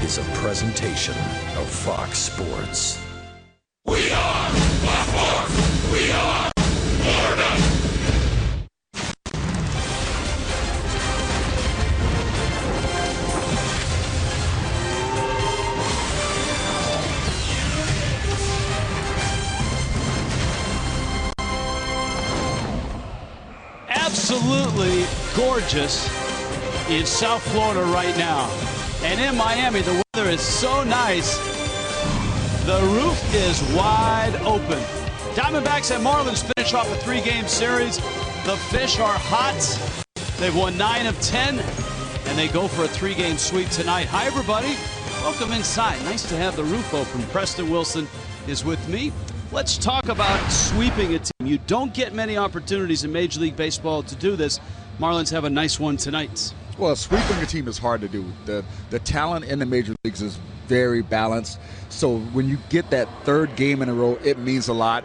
is a presentation of Fox Sports. We are Fox Sports. We are Florida. Absolutely gorgeous in South Florida right now. And in Miami, the weather is so nice. The roof is wide open. Diamondbacks and Marlins finish off a 3-game series. The Fish are hot. They've won 9 of 10, and they go for a 3-game sweep tonight. Hi, everybody. Welcome inside. Nice to have the roof open. Preston Wilson is with me. Let's talk about sweeping a team. You don't get many opportunities in Major League Baseball to do this. Marlins have a nice one tonight. Well, sweeping a team is hard to do. The talent in the major leagues is very balanced. So when you get that 3rd game in a row, it means a lot.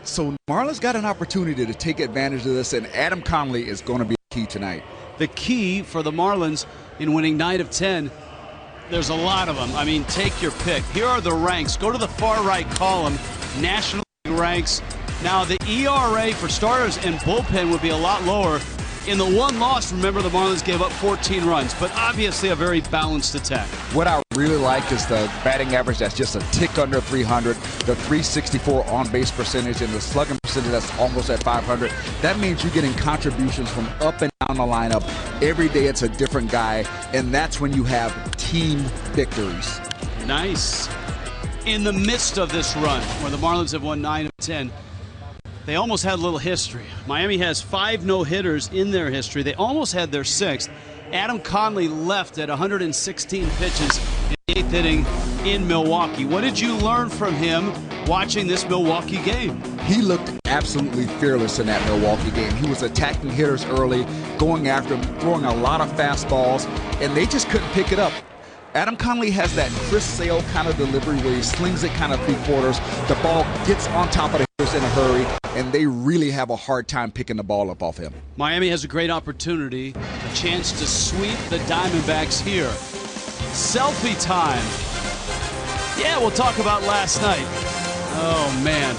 So Marlins got an opportunity to take advantage of this, and Adam Conley is going to be key tonight. The key for the Marlins in winning 9 of 10, there's a lot of them. I mean, take your pick. Here are the ranks. Go to the far right column, National League ranks. Now, the ERA for starters and bullpen would be a lot lower. In the one loss, remember, the Marlins gave up 14 runs, but obviously a very balanced attack. What I really like is the batting average that's just a tick under 300, the 364 on-base percentage, and the slugging percentage that's almost at 500. That means you're getting contributions from up and down the lineup. Every day it's a different guy, and that's when you have team victories. Nice. In the midst of this run, where the Marlins have won 9 of 10, they almost had a little history. Miami has 5 no-hitters in their history. They almost had their 6th. Adam Conley left at 116 pitches in the 8th inning in Milwaukee. What did you learn from him watching this Milwaukee game? He looked absolutely fearless in that Milwaukee game. He was attacking hitters early, going after them, throwing a lot of fastballs, and they just couldn't pick it up. Adam Conley has that Chris Sale kind of delivery where he slings it kind of 3/4. The ball gets on top of the hitters in a hurry, and they really have a hard time picking the ball up off him. Miami has a great opportunity, a chance to sweep the Diamondbacks here. Selfie time. Yeah, we'll talk about last night. Oh, man.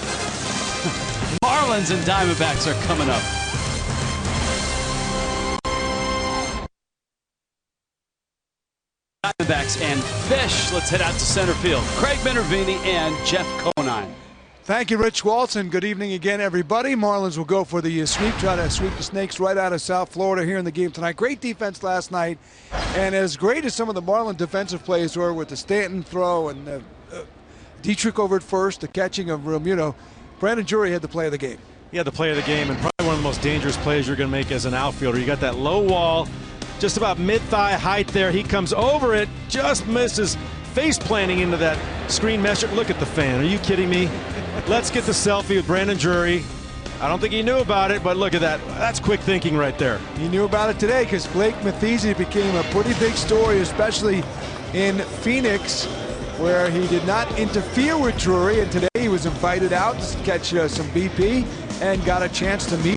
Marlins and Diamondbacks are coming up. Diamondbacks and Fish. Let's head out to center field. Craig Minervini and Jeff Conine. Thank you, Rich Walton. Good evening again, everybody. Marlins will go for the sweep, try to sweep the Snakes right out of South Florida here in the game tonight. Great defense last night, and as great as some of the Marlin defensive plays were with the Stanton throw and Dietrich over at first, the catching of Romuno, Brandon Drury had the play of the game. He had the play of the game, and probably one of the most dangerous plays you're going to make as an outfielder. You got that low wall, just about mid-thigh height there. He comes over it, just misses, face planting into that screen mesh. Look at the fan. Are you kidding me? Let's get the selfie with Brandon Drury. I don't think he knew about it, but look at that. That's quick thinking right there. He knew about it today because Blake Mathese became a pretty big story, especially in Phoenix, where he did not interfere with Drury, and today he was invited out to catch some BP and got a chance to meet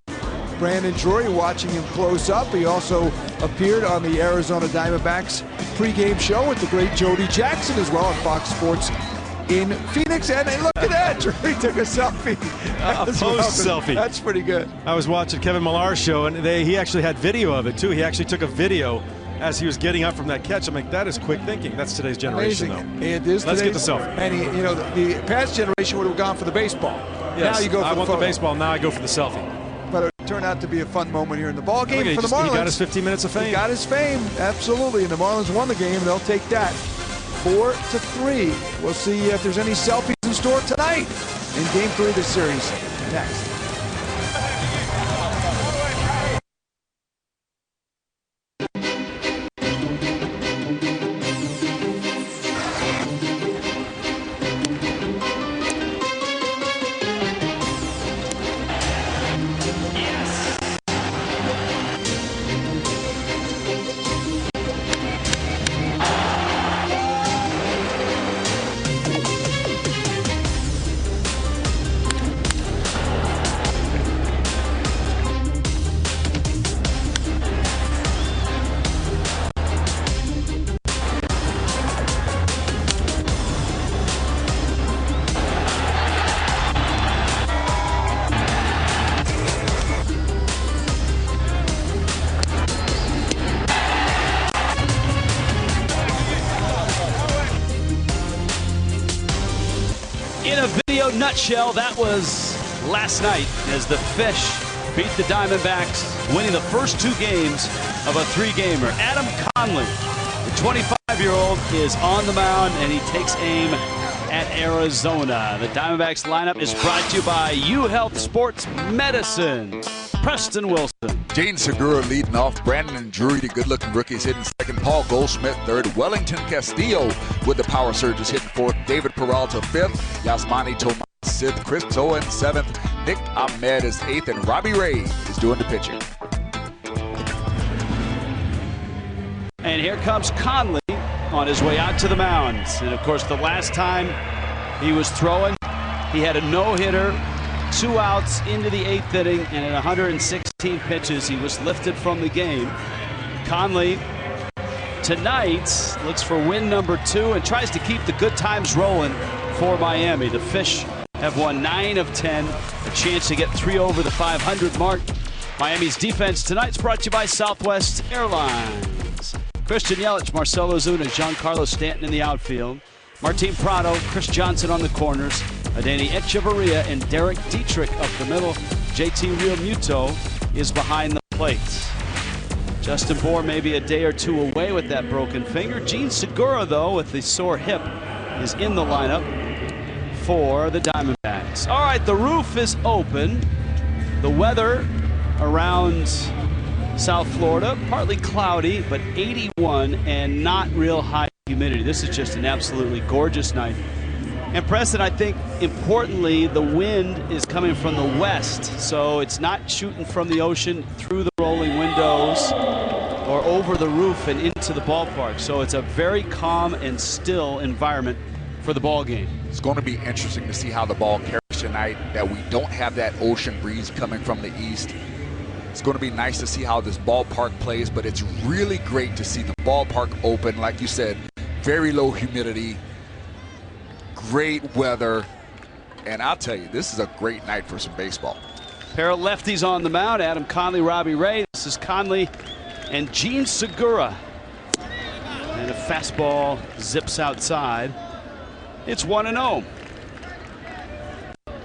Brandon Drury, watching him close up. He also appeared on the Arizona Diamondbacks pregame show with the great Jody Jackson as well on Fox Sports in Phoenix. And look at that, Drury took a selfie. A post selfie. That's pretty good. I was watching Kevin Millar's show, and he actually had video of it too. He actually took a video as he was getting up from that catch. I'm like, that is quick thinking. That's today's generation, amazing. though. It is. Let's get the selfie. And the past generation would have gone for the baseball. Yes, now you go for I want photo. the baseball. Now I go for the selfie. But it turned out to be a fun moment here in the ball game for the Marlins. He got his 15 minutes of fame. He got his fame, absolutely. And the Marlins won the game. They'll take that 4-3. We'll see if there's any selfies in store tonight in Game 3 of this series. Next. video nutshell, that was last night as the Fish beat the Diamondbacks, winning the first 2 games of a 3-gamer. Adam Conley, the 25-year-old, is on the mound, and he takes aim at Arizona. The Diamondbacks lineup is brought to you by UHealth Sports Medicine. Preston Wilson. Jaden Segura leading off. Brandon Drury, the good-looking rookies, hitting second. Paul Goldschmidt third. Wellington Castillo with the power surges hitting fourth. David Peralta fifth. Yasmani Tomas sixth. Chris Owen seventh. Nick Ahmed is eighth, and Robbie Ray is doing the pitching. And here comes Conley on his way out to the mound. And of course, the last time he was throwing, he had a no-hitter, 2 outs into the 8th inning, and at 116 pitches, he was lifted from the game. Conley tonight looks for win number 2 and tries to keep the good times rolling for Miami. The Fish have won 9 of 10, a chance to get 3 over the 500 mark. Miami's defense tonight's brought to you by Southwest Airlines. Christian Yelich, Marcelo Zuna, Giancarlo Stanton in the outfield. Martin Prado, Chris Johnson on the corners. Adeiny Echeverria and Derek Dietrich up the middle. JT Realmuto is behind the plate. Justin Bour maybe a day or 2 away with that broken finger. Jean Segura, though, with the sore hip, is in the lineup for the Diamondbacks. All right, the roof is open. The weather around South Florida, partly cloudy, but 81 and not real high humidity. This is just an absolutely gorgeous night. And Preston, I think importantly, the wind is coming from the west, so it's not shooting from the ocean through the rolling windows or over the roof and into the ballpark. So it's a very calm and still environment for the ball game. It's going to be interesting to see how the ball carries tonight, that we don't have that ocean breeze coming from the east. It's going to be nice to see how this ballpark plays, but it's really great to see the ballpark open. Like you said, very low humidity, great weather, and I'll tell you, this is a great night for some baseball. Pair of lefties on the mound, Adam Conley, Robbie Ray. This is Conley and Jean Segura. And a fastball zips outside. It's 1-0.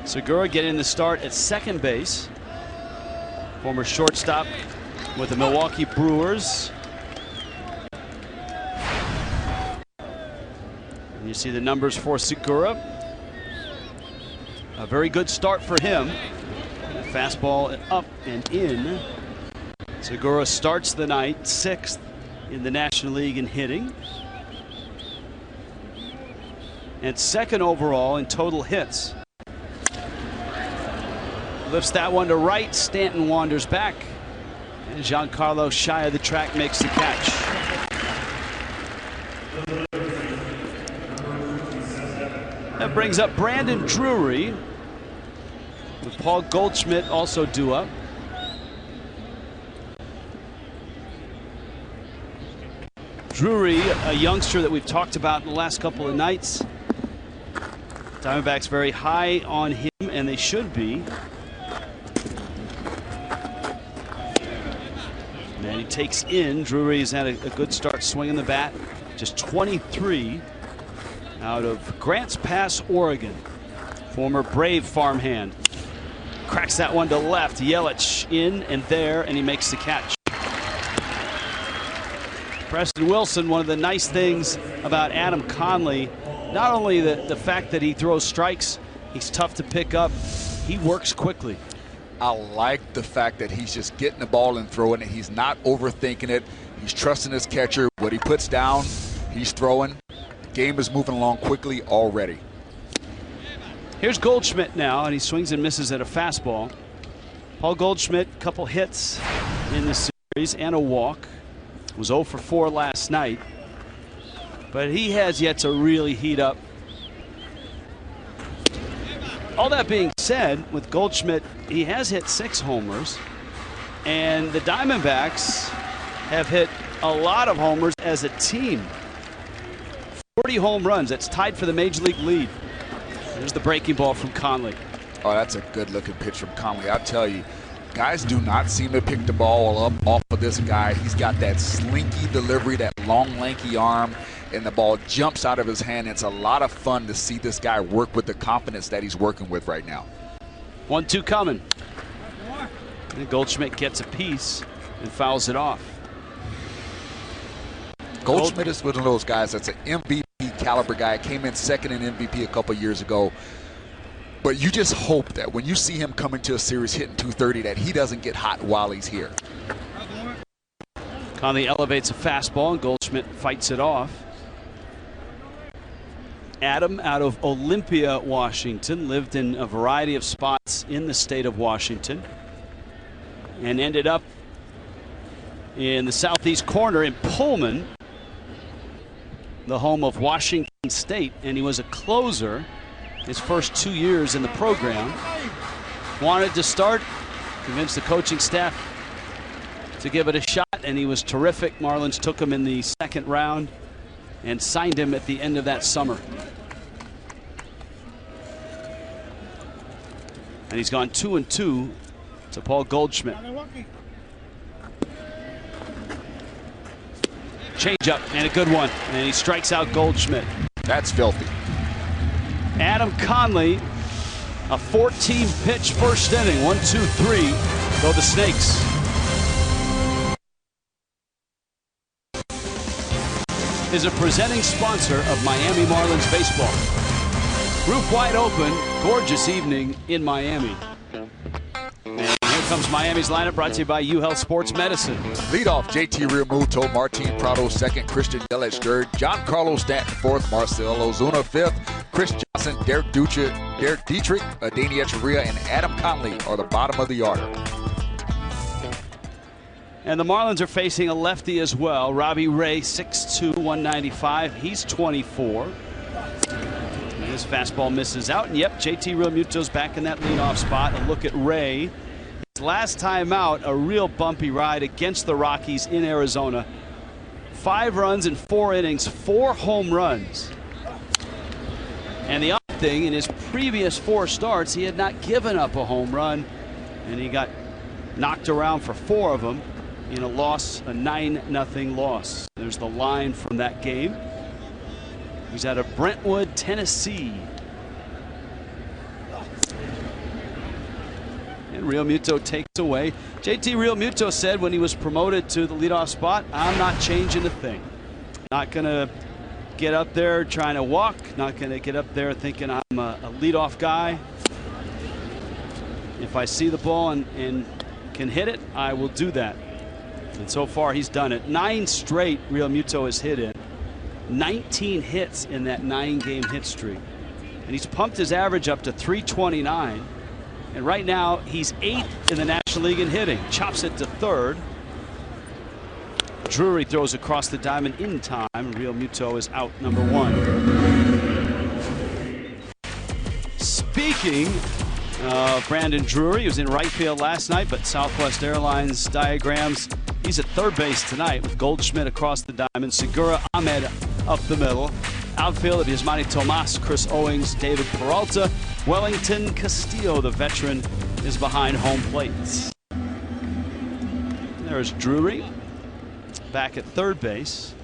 Segura getting the start at second base. Former shortstop with the Milwaukee Brewers. And you see the numbers for Segura. A very good start for him. Fastball up and in. Segura starts the night 6th in the National League in hitting. And 2nd overall in total hits. Lifts that one to right. Stanton wanders back. And Giancarlo, shy of the track, makes the catch. That brings up Brandon Drury, with Paul Goldschmidt also due up. Drury, a youngster that we've talked about in the last couple of nights. Diamondbacks very high on him, and they should be. And he takes in. Drury's had a good start swinging the bat. Just 23 out of Grants Pass, Oregon. Former Brave farmhand. Cracks that one to left. Yelich in and there, and he makes the catch. Preston Wilson, one of the nice things about Adam Conley, not only the fact that he throws strikes, he's tough to pick up, he works quickly. I like the fact that he's just getting the ball and throwing it. He's not overthinking it. He's trusting his catcher. What he puts down, he's throwing. The game is moving along quickly already. Here's Goldschmidt now, and he swings and misses at a fastball. Paul Goldschmidt, a couple hits in the series and a walk. Was 0 for 4 last night. But he has yet to really heat up. All that being said, with Goldschmidt, he has hit 6 homers. And the Diamondbacks have hit a lot of homers as a team. 40 home runs. That's tied for the Major League lead. There's the breaking ball from Conley. Oh, that's a good-looking pitch from Conley. I'll tell you, guys do not seem to pick the ball up off of this guy. He's got that slinky delivery, that long, lanky arm. and the ball jumps out of his hand. It's a lot of fun to see this guy work with the confidence that he's working with right now. 1-2 coming. And Goldschmidt gets a piece and fouls it off. Goldschmidt is one of those guys that's an MVP caliber guy. Came in second in MVP a couple years ago. But you just hope that when you see him come into a series hitting 230 that he doesn't get hot while he's here. Conley elevates a fastball and Goldschmidt fights it off. Adam out of Olympia, Washington, lived in a variety of spots in the state of Washington and ended up in the southeast corner in Pullman, the home of Washington State, and he was a closer his first 2 years in the program. Wanted to start, convinced the coaching staff to give it a shot, and he was terrific. Marlins took him in the second round and signed him at the end of that summer. And he's gone 2-2 to Paul Goldschmidt. Changeup and a good one, and he strikes out Goldschmidt. That's filthy. Adam Conley, a 14-pitch first inning. 1-2-3 go the Snakes. Is a presenting sponsor of Miami Marlins baseball. Roof wide open, gorgeous evening in Miami. And here comes Miami's lineup, brought to you by UHealth Sports Medicine. Leadoff, JT Realmuto, Martin Prado second, Christian Yelich third, Giancarlo Stanton fourth, Marcell Ozuna fifth, Chris Johnson, Derek Dietrich, Adeiny Echeverria, and Adam Conley are the bottom of the order. And the Marlins are facing a lefty as well. Robbie Ray, 6'2", 195. He's 24. And his fastball misses out. And yep, JT Realmuto's back in that leadoff spot. A look at Ray. His last time out, a real bumpy ride against the Rockies in Arizona. 5 runs in 4 innings, 4 home runs. And the odd thing, in his previous 4 starts, he had not given up a home run. And he got knocked around for 4 of them in a loss, a 9-0 loss. There's the line from that game. He's out of Brentwood, Tennessee. And Realmuto takes away. JT Realmuto said when he was promoted to the leadoff spot, I'm not changing a thing. Not going to get up there trying to walk. Not going to get up there thinking I'm a leadoff guy. If I see the ball and can hit it, I will do that. And so far he's done it. 9 straight Realmuto has hit it. 19 hits in that 9-game hit streak. And he's pumped his average up to 329. And right now he's 8th in the National League in hitting. Chops it to 3rd. Drury throws across the diamond in time. Realmuto is out number 1. Speaking Brandon Drury, was in right field last night, but Southwest Airlines diagrams he's at third base tonight with Goldschmidt across the diamond, Segura Ahmed up the middle. Outfield of Yasmani Tomas, Chris Owings, David Peralta. Wellington Castillo, the veteran, is behind home plate. There's Drury back at third base.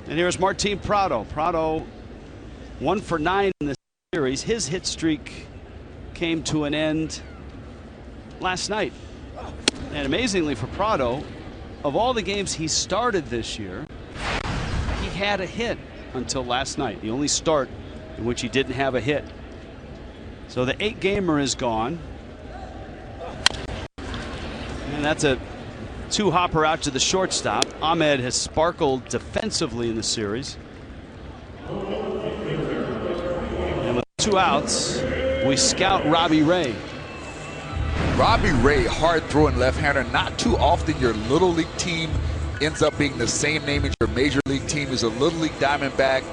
And here's Martin Prado. Prado 1 for 9 in this series. His hit streak came to an end last night. And amazingly for Prado, of all the games he started this year, he had a hit until last night. The only start in which he didn't have a hit. So the 8-gamer is gone. And that's a 2-hopper out to the shortstop. Ahmed has sparkled defensively in the series. And with 2 outs, we scout Robbie Ray. Robbie Ray, hard-throwing left-hander. Not too often your Little League team ends up being the same name as your Major League team. Is a Little League Diamondback.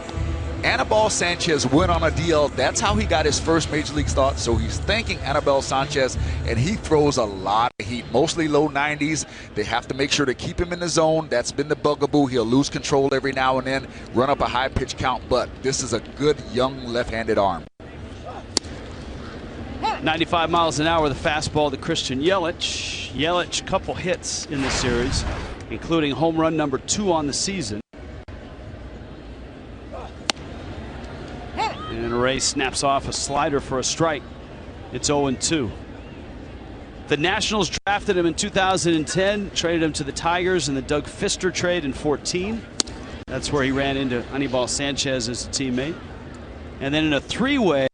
Anibal Sanchez went on a DL. That's how he got his first Major League start. So he's thanking Anibal Sanchez, and he throws a lot of heat, mostly low 90s. They have to make sure to keep him in the zone. That's been the bugaboo. He'll lose control every now and then, run up a high pitch count, but this is a good young left-handed arm. 95 miles an hour, the fastball to Christian Yelich. Yelich, couple hits in the series, including home run number 2 on the season. And Ray snaps off a slider for a strike. It's 0-2. The Nationals drafted him in 2010, traded him to the Tigers in the Doug Fister trade in 14. That's where he ran into Anibal Sanchez as a teammate. And then in a three-way,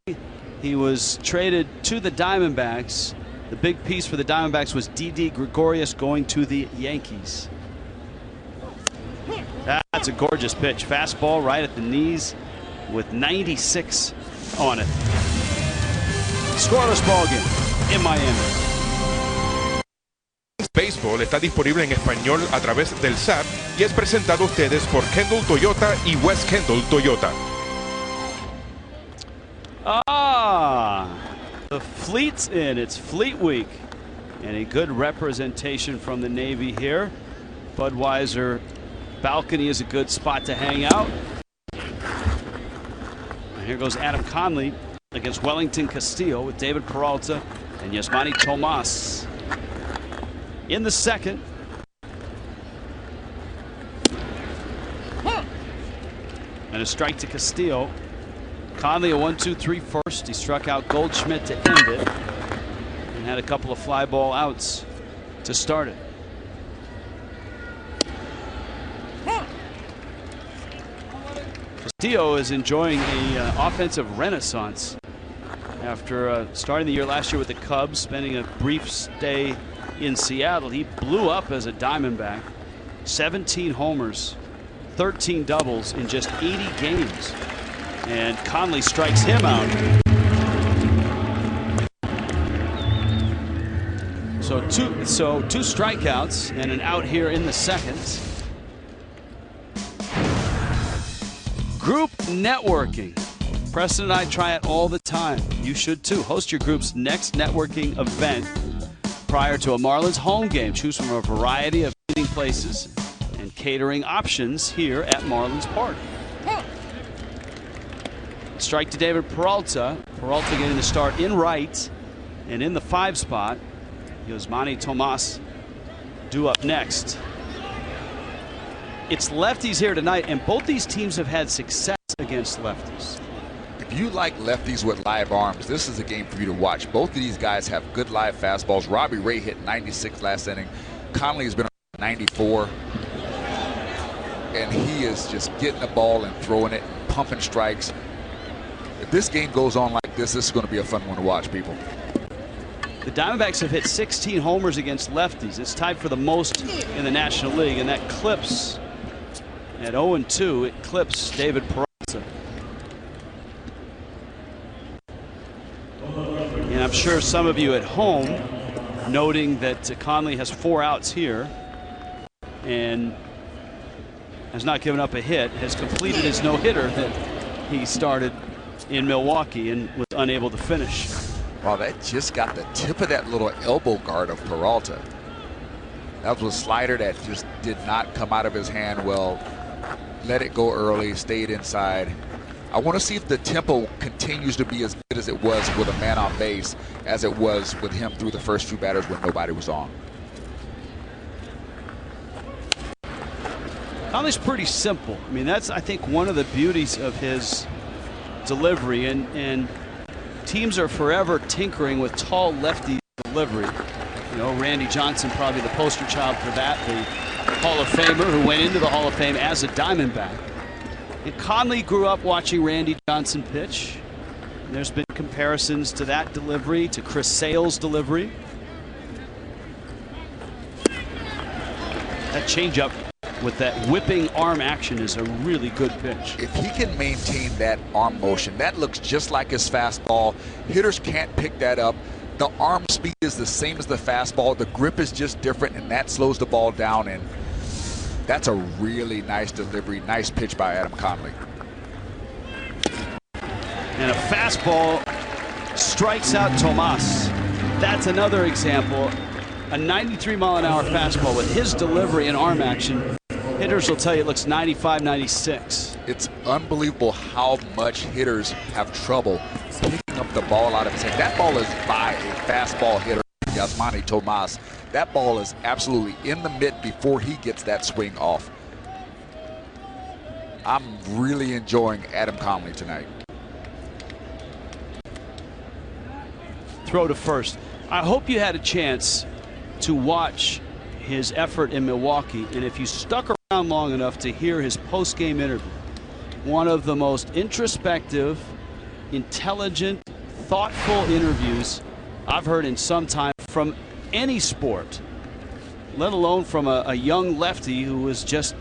he was traded to the Diamondbacks. The big piece for the Diamondbacks was Didi Gregorius going to the Yankees. That's a gorgeous pitch. Fastball right at the knees with 96 on it. Scoreless ball game in Miami. Béisbol está disponible en español a través del SAT y es presentado a ustedes por Kendall Toyota y West Kendall Toyota. The Fleet's in. It's Fleet Week. And a good representation from the Navy here. Budweiser balcony is a good spot to hang out. And here goes Adam Conley against Wellington Castillo with David Peralta and Yasmani Tomas. In the second. And a strike to Castillo. Conley a 1-2-3 first. He struck out Goldschmidt to end it and had a couple of fly ball outs to start it. Castillo is enjoying an offensive renaissance after starting the year last year with the Cubs, spending a brief stay in Seattle. He blew up as a Diamondback. 17 homers, 13 doubles in just 80 games. And Conley strikes him out. So two strikeouts and an out here in the second. Group networking. Preston and I try it all the time. You should too. Host your group's next networking event prior to a Marlins home game. Choose from a variety of eating places and catering options here at Marlins Park. Strike to David Peralta. Peralta getting the start in right, and in the 5 spot, Yasmani Tomas due up next. It's lefties here tonight, and both these teams have had success against lefties. If you like lefties with live arms, this is a game for you to watch. Both of these guys have good live fastballs. Robbie Ray hit 96 last inning. Conley has been on 94. And he is just getting the ball and throwing it, pumping strikes. If this game goes on like this is going to be a fun one to watch, people. The Diamondbacks have hit 16 homers against lefties. It's tied for the most in the National League, and that clips at 0-2. It clips David Peralta. And I'm sure some of you at home noting that Conley has 4 outs here and has not given up a hit, has completed his no-hitter that he started in Milwaukee and was unable to finish. Wow, that just got the tip of that little elbow guard of Peralta. That was a slider that just did not come out of his hand well. Let it go early, stayed inside. I want to see if the tempo continues to be as good as it was with a man on base as it was with him through the first 2 batters when nobody was on. Conley's pretty simple. I mean, that's, I think, one of the beauties of his delivery, and teams are forever tinkering with tall lefty delivery. You know, Randy Johnson probably the poster child for that, the Hall of Famer who went into the Hall of Fame as a Diamondback. And Conley grew up watching Randy Johnson pitch. And there's been comparisons to that delivery, to Chris Sale's delivery. That changeup with that whipping arm action is a really good pitch. If he can maintain that arm motion, that looks just like his fastball. Hitters can't pick that up. The arm speed is the same as the fastball. The grip is just different, and that slows the ball down. And that's a really nice delivery. Nice pitch by Adam Conley. And a fastball strikes out Tomas. That's another example. A 93-mile-an-hour fastball with his delivery and arm action. Hitters will tell you it looks 95, 96. It's unbelievable how much hitters have trouble picking up the ball out of his hand. That ball is by a fastball hitter, Yasmani Tomas. That ball is absolutely in the mitt before he gets that swing off. I'm really enjoying Adam Conley tonight. throw to first. I hope you had a chance to watch his effort in Milwaukee, and if you stuck around long enough to hear his post-game interview, one of the most introspective, intelligent, thoughtful interviews I've heard in some time from any sport, let alone from a young lefty who was just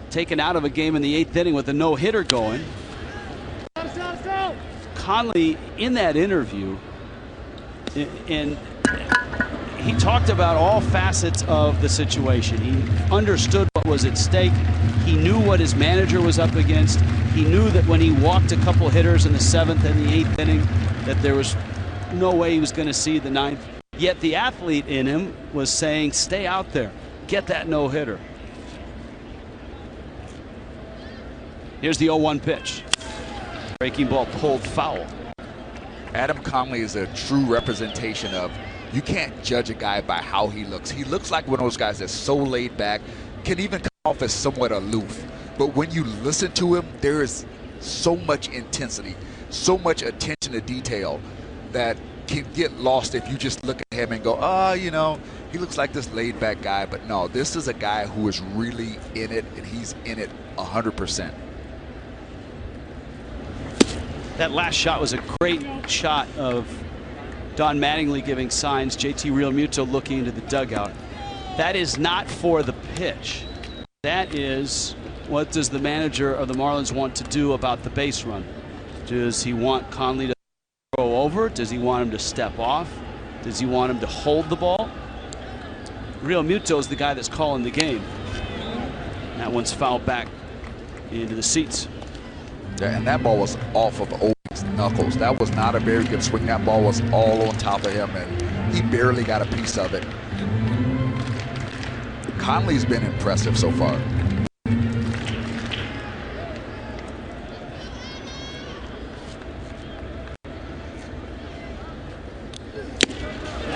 taken out of a game in the 8th inning with a no-hitter going. Conley, in that interview, and he talked about all facets of the situation. He understood what was at stake. He knew what his manager was up against. He knew that when he walked a couple hitters in the 7th and the 8th inning, that there was no way he was going to see the 9th. Yet the athlete in him was saying, stay out there, get that no-hitter. Here's the 0-1 pitch. Breaking ball pulled foul. Adam Conley is a true representation of, you can't judge a guy by how he looks. He looks like one of those guys that's so laid back, can even come off as somewhat aloof. But when you listen to him, there is so much intensity, so much attention to detail that can get lost if you just look at him and go, oh, you know, he looks like this laid back guy. But no, this is a guy who is really in it, and he's in it 100%. That last shot was a great shot of Don Mattingly giving signs, JT Realmuto looking into the dugout. That is not for the pitch. That is, what does the manager of the Marlins want to do about the base run? Does he want Conley to throw over? Does he want him to step off? Does he want him to hold the ball? Realmuto is the guy that's calling the game. That one's fouled back into the seats. Yeah, and that ball was off of Owen's knuckles. That was not a very good swing. That ball was all on top of him, and he barely got a piece of it. Conley's been impressive so far.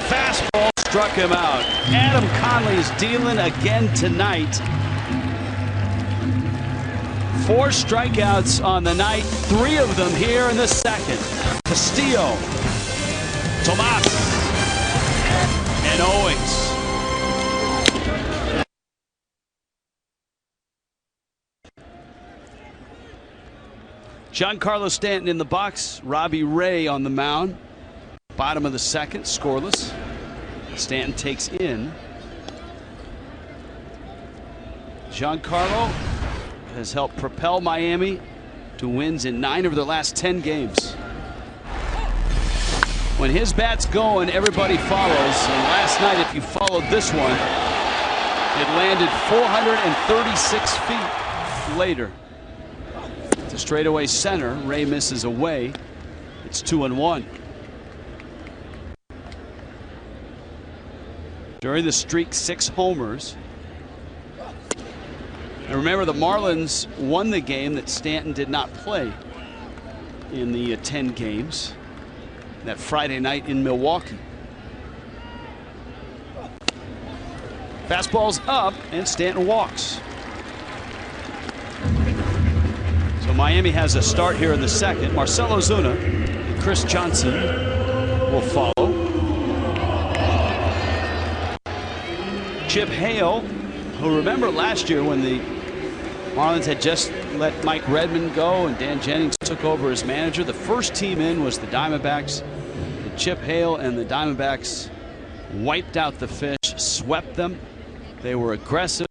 Fastball struck him out. Adam Conley's dealing again tonight. 4 strikeouts on the night, 3 of them here in the 2nd. Castillo, Tomas, and Owings. Giancarlo Stanton in the box, Robbie Ray on the mound. Bottom of the 2nd, scoreless. Stanton takes in. Giancarlo has helped propel Miami to wins in 9 of their last 10 games. When his bat's going, everybody follows. And last night, if you followed this one, it landed 436 feet later. To straightaway center, Ray misses away. It's 2-1. During the streak, 6 homers. And remember, the Marlins won the game that Stanton did not play in the 10 games that Friday night in Milwaukee. Fastball's up, and Stanton walks. So Miami has a start here in the 2nd. Marcell Ozuna and Chris Johnson will follow. Chip Hale, who, remember last year when the Marlins had just let Mike Redmond go and Dan Jennings took over as manager, the first team in was the Diamondbacks. And Chip Hale and the Diamondbacks wiped out the fish, swept them. They were aggressive.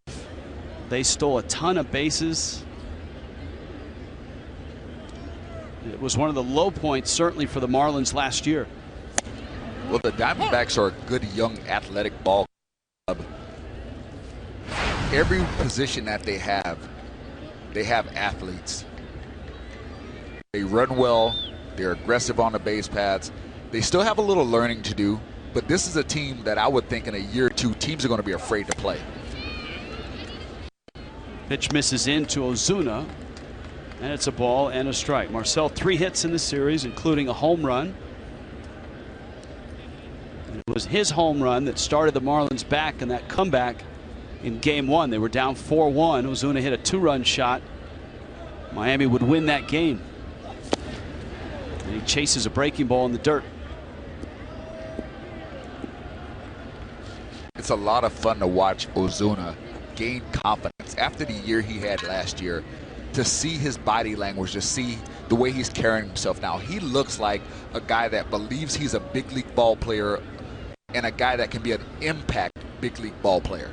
They stole a ton of bases. It was one of the low points, certainly, for the Marlins last year. Well, the Diamondbacks are a good young athletic ball club. Every position that they have athletes. They run well. They're aggressive on the base paths. They still have a little learning to do, but this is a team that I would think in a year or 2, teams are going to be afraid to play. Pitch misses into Ozuna, and it's a ball and a strike. Marcell, 3 hits in the series, including a home run. And it was his home run that started the Marlins back in that comeback in Game 1. They were down 4-1. Ozuna hit a 2-run shot. Miami would win that game. And he chases a breaking ball in the dirt. It's a lot of fun to watch Ozuna gain confidence after the year he had last year. To see his body language, to see the way he's carrying himself now. He looks like a guy that believes he's a big league ball player and a guy that can be an impact big league ball player.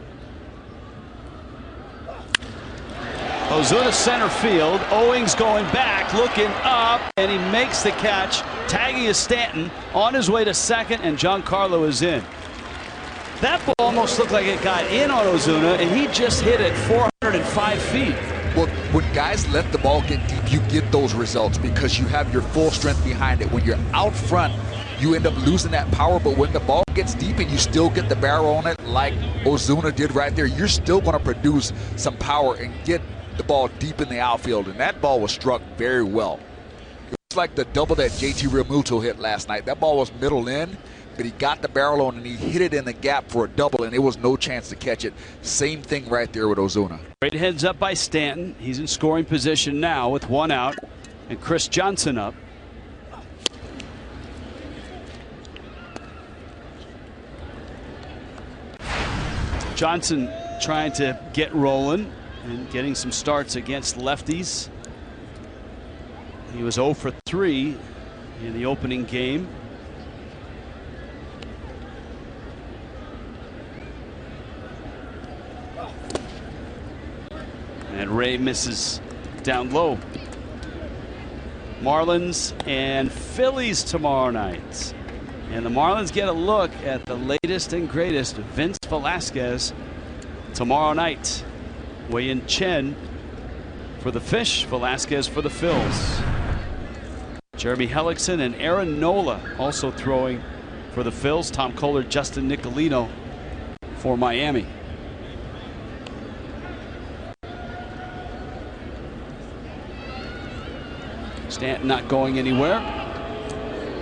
Ozuna center field. Owings going back, looking up, and he makes the catch, tagging is Stanton on his way to second, and Giancarlo is in. That ball almost looked like it got in on Ozuna, and he just hit it 405 feet. Well, when guys let the ball get deep, you get those results because you have your full strength behind it. When you're out front, you end up losing that power, but when the ball gets deep and you still get the barrel on it like Ozuna did right there, you're still going to produce some power and get the ball deep in the outfield, and that ball was struck very well. It was like the double that JT Realmuto hit last night. That ball was middle in, but he got the barrel on and he hit it in the gap for a double, and there was no chance to catch it. Same thing right there with Ozuna. Great heads up by Stanton. He's in scoring position now with one out, and Chris Johnson up. Johnson trying to get rolling and getting some starts against lefties. He was 0 for 3 in the opening game. And Ray misses down low. Marlins and Phillies tomorrow night. And the Marlins get a look at the latest and greatest Vince Velasquez tomorrow night. Wei-Yin Chen for the Fish, Velasquez for the Phils. Jeremy Hellickson and Aaron Nola also throwing for the Phils. Tom Kohler, Justin Nicolino for Miami. Stanton not going anywhere.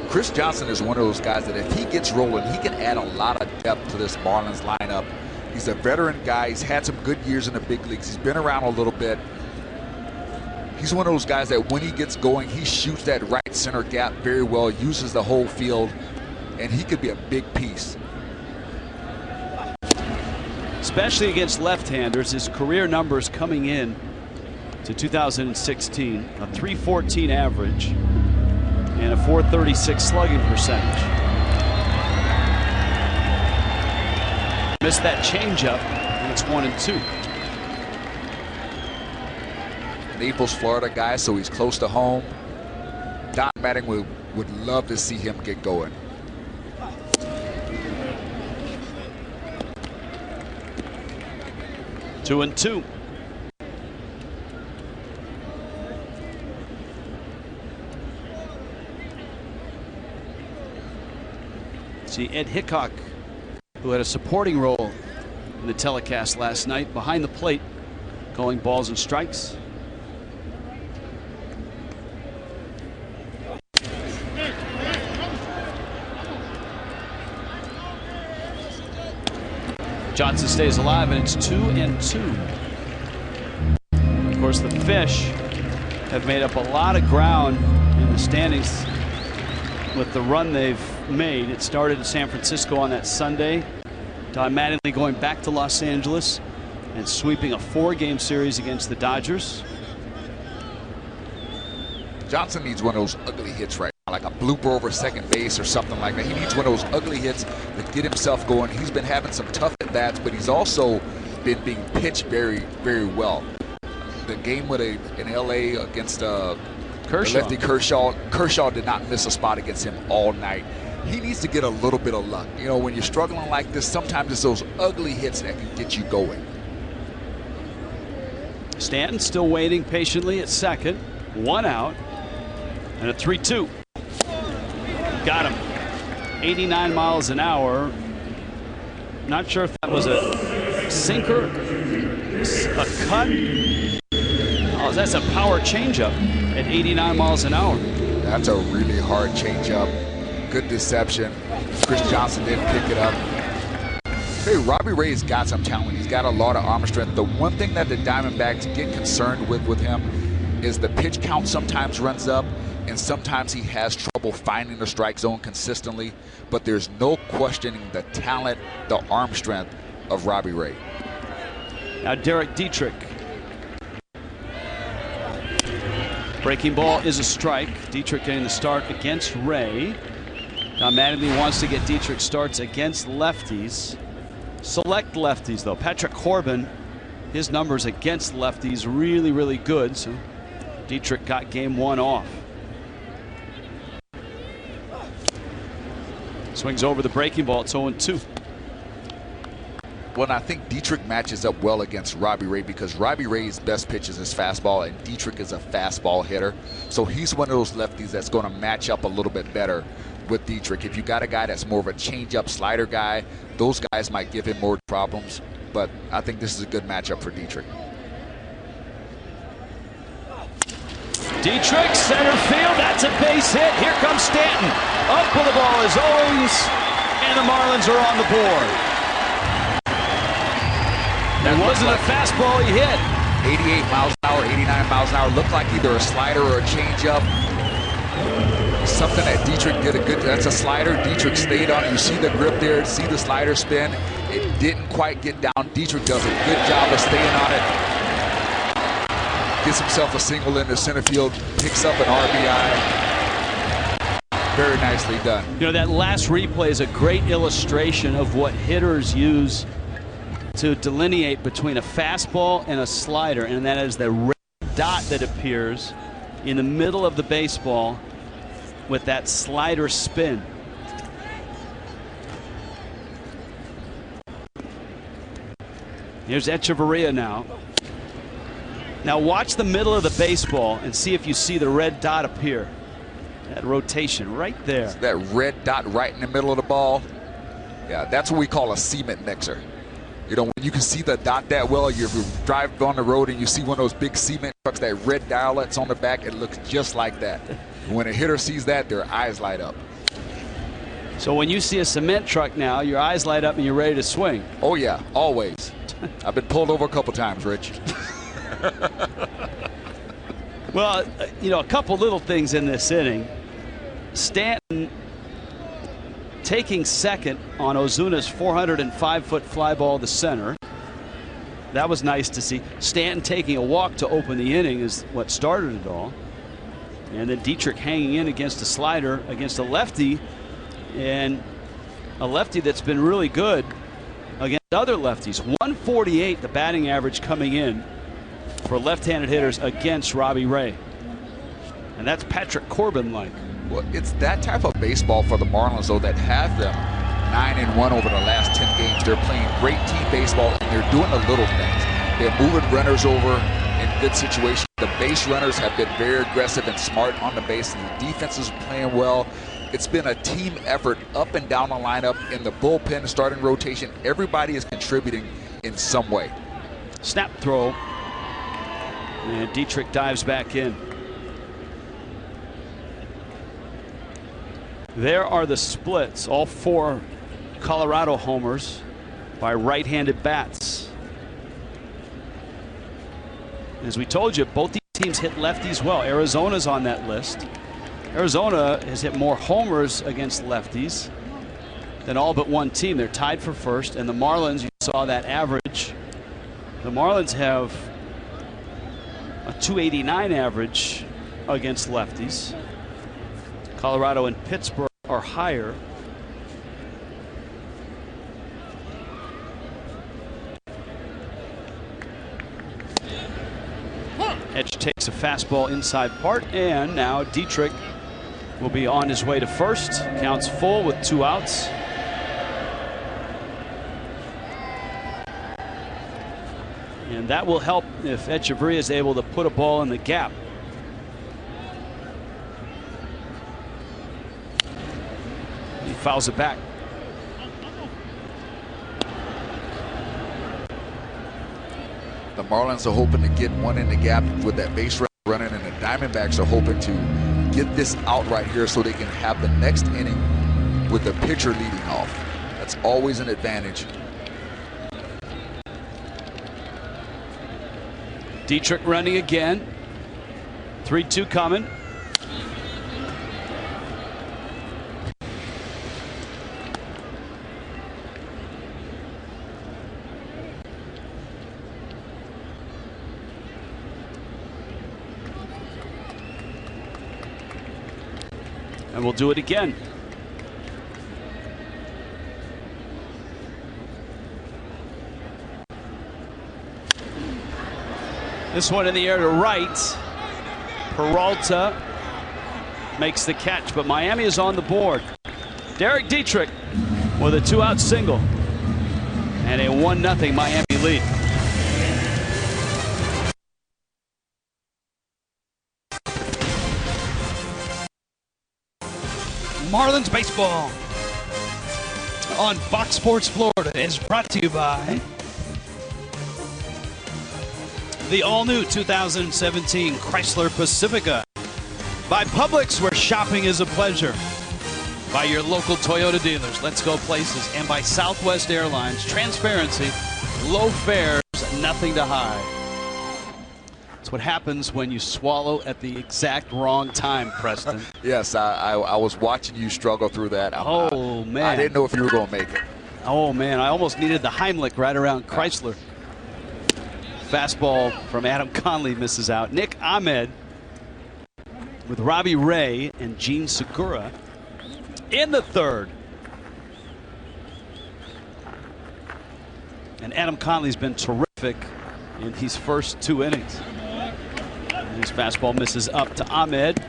Chris Johnson is one of those guys that if he gets rolling, he can add a lot of depth to this Marlins lineup. He's a veteran guy. He's had some good years in the big leagues. He's been around a little bit. He's one of those guys that when he gets going, he shoots that right center gap very well, uses the whole field, and he could be a big piece. Especially against left-handers, his career numbers coming in to 2016, a .314 average and a .436 slugging percentage. Missed that changeup, and it's 1-2. Naples, Florida guy, so he's close to home. Don Mattingly would love to see him get going. Two and two. See Ed Hickok, who had a supporting role in the telecast last night, behind the plate, calling balls and strikes. Johnson stays alive, and it's 2-2. Of course, the Fish have made up a lot of ground in the standings with the run they've made. It started in San Francisco on that Sunday. Don Mattingly going back to Los Angeles and sweeping a 4-game series against the Dodgers. Johnson needs one of those ugly hits right now, like a blooper over second base or something like that. He needs one of those ugly hits to get himself going. He's been having some tough at-bats, but he's also been being pitched very, very well. The game with in LA against Kershaw. lefty Kershaw did not miss a spot against him all night. He needs to get a little bit of luck. You know, when you're struggling like this, sometimes it's those ugly hits that can get you going. Stanton still waiting patiently at second. One out and a 3-2. Got him. 89 miles an hour. Not sure if that was a sinker, a cut. Oh, that's a power changeup at 89 miles an hour. That's a really hard changeup. Good deception. Chris Johnson didn't pick it up. Hey, Robbie Ray's got some talent. He's got a lot of arm strength. The one thing that the Diamondbacks get concerned with him is the pitch count sometimes runs up, and sometimes he has trouble finding the strike zone consistently, but there's no questioning the talent, the arm strength of Robbie Ray. Now Derek Dietrich. Breaking ball is a strike. Dietrich getting the start against Ray. Now Mattingly wants to get Dietrich starts against lefties. Select lefties though. Patrick Corbin, his numbers against lefties really, really good. So Dietrich got game 1 off. Swings over the breaking ball. It's 0-2. Well, I think Dietrich matches up well against Robbie Ray because Robbie Ray's best pitch is his fastball and Dietrich is a fastball hitter. So he's one of those lefties that's going to match up a little bit better with Dietrich. If you got a guy that's more of a changeup slider guy, those guys might give him more problems. But I think this is a good matchup for Dietrich. Dietrich, center field. That's a base hit. Here comes Stanton. Up with the ball is Owens, and the Marlins are on the board. That wasn't a fastball he hit. 88 miles an hour, 89 miles an hour. Looked like either a slider or a changeup. Something that Dietrich did a good. That's a slider. Dietrich stayed on it. You see the grip there. See the slider spin. It didn't quite get down. Dietrich does a good job of staying on it. Gets himself a single into center field. Picks up an RBI. Very nicely done. You know, that last replay is a great illustration of what hitters use to delineate between a fastball and a slider, and that is the red dot that appears in the middle of the baseball with that slider spin. Here's Echeverria now. Now watch the middle of the baseball and see if you see the red dot appear. That rotation right there. That red dot right in the middle of the ball. Yeah, that's what we call a cement mixer. You know, when you can see the dot that well, you drive on the road and you see one of those big cement trucks, that red dial that's on the back, it looks just like that. When a hitter sees that, their eyes light up. So when you see a cement truck now, your eyes light up and you're ready to swing. Oh yeah, always. I've been pulled over a couple times, Rich. Well, you know, a couple little things in this inning. Stanton taking second on Ozuna's 405-foot fly ball to center. That was nice to see. Stanton taking a walk to open the inning is what started it all. And then Dietrich hanging in against a slider against a lefty, and a lefty that's been really good against other lefties. 148 the batting average coming in for left-handed hitters against Robbie Ray. And that's Patrick Corbin-like. Well, it's that type of baseball for the Marlins, though, that has them 9-1 over the last 10 games. They're playing great team baseball, and they're doing the little things. They're moving runners over in good situations. The base runners have been very aggressive and smart on the base, and the defense is playing well. It's been a team effort up and down the lineup, in the bullpen, starting rotation. Everybody is contributing in some way. Snap throw, and Dietrich dives back in. There are the splits, all 4 Colorado homers by right-handed bats. As we told you, both these teams hit lefties well. Arizona's on that list. Arizona has hit more homers against lefties than all but one team. They're tied for first, and the Marlins, you saw that average. The Marlins have a 289 average against lefties. Colorado and Pittsburgh are higher. Edge takes a fastball inside part, and now Dietrich will be on his way to first. Counts full with 2 outs. And that will help if Echeverria is able to put a ball in the gap. He fouls it back. The Marlins are hoping to get one in the gap with that base running, and the Diamondbacks are hoping to get this out right here so they can have the next inning with the pitcher leading off. That's always an advantage. Dietrich running again. 3-2 coming. And we'll do it again. This one in the air to right. Peralta makes the catch, but Miami is on the board. Derek Dietrich with a 2-out single and a 1-0 Miami lead. Marlins baseball on Fox Sports Florida is brought to you by the all-new 2017 Chrysler Pacifica, by Publix, where shopping is a pleasure, by your local Toyota dealers, Let's Go Places, and by Southwest Airlines. Transparency, low fares, nothing to hide. That's what happens when you swallow at the exact wrong time, Preston. Yes, I was watching you struggle through that. Man. I didn't know if you were going to make it. Oh, man, I almost needed the Heimlich right around Chrysler. Fastball from Adam Conley misses out. Nick Ahmed with Robbie Ray and Gene Segura in the third. And Adam Conley's been terrific in these first 2 innings. And his fastball misses up to Ahmed.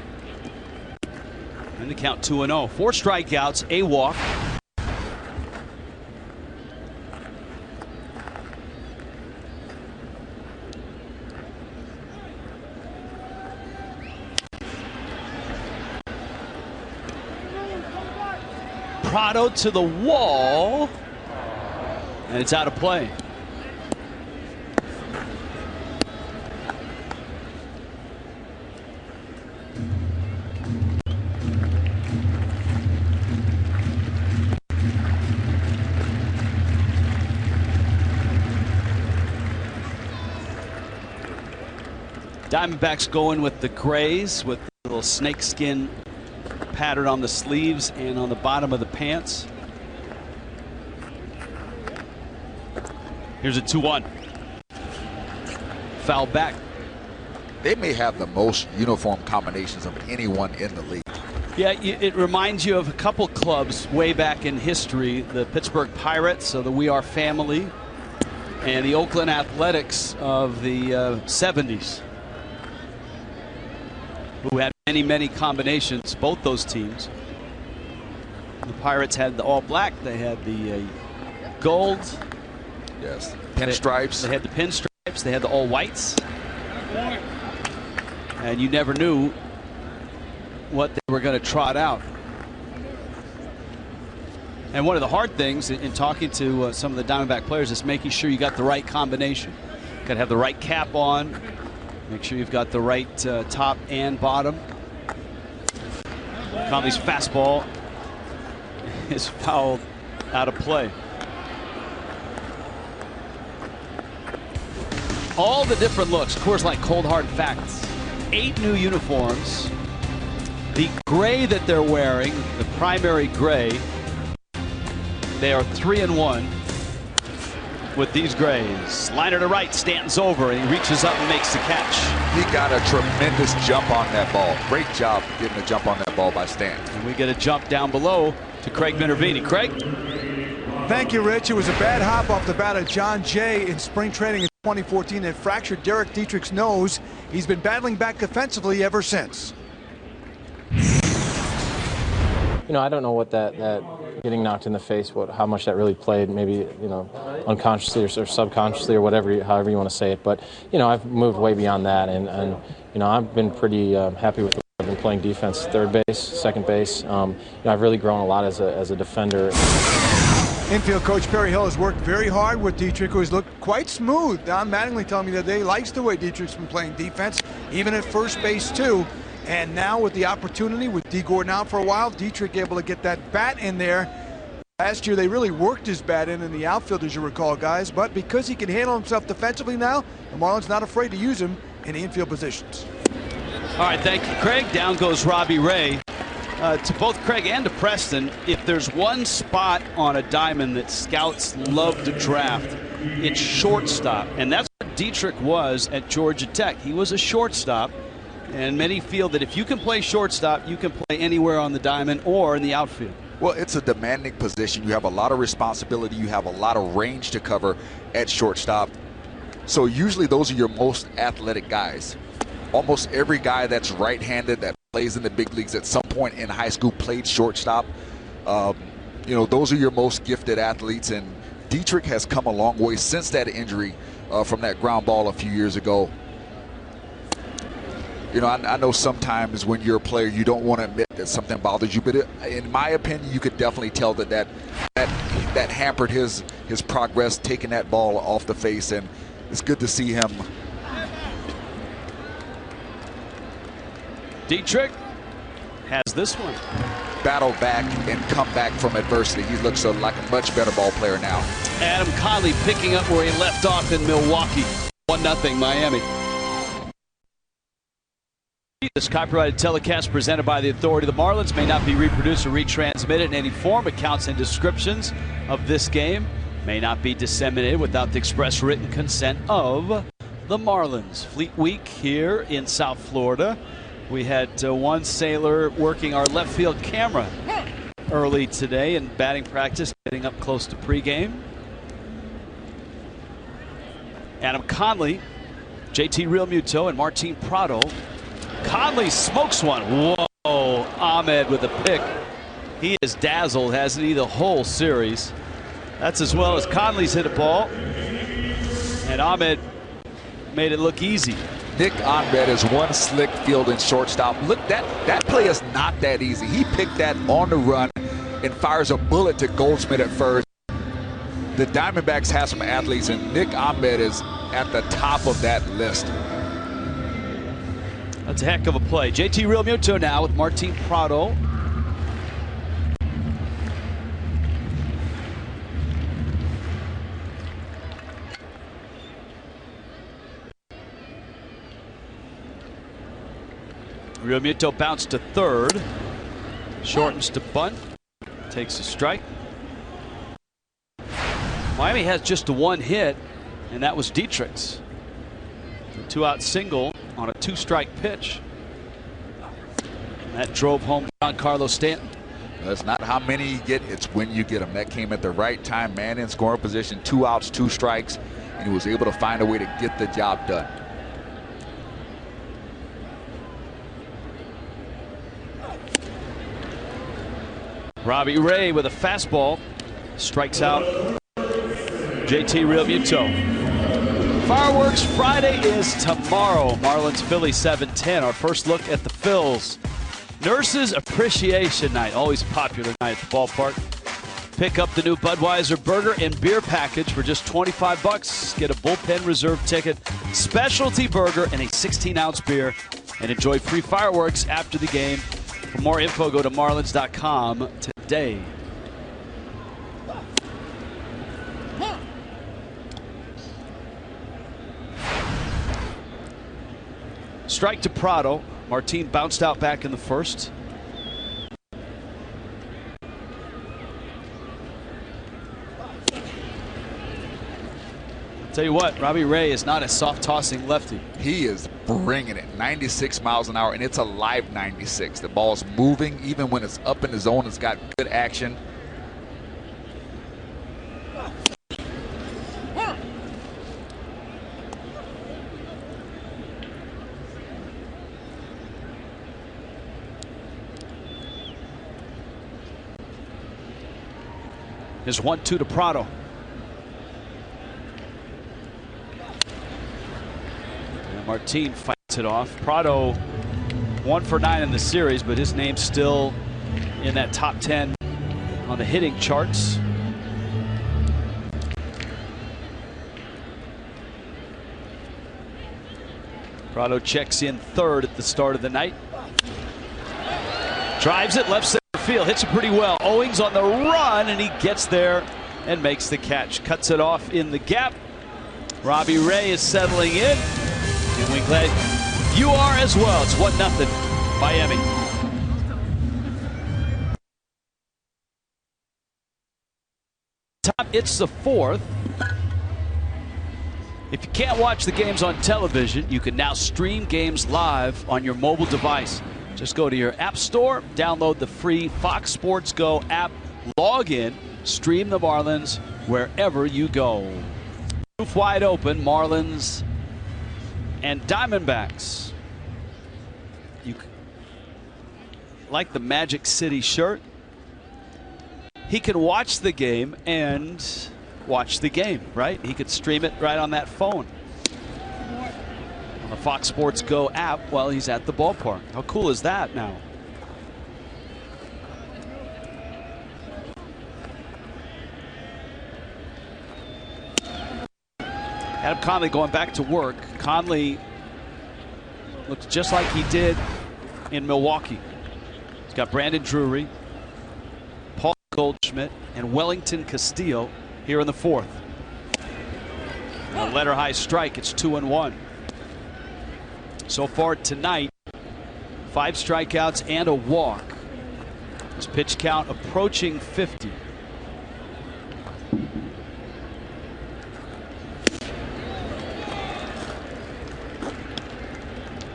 And the count 2-0. 4 strikeouts, a walk. Prado to the wall, and it's out of play. Diamondbacks going with the grays with the little snakeskin pattern on the sleeves and on the bottom of the pants. Here's a 2-1. Foul back. They may have the most uniform combinations of anyone in the league. Yeah, it reminds you of a couple clubs way back in history. The Pittsburgh Pirates, of the We Are family, and the Oakland Athletics of the 70s. Who had many combinations, both those teams. The Pirates had the all black, they had the gold. Yes, pinstripes. They had the pinstripes, they had the all whites. And you never knew what they were going to trot out. And one of the hard things in talking to some of the Diamondback players is making sure you got the right combination. Got to have the right cap on. Make sure you've got the right top and bottom. Conley's fastball is fouled out of play. All the different looks, Coors Light Cold Hard Facts. 8 new uniforms. The gray that they're wearing, the primary gray, they are 3-1 with these grays. Liner to right, Stanton's over, and he reaches up and makes the catch. He got a tremendous jump on that ball. Great job getting a jump on that ball by Stanton. And we get a jump down below to Craig Minervini. Craig? Thank you, Rich. It was a bad hop off the bat of John Jay in spring training in 2014 that fractured Derek Dietrich's nose. He's been battling back defensively ever since. You know, I don't know what that getting knocked in the face, how much that really played, maybe, you know, unconsciously or subconsciously or whatever, however you want to say it. But, you know, I've moved way beyond that, and you know, I've been pretty happy with the way I've been playing defense, third base, second base. You know, I've really grown a lot as a defender. Infield coach Perry Hill has worked very hard with Dietrich, who has looked quite smooth. Don Mattingly told me that he likes the way Dietrich's been playing defense, even at first base too. And now with the opportunity, with D. Gordon out for a while, Dietrich able to get that bat in there. Last year they really worked his bat in the outfield, as you recall, guys. But because he can handle himself defensively now, the Marlins not afraid to use him in the infield positions. All right, thank you, Craig. Down goes Robbie Ray. To both Craig and to Preston, if there's one spot on a diamond that scouts love to draft, it's shortstop. And that's what Dietrich was at Georgia Tech. He was a shortstop. And many feel that if you can play shortstop, you can play anywhere on the diamond or in the outfield. Well, it's a demanding position. You have a lot of responsibility. You have a lot of range to cover at shortstop. So usually those are your most athletic guys. Almost every guy that's right-handed that plays in the big leagues at some point in high school played shortstop. You know, those are your most gifted athletes. And Dietrich has come a long way since that injury from that ground ball a few years ago. You know, I know sometimes when you're a player, you don't want to admit that something bothers you, but in my opinion, you could definitely tell that hampered his progress, taking that ball off the face, and it's good to see him. Dietrich has this one. Battle back and come back from adversity. He looks like a much better ball player now. Adam Conley picking up where he left off in Milwaukee. 1-0 Miami. This copyrighted telecast presented by the authority of the Marlins may not be reproduced or retransmitted in any form. Accounts and descriptions of this game may not be disseminated without the express written consent of the Marlins. Fleet Week here in South Florida. We had one sailor working our left field camera early today in batting practice, getting up close to pregame. Adam Conley, JT Realmuto, and Martin Prado. Conley smokes one. Whoa, Ahmed with a pick. He is dazzled, hasn't he, the whole series. That's as well as Conley's hit a ball. And Ahmed made it look easy. Nick Ahmed is one slick field and shortstop. Look, that play is not that easy. He picked that on the run and fires a bullet to Goldsmith at first. The Diamondbacks have some athletes, and Nick Ahmed is at the top of that list. That's a heck of a play. JT Realmuto now with Martin Prado. Realmuto bounced to third. Shortens to bunt. Takes a strike. Miami has just one hit, and that was Dietrich's. The two-out single on a two-strike pitch. And that drove home Giancarlo Stanton. That's not how many you get, it's when you get them. That came at the right time, man in scoring position, 2 outs, 2 strikes, and he was able to find a way to get the job done. Robbie Ray with a fastball strikes out JT Realmuto. Fireworks Friday is tomorrow. Marlins Philly 7:10. Our first look at the Phils. Nurses Appreciation Night, always a popular night at the ballpark. Pick up the new Budweiser burger and beer package for just $25. Get a bullpen reserve ticket, specialty burger, and a 16-ounce beer, and enjoy free fireworks after the game. For more info, go to marlins.com today. Strike to Prado. Martin bounced out back in the first. Tell you what, Robbie Ray is not a soft-tossing lefty. He is bringing it, 96 miles an hour, and it's a live 96. The ball's moving, even when it's up in the zone, it's got good action. Here's 1-2 to Prado. And Martin fights it off. Prado 1 for 9 in the series, but his name's still in that top 10 on the hitting charts. Prado checks in third at the start of the night. Drives it left center field, hits it pretty well. Owings on the run, and he gets there and makes the catch. Cuts it off in the gap. Robbie Ray is settling in, and we're glad you are as well. It's 1-0 Miami. Top, it's the fourth. If you can't watch the games on television, you can now stream games live on your mobile device. Just go to your app store, download the free Fox Sports Go app, log in, stream the Marlins wherever you go. Roof wide open, Marlins and Diamondbacks. You like the Magic City shirt? He can watch the game and watch the game, right? He could stream it right on that phone on the Fox Sports Go app while he's at the ballpark. How cool is that now? Adam Conley going back to work. Conley looks just like he did in Milwaukee. He's got Brandon Drury, Paul Goldschmidt, and Wellington Castillo here in the fourth. A letter high strike. It's 2-1. So far tonight, 5 strikeouts and a walk. His pitch count approaching 50.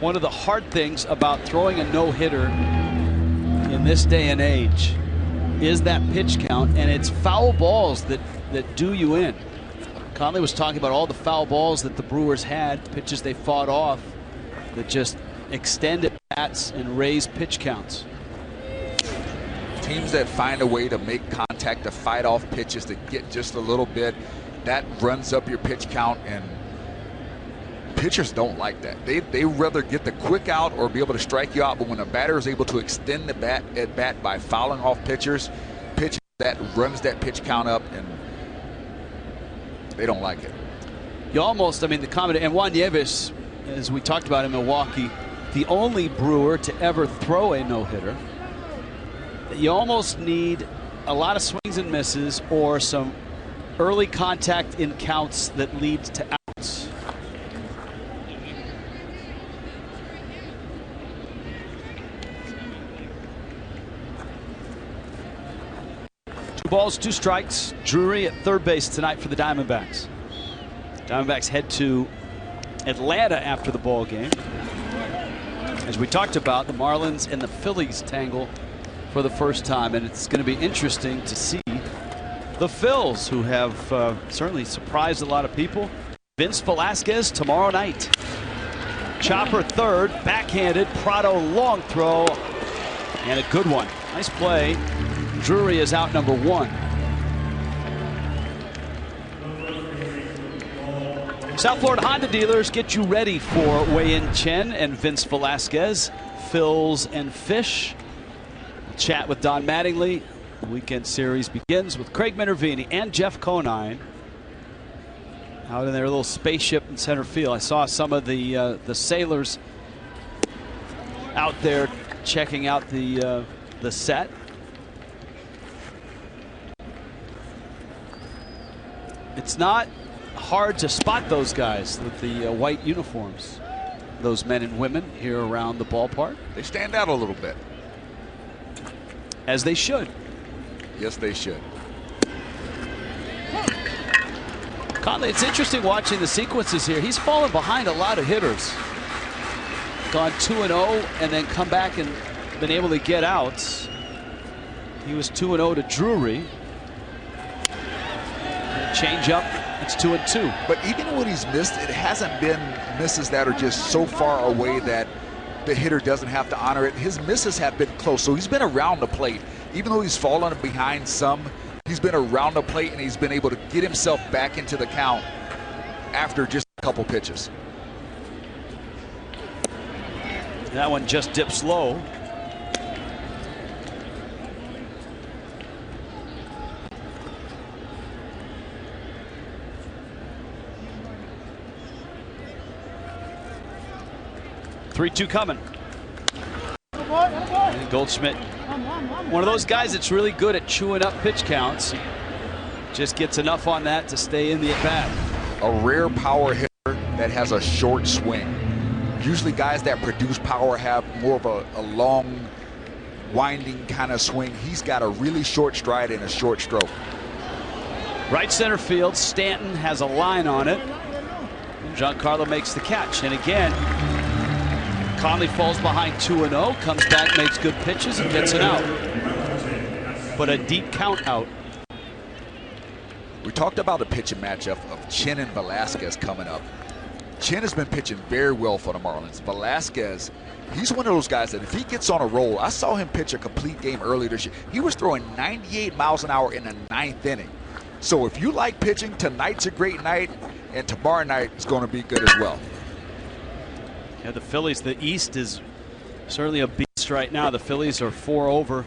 One of the hard things about throwing a no-hitter in this day and age is that pitch count, and it's foul balls that do you in. Conley was talking about all the foul balls that the Brewers had, pitches they fought off that just extended bats and raised pitch counts. Teams that find a way to make contact, to fight off pitches, to get just a little bit, that runs up your pitch count, and pitchers don't like that. They rather get the quick out or be able to strike you out, but when a batter is able to extend the bat by fouling off pitches, that runs that pitch count up, and they don't like it. You almost, I mean, the comment, and Juan Nieves, as we talked about in Milwaukee, the only Brewer to ever throw a no-hitter. You almost need a lot of swings and misses or some early contact in counts that lead to outs. Two balls, 2 strikes. Drury at third base tonight for the Diamondbacks. Diamondbacks head to Atlanta after the ball game. As we talked about, the Marlins and the Phillies tangle for the first time, and it's going to be interesting to see the Phils, who have certainly surprised a lot of people. Vince Velasquez tomorrow night. Chopper third, backhanded, Prado long throw, and a good one. Nice play. Drury is out number 1. South Florida Honda dealers get you ready for Wei-In Chen and Vince Velasquez. Phils and Fish. We'll chat with Don Mattingly. The weekend series begins with Craig Minervini and Jeff Conine out in their little spaceship in center field. I saw some of the sailors out there checking out the set. It's not hard to spot those guys with the white uniforms. Those men and women here around the ballpark. They stand out a little bit. As they should. Yes, they should. Conley, it's interesting watching the sequences here. He's fallen behind a lot of hitters. Gone 2-0 and then come back and been able to get out. He was 2-0 to Drury. Change up, it's 2-2. But even when he's missed, it hasn't been misses that are just so far away that the hitter doesn't have to honor it. His misses have been close, so he's been around the plate. Even though he's fallen behind some, he's been around the plate and he's been able to get himself back into the count after just a couple pitches. That one just dips low. Three-two coming. And Goldschmidt, one of those guys that's really good at chewing up pitch counts. Just gets enough on that to stay in the at-bat. A rare power hitter that has a short swing. Usually guys that produce power have more of a long, winding kind of swing. He's got a really short stride and a short stroke. Right center field, Stanton has a line on it. Giancarlo makes the catch. And again, Conley falls behind 2-0, comes back, makes good pitches, and gets an out. But a deep count out. We talked about a pitching matchup of Chin and Velasquez coming up. Chin has been pitching very well for the Marlins. Velasquez, he's one of those guys that if he gets on a roll, I saw him pitch a complete game earlier this year. He was throwing 98 miles an hour in the 9th inning. So if you like pitching, tonight's a great night, and tomorrow night is going to be good as well. Yeah, the Phillies, the East is certainly a beast right now. The Phillies are 4 over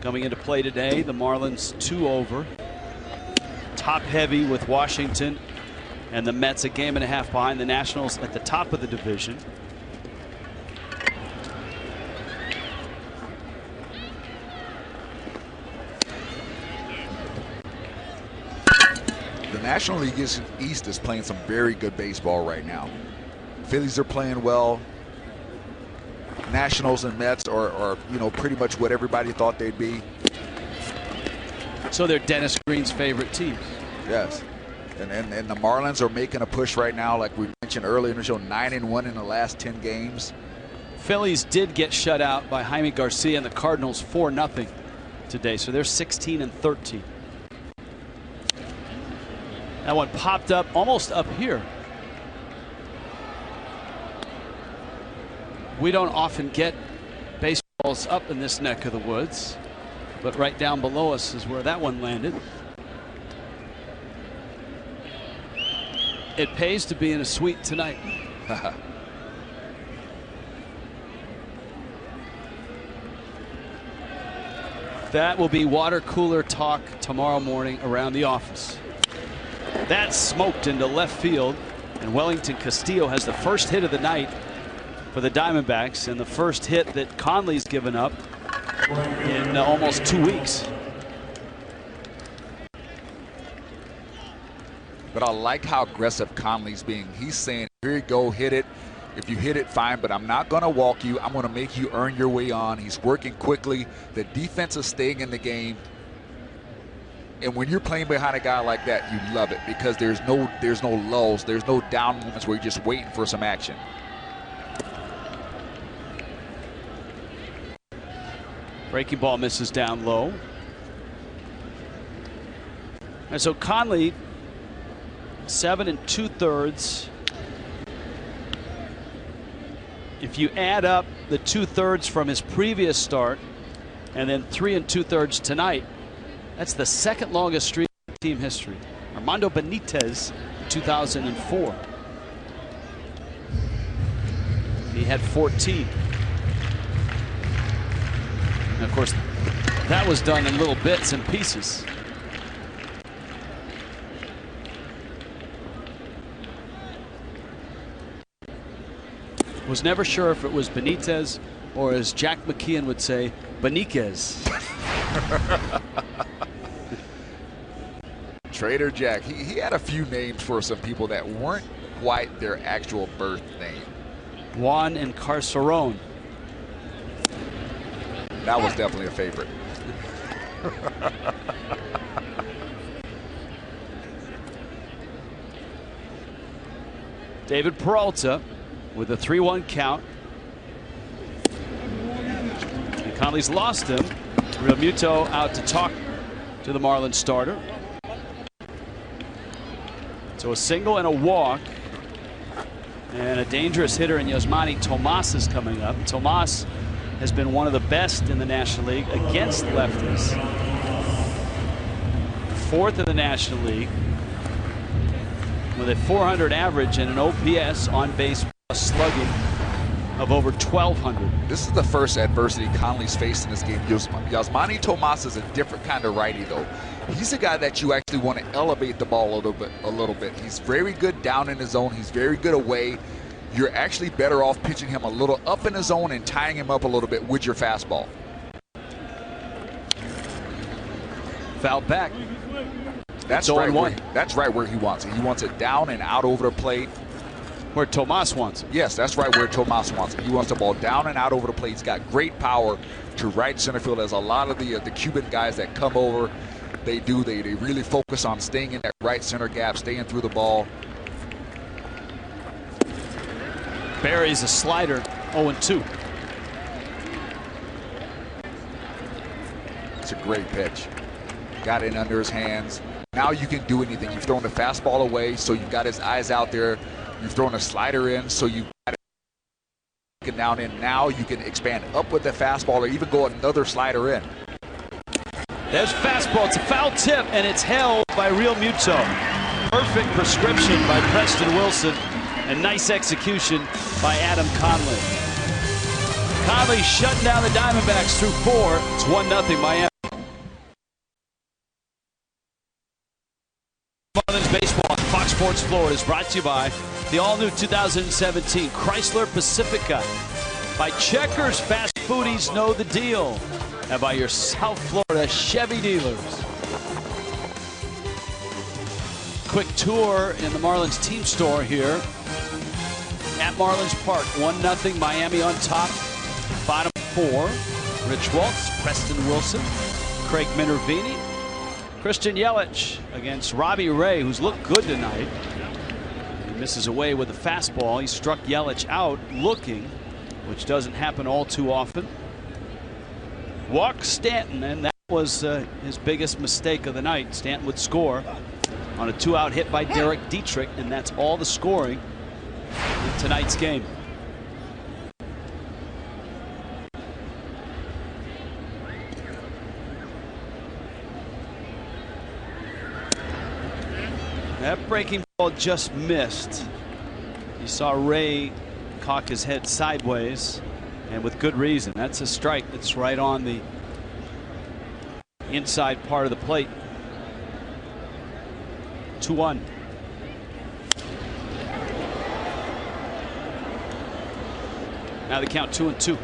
coming into play today. The Marlins 2 over. Top heavy with Washington and the Mets a game and a half behind the Nationals at the top of the division. The National League East is playing some very good baseball right now. Phillies are playing well. Nationals and Mets are you know, pretty much what everybody thought they'd be. So they're Dennis Green's favorite teams. Yes. And the Marlins are making a push right now, like we mentioned earlier in the show, 9-1 in the last 10 games. Phillies did get shut out by Jaime Garcia and the Cardinals 4-0 today, so they're 16-13. That one popped up almost up here. We don't often get baseballs up in this neck of the woods, but right down below us is where that one landed. It pays to be in a suite tonight. That will be water cooler talk tomorrow morning around the office. That's smoked into left field, and Wellington Castillo has the first hit of the night for the Diamondbacks, and the first hit that Conley's given up in almost 2 weeks. But I like how aggressive Conley's being. He's saying, here you go, hit it. If you hit it, fine, but I'm not going to walk you. I'm going to make you earn your way on. He's working quickly. The defense is staying in the game. And when you're playing behind a guy like that, you love it because there's no lulls. There's no down moments where you're just waiting for some action. Breaking ball misses down low. And so Conley, 7 2/3. If you add up the 2/3 from his previous start and then 3 2/3 tonight, that's the second longest streak in team history. Armando Benitez, 2004. He had 14. And of course, that was done in little bits and pieces. Was never sure if it was Benitez or, as Jack McKeon would say, Beniquez. Trader Jack, he had a few names for some people that weren't quite their actual birth name. Juan Encarcerón. That was definitely a favorite. David Peralta with a 3-1 count. And Conley's lost him. Real Muto out to talk to the Marlins starter. So a single and a walk. And a dangerous hitter in Yasmani Tomas is coming up. Tomas has been one of the best in the National League against lefties. 4th in the National League with a 400 average and an OPS on base plus slugging of over 1,200. This is the first adversity Conley's faced in this game. Yasmani Tomas is a different kind of righty, though. He's a guy that you actually want to elevate the ball a little bit. He's very good down in his zone. He's very good away. You're actually better off pitching him a little up in his zone and tying him up a little bit with your fastball. Foul back. That's right. That's right where he wants it. He wants it down and out over the plate. Where Tomas wants it. Yes, that's right where Tomas wants it. He wants the ball down and out over the plate. He's got great power to right center field. There's a lot of the Cuban guys that come over. They really focus on staying in that right center gap, staying through the ball. Buries a slider, 0-2. It's a great pitch. Got it under his hands. Now you can do anything. You've thrown the fastball away, so you've got his eyes out there. You've thrown a slider in, so you've got it down in. Now you can expand up with the fastball or even go another slider in. There's fastball. It's a foul tip, and it's held by Real Muto. Perfect prescription by Preston Wilson, and nice execution by Adam Conley. Conley shutting down the Diamondbacks through 4. It's 1-0 Miami. Marlins baseball on Fox Sports Florida is brought to you by the all-new 2017 Chrysler Pacifica, by Checkers Fast Foodies Know the Deal, and by your South Florida Chevy dealers. Quick tour in the Marlins team store here at Marlins Park. 1-0 Miami on top. Bottom 4. Rich Waltz, Preston Wilson, Craig Minervini, Christian Yelich against Robbie Ray, who's looked good tonight. He misses away with a fastball. He struck Yelich out looking, which doesn't happen all too often. Walks Stanton, and that was his biggest mistake of the night. Stanton would score on a 2-out hit by Derek Dietrich, and that's all the scoring in tonight's game. That breaking ball just missed. You saw Ray cock his head sideways, and with good reason. That's a strike that's right on the inside part of the plate. 2-1. Now the count 2-2.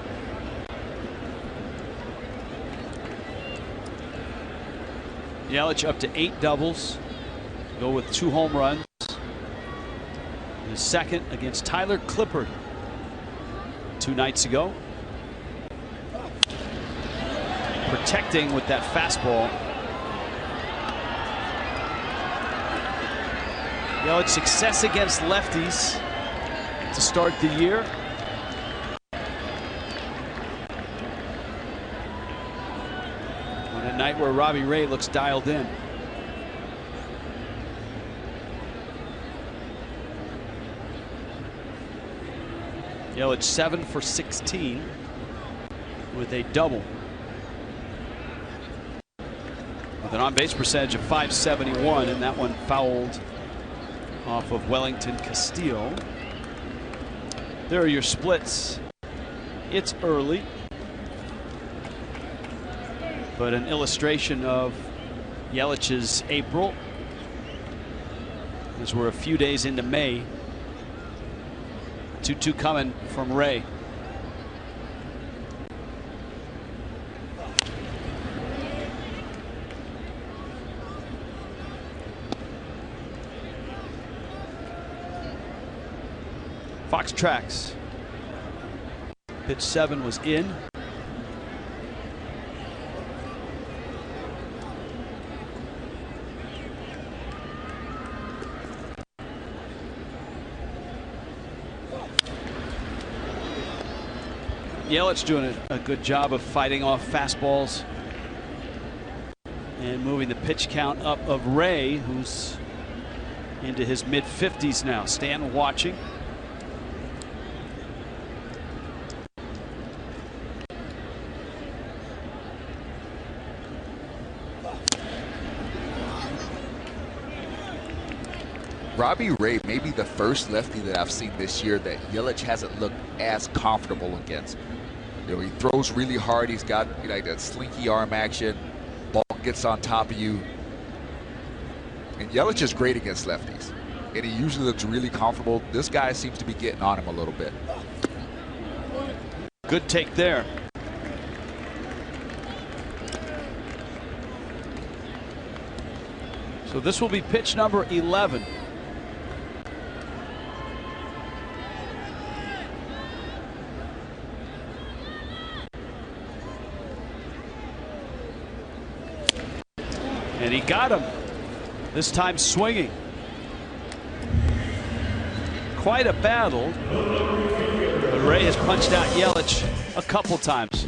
Yelich up to 8 doubles. Go with 2 home runs. His second against Tyler Clippard 2 nights ago. Protecting with that fastball. Yelich success against lefties to start the year. On a night where Robbie Ray looks dialed in. Yelich 7 for 16 with a double. With an on-base percentage of .571, and that one fouled off of Wellington Castillo. There are your splits. It's early, but an illustration of Yelich's April, as we're a few days into May. 2-2 coming from Ray. Fox tracks. Pitch 7 was in. Yelich doing a good job of fighting off fastballs and moving the pitch count up of Ray, who's into his mid-50s now. Stanton watching. Robbie Ray may be the first lefty that I've seen this year that Yelich hasn't looked as comfortable against. You know, he throws really hard. He's got like that slinky arm action. Ball gets on top of you. And Yelich is great against lefties. And he usually looks really comfortable. This guy seems to be getting on him a little bit. Good take there. So this will be pitch number 11. And he got him. This time swinging. Quite a battle. Ray has punched out Yelich a couple times.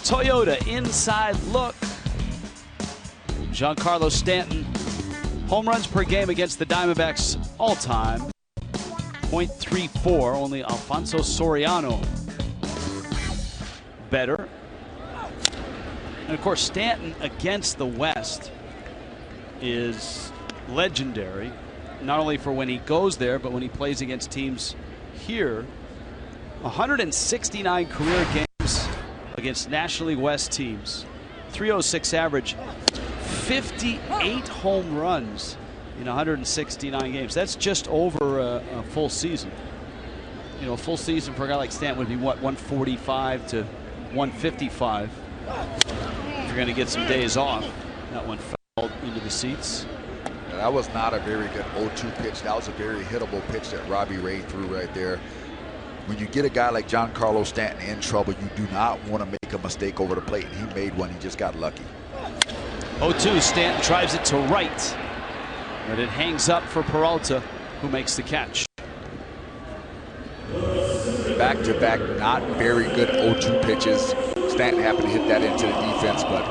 Toyota inside look. Giancarlo Stanton, home runs per game against the Diamondbacks all-time, .34. Only Alfonso Soriano better. And of course, Stanton against the West is legendary, not only for when he goes there, but when he plays against teams here. 169 career games against National League West teams, 306 average, 58 home runs in 169 games. That's just over a full season. You know, a full season for a guy like Stanton would be what, 145 to 155. If you're going to get some days off. That one fell into the seats. That was not a very good 0-2 pitch. That was a very hittable pitch that Robbie Ray threw right there. When you get a guy like Giancarlo Stanton in trouble, you do not want to make a mistake over the plate. And he made one. He just got lucky. 0-2. Stanton drives it to right, but it hangs up for Peralta, who makes the catch. Back-to-back, not very good 0-2 pitches. Stanton happened to hit that into the defense, but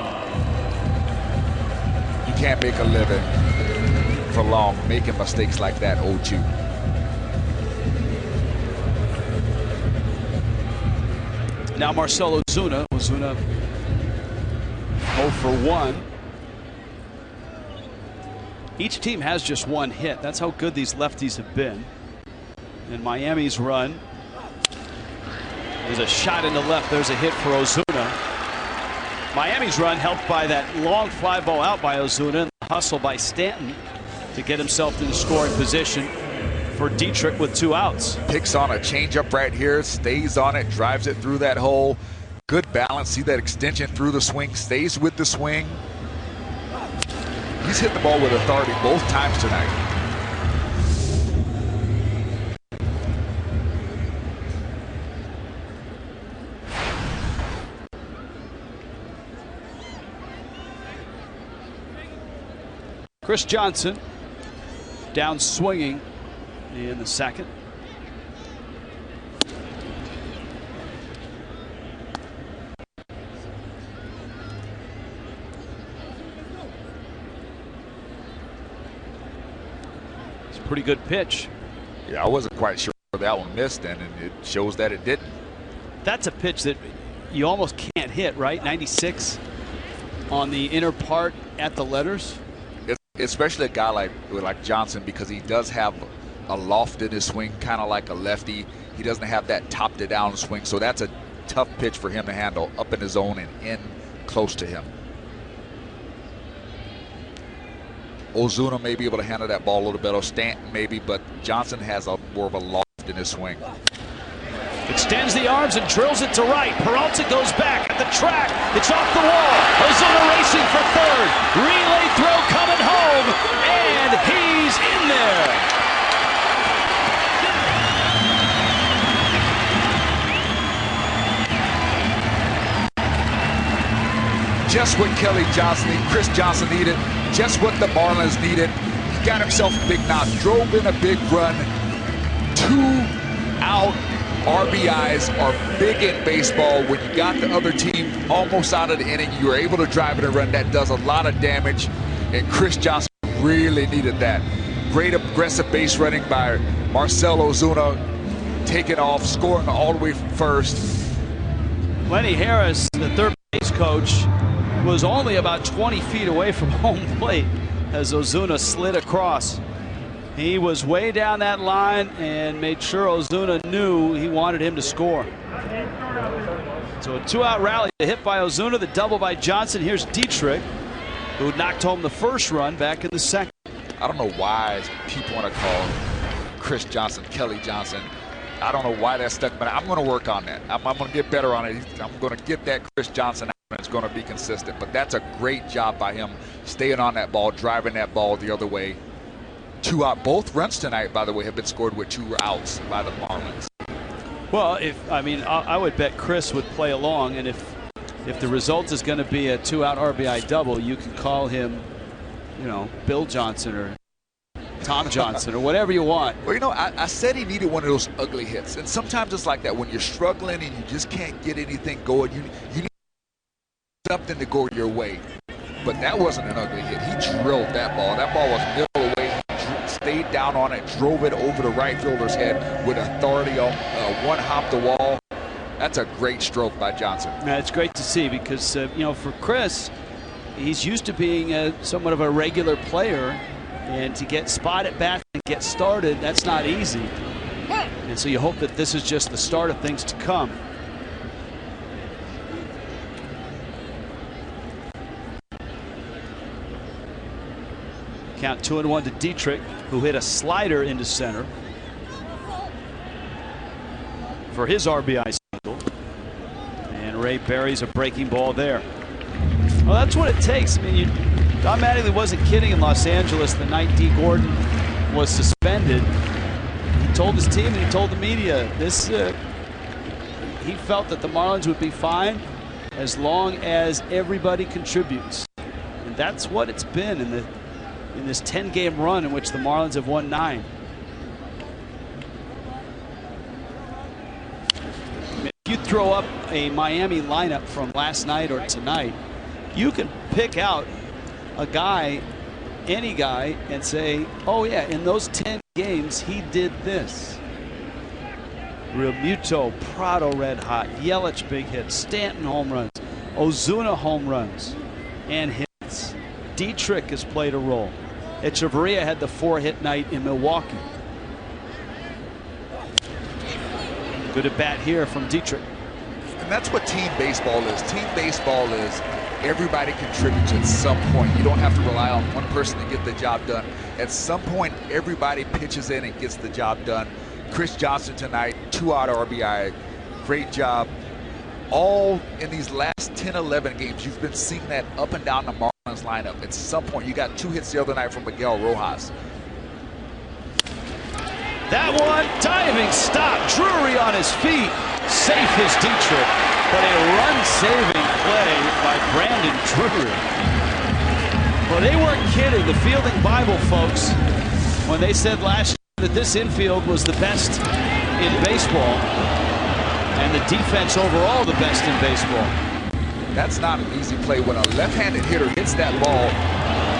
you can't make a living for long making mistakes like that 0-2. Now Marcell Ozuna. Ozuna 0 for 1. Each team has just one hit. That's how good these lefties have been. And Miami's run is a shot in the left. There's a hit for Ozuna. Miami's run helped by that long fly ball out by Ozuna and the hustle by Stanton to get himself in the scoring position for Dietrich with 2 outs. Picks on a changeup right here, stays on it, drives it through that hole. Good balance. See that extension through the swing, stays with the swing. He's hit the ball with authority both times tonight. Chris Johnson down swinging in the second. It's a pretty good pitch. Yeah, I wasn't quite sure that one missed, and it shows that it didn't. That's a pitch that you almost can't hit, right? 96 on the inner part at the letters. Especially a guy like Johnson, because he does have a loft in his swing, kind of like a lefty. He doesn't have that top to down swing, so that's a tough pitch for him to handle up in his zone and in close to him. Ozuna may be able to handle that ball a little better. Stanton maybe, but Johnson has more of a loft in his swing. Extends the arms and drills it to right. Peralta goes back at the track. It's off the wall. Ozuna racing for third. Relay throw coming home, and he's in there. Just what Chris Johnson needed. Just what the Marlins needed. He got himself a big knock. Drove in a big run. 2 out. RBIs are big in baseball. When you got the other team almost out of the inning, you were able to drive in a run. That does a lot of damage, and Chris Johnson really needed that. Great aggressive base running by Marcell Ozuna, taking off, scoring all the way from first. Lenny Harris, the third base coach, was only about 20 feet away from home plate as Ozuna slid across. He was way down that line and made sure Ozuna knew he wanted him to score. So a 2-out rally, a hit by Ozuna, the double by Johnson. Here's Dietrich, who knocked home the first run back in the second. I don't know why people want to call Chris Johnson Kelly Johnson. I don't know why that's stuck, but I'm going to work on that. I'm going to get better on it. I'm going to get that Chris Johnson out, and it's going to be consistent. But that's a great job by him, staying on that ball, driving that ball the other way. 2 out. Both runs tonight, by the way, have been scored with 2 outs by the Marlins. Well, I would bet Chris would play along, and if the result is going to be a 2-out RBI double, you can call him, you know, Bill Johnson or Tom Johnson or whatever you want. Well, you know, I said he needed one of those ugly hits. And sometimes it's like that when you're struggling and you just can't get anything going. You need something to go your way. But that wasn't an ugly hit. He drilled that ball. That ball was middle away. He stayed down on it, drove it over the right fielder's head with authority on one hop the wall. That's a great stroke by Johnson. Yeah, it's great to see because, you know, for Chris, he's used to being somewhat of a regular player. And to get spotted back and get started, that's not easy. And so you hope that this is just the start of things to come. Count 2-1 to Dietrich, who hit a slider into center for his RBI single. And Ray buries a breaking ball there. Well, that's what it takes. I mean, Don Mattingly wasn't kidding in Los Angeles the night D. Gordon was suspended. He told his team and he told the media this. He felt that the Marlins would be fine as long as everybody contributes, and that's what it's been in this 10-game run in which the Marlins have won 9. If you throw up a Miami lineup from last night or tonight, you can pick out a guy, any guy, and say, oh yeah, in those 10 games he did this. Realmuto, Prado red hot, Yelich big hits, Stanton home runs, Ozuna home runs and hits. Dietrich has played a role. Echeverria had the 4-hit night in Milwaukee. Good at bat here from Dietrich. And that's what team baseball is. Team baseball is everybody contributes at some point. You don't have to rely on one person to get the job done. At some point, everybody pitches in and gets the job done. Chris Johnson tonight, 2-out RBI. Great job. All in these last 10-11 games, you've been seeing that up and down the Marlins lineup. At some point, you got 2 hits the other night from Miguel Rojas. That one, diving stop. Drury on his feet. Safe is Dietrich, but a run-saving play by Brandon Drury. Well, they weren't kidding, the Fielding Bible folks, when they said last year that this infield was the best in baseball and the defense overall the best in baseball. That's not an easy play when a left-handed hitter hits that ball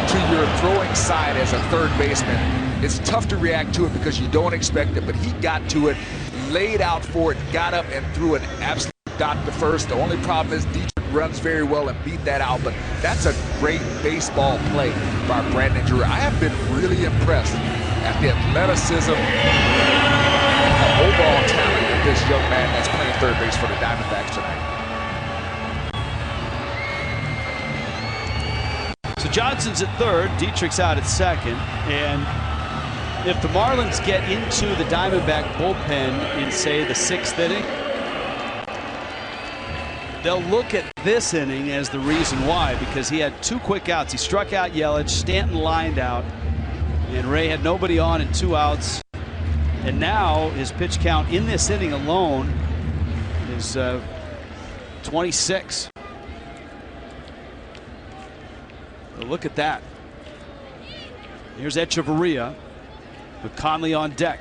to your throwing side as a third baseman. It's tough to react to it because you don't expect it, but he got to it, laid out for it, got up and threw an absolute dot to first. The only problem is Dietrich runs very well and beat that out, but that's a great baseball play by Brandon Drury. I have been really impressed at the athleticism and overall talent of this young man that's playing third base for the Diamondbacks tonight. So Johnson's at third, Dietrich's out at second, and if the Marlins get into the Diamondback bullpen in, say, the 6th inning, they'll look at this inning as the reason why, because he had 2 quick outs. He struck out Yelich, Stanton lined out, and Ray had nobody on and 2 outs. And now his pitch count in this inning alone is 26. Well, look at that. Here's Echeverria with Conley on deck.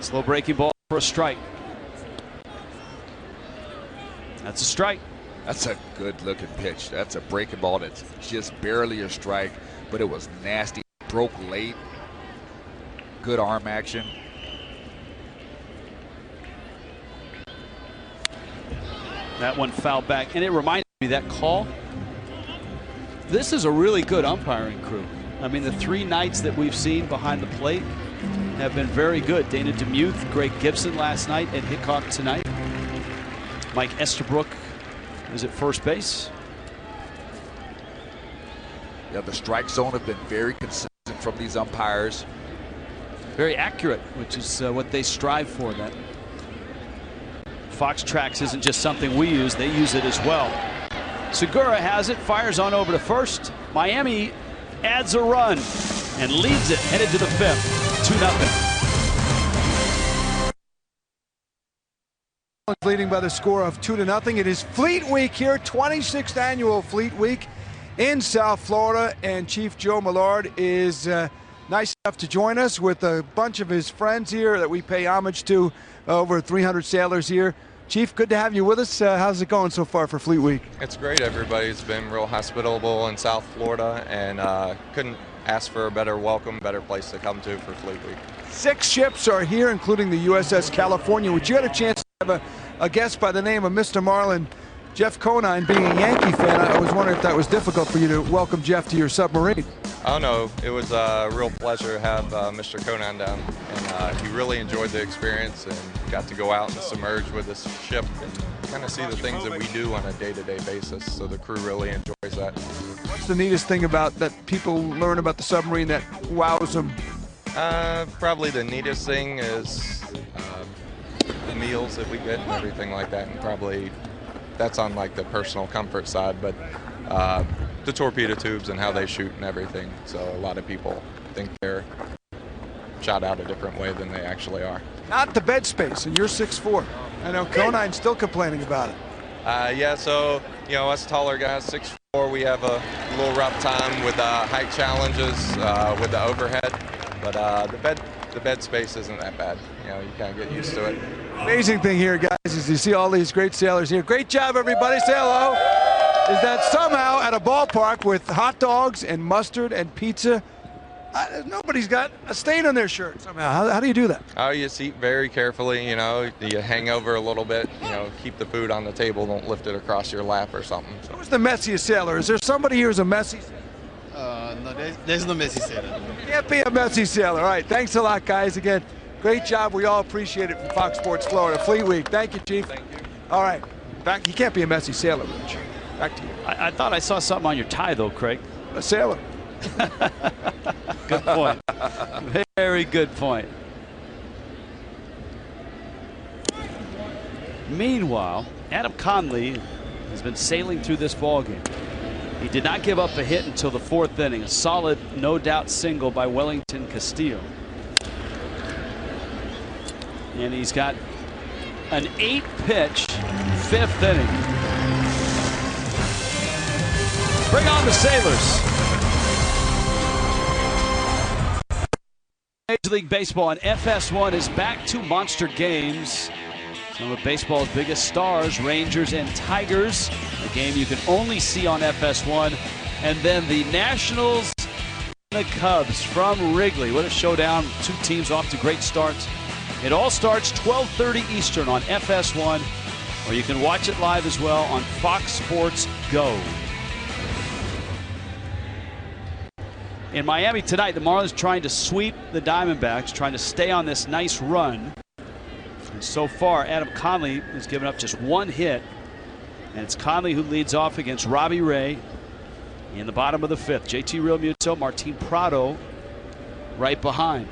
Slow breaking ball for a strike. That's a strike. That's a good looking pitch. That's a breaking ball that's just barely a strike, but it was nasty. Broke late. Good arm action. That one fouled back, and it reminded me that call. This is a really good umpiring crew. I mean, the 3 nights that we've seen behind the plate have been very good. Dana DeMuth, Greg Gibson last night, and Hickok tonight. Mike Estabrook is at first base. Yeah, the strike zone have been very consistent from these umpires. Very accurate, which is what they strive for. That Fox Tracks isn't just something we use, they use it as well. Segura has it, fires on over to first. Miami adds a run and leads it, headed to the 5th, 2-0. Leading by the score of 2-0. It is Fleet Week here, 26th annual Fleet Week. in South Florida, and Chief Joe Millard is nice enough to join us with a bunch of his friends here that we pay homage to, over 300 sailors here. Chief, good to have you with us. How's it going so far for Fleet Week? It's great. Everybody's been real hospitable in South Florida, and couldn't ask for a better welcome, better place to come to for Fleet Week. 6 ships are here, including the USS California, which you had a chance to have a guest by the name of Mr. Marlin, Jeff Conine. Being a Yankee fan, I was wondering if that was difficult for you to welcome Jeff to your submarine. Oh no, it was a real pleasure to have Mr. Conine down, and he really enjoyed the experience and got to go out and submerge with this ship and kind of see the things that we do on a day-to-day basis, so the crew really enjoys that. What's the neatest thing about that people learn about the submarine that wows them? Probably the neatest thing is the meals that we get and everything like that, and probably that's on like the personal comfort side, but the torpedo tubes and how they shoot and everything. So a lot of people think they're shot out a different way than they actually are. Not the bed space, and you're 6'4". I know Conine's still complaining about it. Yeah, so you know, us taller guys, 6'4", we have a little rough time with height challenges with the overhead, but the bed space isn't that bad. You know, you kind of get used to it. Amazing thing here, guys, is you see all these great sailors here. Great job, everybody. Say hello. Is that somehow at a ballpark with hot dogs and mustard and pizza, nobody's got a stain on their shirt somehow. How do you do that? Oh, you just eat very carefully, you know. You hang over a little bit, you know, keep the food on the table, don't lift it across your lap or something. So. Who's the messiest sailor? Is there somebody here who's a messy sailor? No, there's no messy sailor. Can't be a messy sailor. All right, thanks a lot, guys. Again, great job. We all appreciate it from Fox Sports Florida. Fleet Week. Thank you, Chief. Thank you. All right. Back, you can't be a messy sailor, Rich. Back to you. I thought I saw something on your tie, though, Craig. A sailor. Good point. Very good point. Meanwhile, Adam Conley has been sailing through this ballgame. He did not give up a hit until the 4th inning. A solid, no doubt single by Wellington Castillo. And he's got an 8-pitch 5th inning. Bring on the Sailors. Major League Baseball and FS1 is back to monster games. Some of baseball's biggest stars, Rangers and Tigers, a game you can only see on FS1. And then the Nationals and the Cubs from Wrigley. What a showdown. 2 teams off to great starts. It all starts 12:30 Eastern on FS1, or you can watch it live as well on Fox Sports Go. In Miami tonight, the Marlins trying to sweep the Diamondbacks, trying to stay on this nice run. And so far, Adam Conley has given up just 1 hit. And it's Conley who leads off against Robbie Ray in the bottom of the 5th. JT Realmuto, Martin Prado right behind.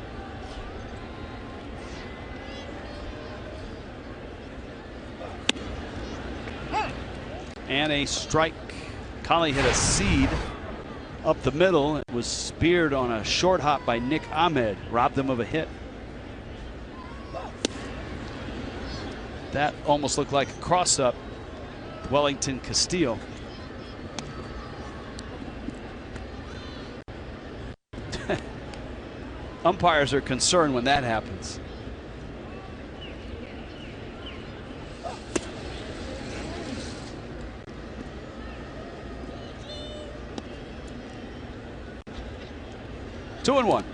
And a strike. Conley hit a seed up the middle. It was speared on a short hop by Nick Ahmed, robbed them of a hit. That almost looked like a cross-up. Wellington Castillo. Umpires are concerned when that happens. Two and 1.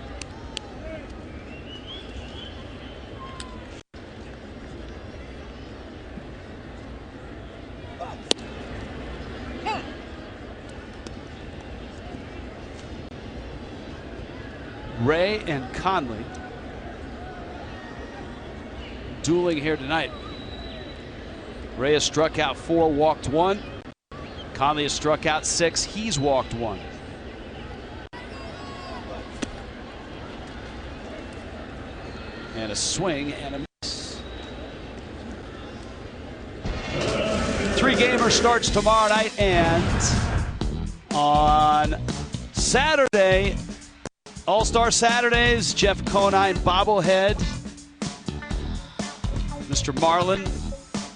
Ray and Conley dueling here tonight. Ray has struck out 4, walked 1. Conley has struck out 6. He's walked 1. And a swing and a miss. 3-gamer starts tomorrow night, and on Saturday, All-Star Saturdays, Jeff Conine bobblehead, Mr. Marlin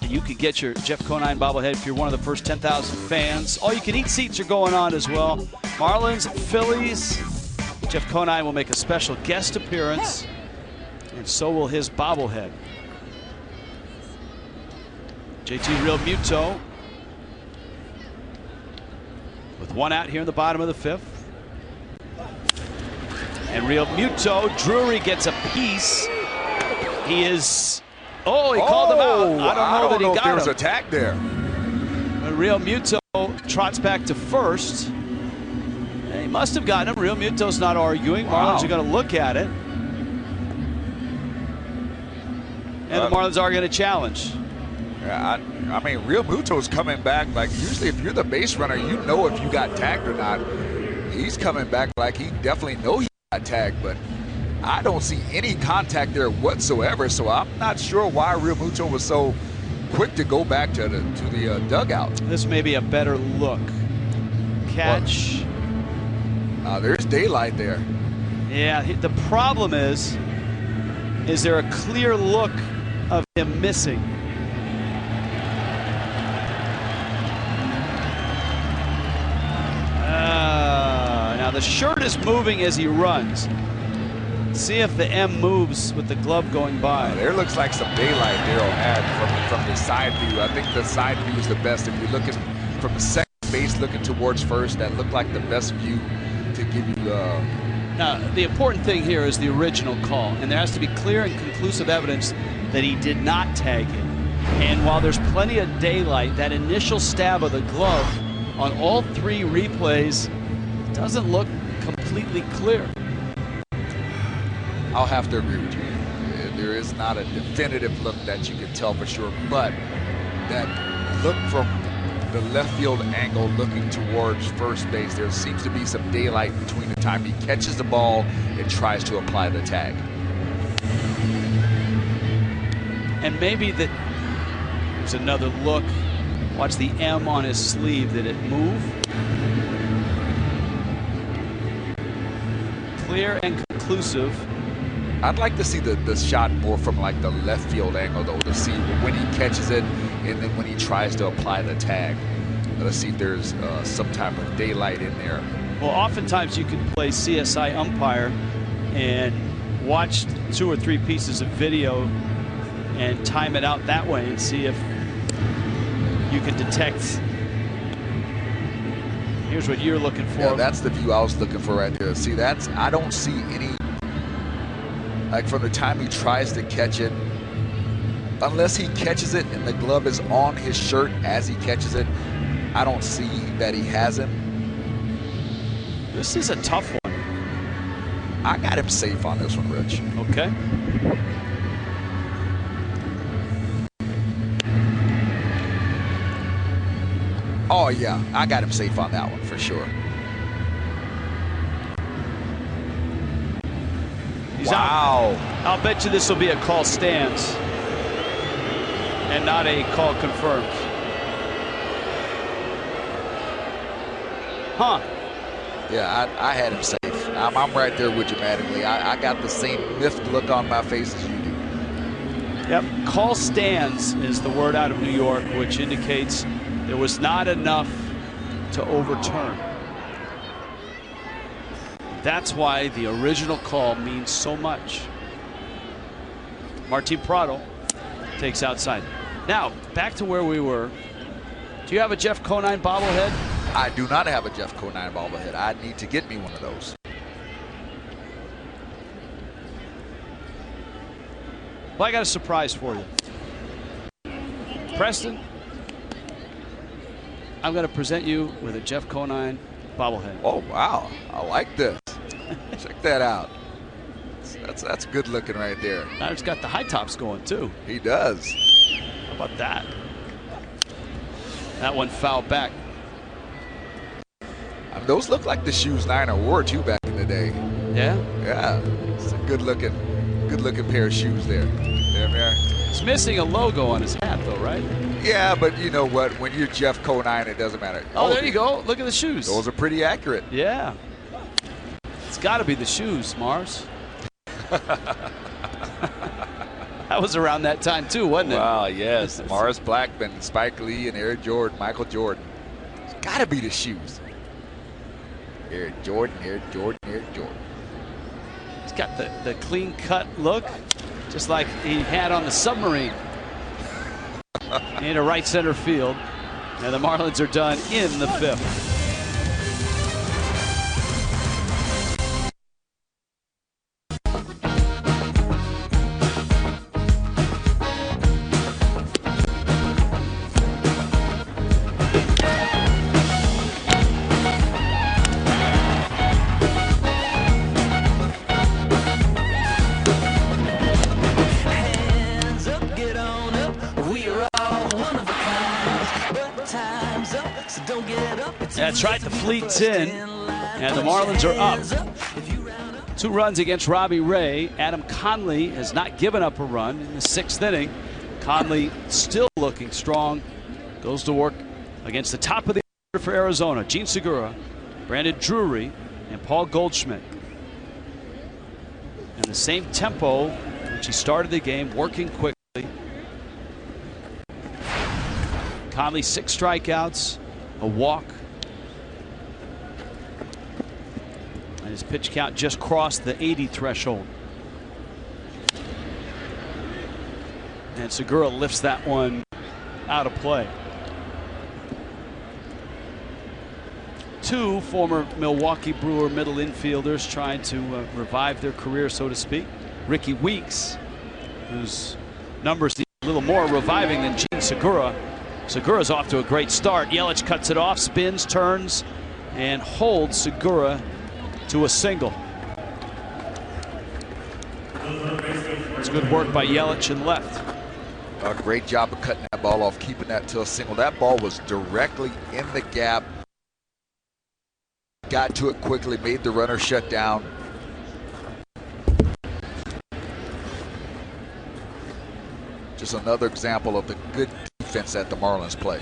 And you can get your Jeff Conine bobblehead if you're one of the first 10,000 fans. All-you-can-eat seats are going on as well. Marlins, Phillies. Jeff Conine will make a special guest appearance, and so will his bobblehead. JT Real Muto with one out here in the bottom of the 5th. And Real Muto, Drury gets a piece. He is, he called him out. I don't know that he got him. There was a tag there. Real Muto trots back to first. And he must have gotten him. Real Muto's not arguing. Marlins are going to look at it. And the Marlins are going to challenge. Yeah, I mean, Real Muto's coming back. Like, usually if you're the base runner, you know if you got tagged or not. He's coming back like he definitely knows he got tagged, but I don't see any contact there whatsoever, so I'm not sure why Real Muto was so quick to go back to the dugout. This may be a better look. Catch. There's daylight there. Yeah, the problem is there a clear look of him missing? Now the shirt is moving as he runs. See if the M moves with the glove going by. There looks like some daylight Darryl had from the side view. I think the side view is the best. If you're looking from the second base looking towards first, that looked like the best view to give you. Now, the important thing here is the original call, and there has to be clear and conclusive evidence that he did not tag him. And while there's plenty of daylight, that initial stab of the glove on all 3 replays doesn't look completely clear. I'll have to agree with you. There is not a definitive look that you can tell for sure, but that look from the left field angle looking towards first base, there seems to be some daylight between the time he catches the ball and tries to apply the tag. And maybe there's another look. Watch the M on his sleeve. Did it move? Clear and conclusive. I'd like to see the shot more from like the left field angle though, to see when he catches it and then when he tries to apply the tag. Let's see if there's some type of daylight in there. Well, oftentimes you can play CSI umpire and watch 2 or 3 pieces of video and time it out that way and see if you can detect. Here's what you're looking for. Yeah, that's the view I was looking for right there. See, I don't see any, like from the time he tries to catch it, unless he catches it and the glove is on his shirt as he catches it, I don't see that he has him. This is a tough one. I got him safe on this one, Rich. Okay. Oh, yeah, I got him safe on that one for sure. He's wow. Out. I'll bet you this will be a call stands and not a call confirmed. Huh. Yeah, I had him safe. I'm right there with you, Mattingly. I got the same miffed look on my face as you do. Yep. Call stands is the word out of New York, which indicates there was not enough to overturn. That's why the original call means so much. Martin Prado takes outside. Now, back to where we were. Do you have a Jeff Conine bobblehead? I do not have a Jeff Conine bobblehead. I need to get me one of those. Well, I got a surprise for you. Preston, I'm going to present you with a Jeff Conine bobblehead. Oh, wow. I like this. Check that out. That's good looking right there. Now it's got the high tops going, too. He does. How about that? That one fouled back. I mean, those look like the shoes Niner wore, too, back in the day. Yeah? Yeah. It's a good looking pair of shoes there. There. He's missing a logo on his hat, though, right? Yeah, but you know what? When you're Jeff Conine, it doesn't matter. Oh, there you go. Look at the shoes. Those are pretty accurate. Yeah. It's got to be the shoes, Mars. How That was around that time too, wasn't it? Wow, yes. Morris Blackman, Spike Lee, and Eric Jordan, Michael Jordan. It's got to be the shoes. Eric Jordan, Eric Jordan, Eric Jordan. He's got the clean-cut look, just like he had on the submarine. Into right center field. And the Marlins are done in the 5th. That's right, the fleet's in, and the Marlins are up. 2 runs against Robbie Ray. Adam Conley has not given up a run in the 6th inning. Conley still looking strong. Goes to work against the top of the order for Arizona. Gene Segura, Brandon Drury, and Paul Goldschmidt. And the same tempo which he started the game, working quickly. Conley 6 strikeouts, a walk. And his pitch count just crossed the 80 threshold. And Segura lifts that one out of play. 2 former Milwaukee Brewer middle infielders trying to revive their career, so to speak. Ricky Weeks, whose numbers a little more reviving than Gene Segura. Segura's off to a great start. Yelich cuts it off, spins, turns, and holds Segura to a single. It's good work by Yelich in left. A great job of cutting that ball off, keeping that to a single. That ball was directly in the gap. Got to it quickly, made the runner shut down. Just another example of the good defense that the Marlins play.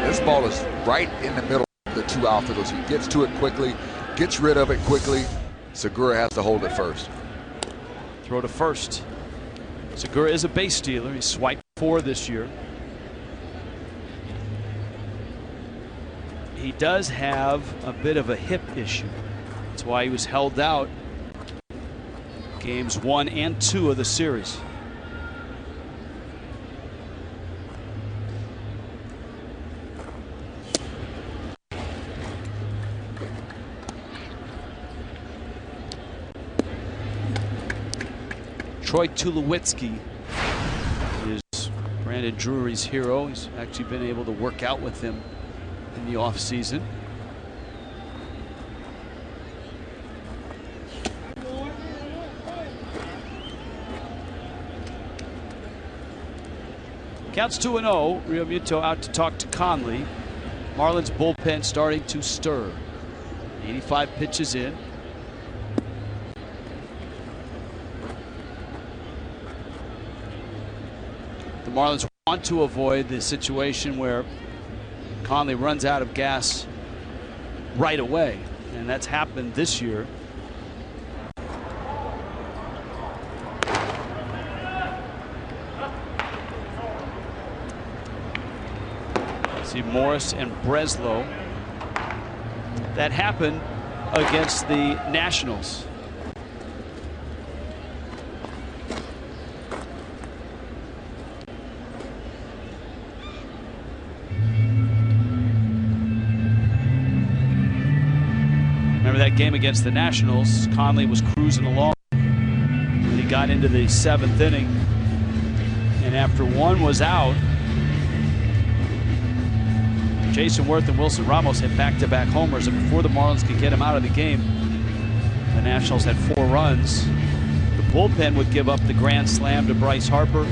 This ball is right in the middle of the 2 outfielders. He gets to it quickly, gets rid of it quickly. Segura has to hold it first. Throw to first. Segura is a base stealer. He's swiped 4 this year. He does have a bit of a hip issue. That's why he was held out games 1 and 2 of the series. Troy Tulowitzki is Brandon Drury's hero. He's actually been able to work out with him in the offseason. Counts 2-0. Rio Muto out to talk to Conley. Marlins bullpen starting to stir. 85 pitches in. The Marlins want to avoid the situation where Conley runs out of gas right away, and that's happened this year. See Morris and Breslow. That happened against the Nationals. Remember that game against the Nationals? Conley was cruising along when he got into the 7th inning, and after 1 was out, Jason Worth and Wilson Ramos hit back-to-back homers, and before the Marlins could get him out of the game, the Nationals had 4 runs. The bullpen would give up the grand slam to Bryce Harper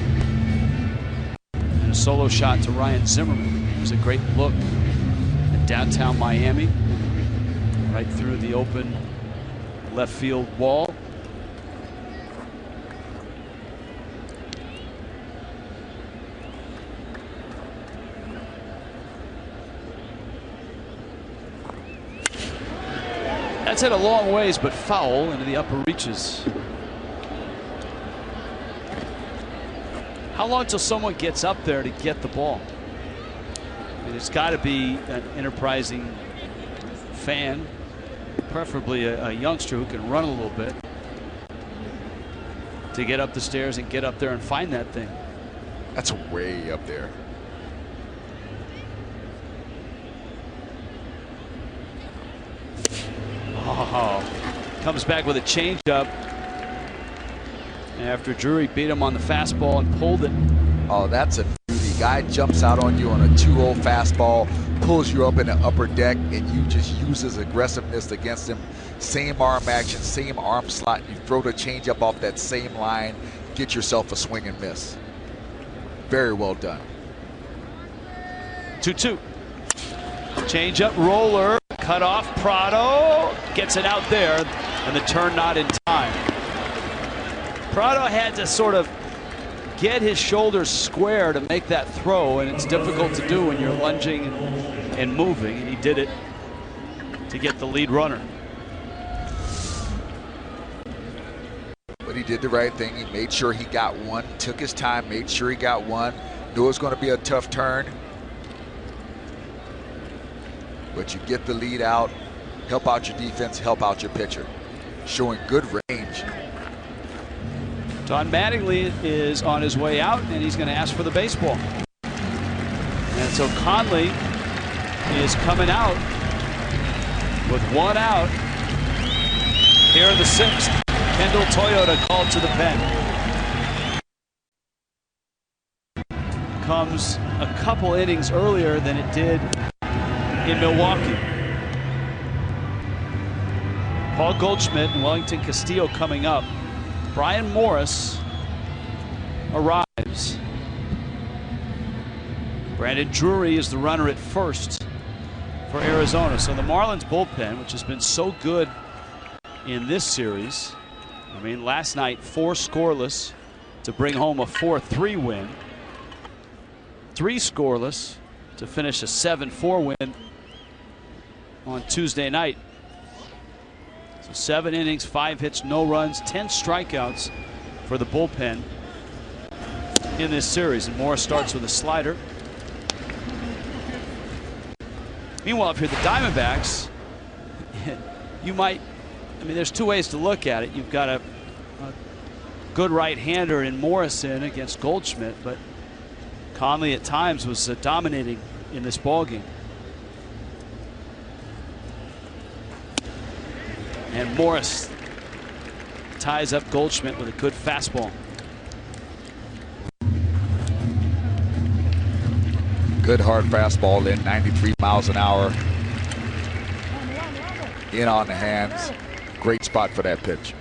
and a solo shot to Ryan Zimmerman. It was a great look at downtown Miami, right through the open left field wall. That's hit a long ways, but foul into the upper reaches. How long till someone gets up there to get the ball? I mean, it's got to be an enterprising fan, preferably a youngster who can run a little bit, to get up the stairs and get up there and find that thing. That's way up there. Oh, comes back with a changeup after Drury beat him on the fastball and pulled it. Oh, that's a beauty. Guy jumps out on you on a 2-0 fastball, pulls you up in the upper deck, and you just use his aggressiveness against him. Same arm action, same arm slot. You throw the changeup off that same line, get yourself a swing and miss. Very well done. 2-2. Changeup roller, cut off. Prado gets it out there, and the turn not in time. Prado had to sort of get his shoulders square to make that throw, and it's difficult to do when you're lunging and moving, and he did it to get the lead runner. But he did the right thing. He made sure he got one, took his time, made sure he got one. Knew it was going to be a tough turn. But you get the lead out, help out your defense, help out your pitcher. Showing good range. Don Mattingly is on his way out, and he's going to ask for the baseball. And so Conley is coming out with one out here in the 6th. Kendall Toyota called to the pen. Comes a couple innings earlier than it did in Milwaukee. Paul Goldschmidt and Wellington Castillo coming up. Brian Morris arrives. Brandon Drury is the runner at first for Arizona. So the Marlins bullpen, which has been so good in this series, I mean, last night 4 scoreless to bring home a 4-3 win. 3 scoreless to finish a 7-4 win on Tuesday night. So 7 innings, 5 hits, no runs, 10 strikeouts for the bullpen in this series. And Morris starts with a slider. Meanwhile, up here, the Diamondbacks, you might, I mean, there's 2 ways to look at it. You've got a good right-hander in Morrison against Goldschmidt, but Conley at times was dominating in this ballgame. And Morris ties up Goldschmidt with a good fastball. Good hard fastball in, 93 miles an hour. In on the hands. Great spot for that pitch.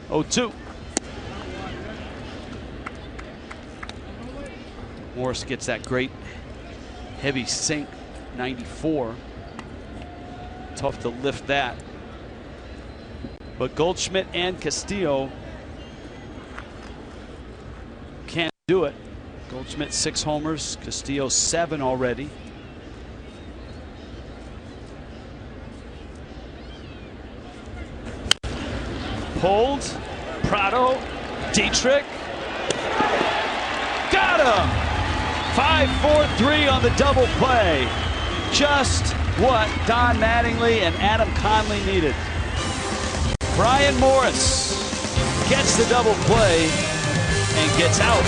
Oh, 2. Morris gets that great heavy sink, 94. Tough to lift that. But Goldschmidt and Castillo can't do it. Goldschmidt 6 homers, Castillo 7 already. Pulled, Prado, Dietrich. Got him! 5-4-3 on the double play. Just what Don Mattingly and Adam Conley needed. Brian Morris gets the double play and gets out.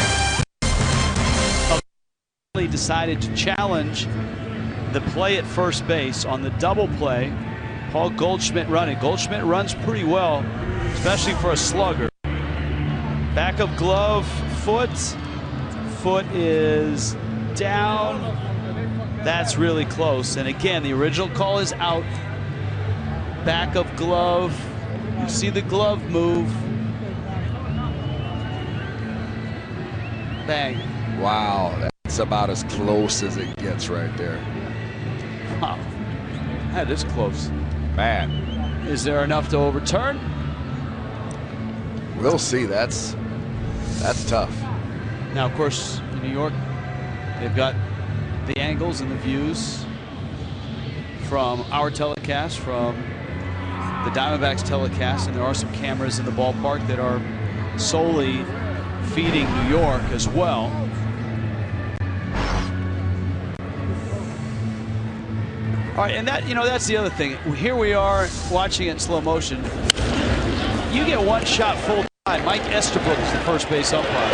Conley decided to challenge the play at first base on the double play. Paul Goldschmidt running. Goldschmidt runs pretty well, especially for a slugger. Back of glove, foot. Foot is down. That's really close. And again, the original call is out. Back of glove. You see the glove move. Bang. Wow, that's about as close as it gets right there. Wow, that is close. Man. Is there enough to overturn? We'll see. That's That's tough. Now, of course, in New York, they've got the angles and the views from our telecast, from the Diamondbacks telecast, and there are some cameras in the ballpark that are solely feeding New York as well. All right, and that, you know, that's the other thing. Here we are watching it in slow motion. You get one shot full time. Mike Estabrook is the first base umpire.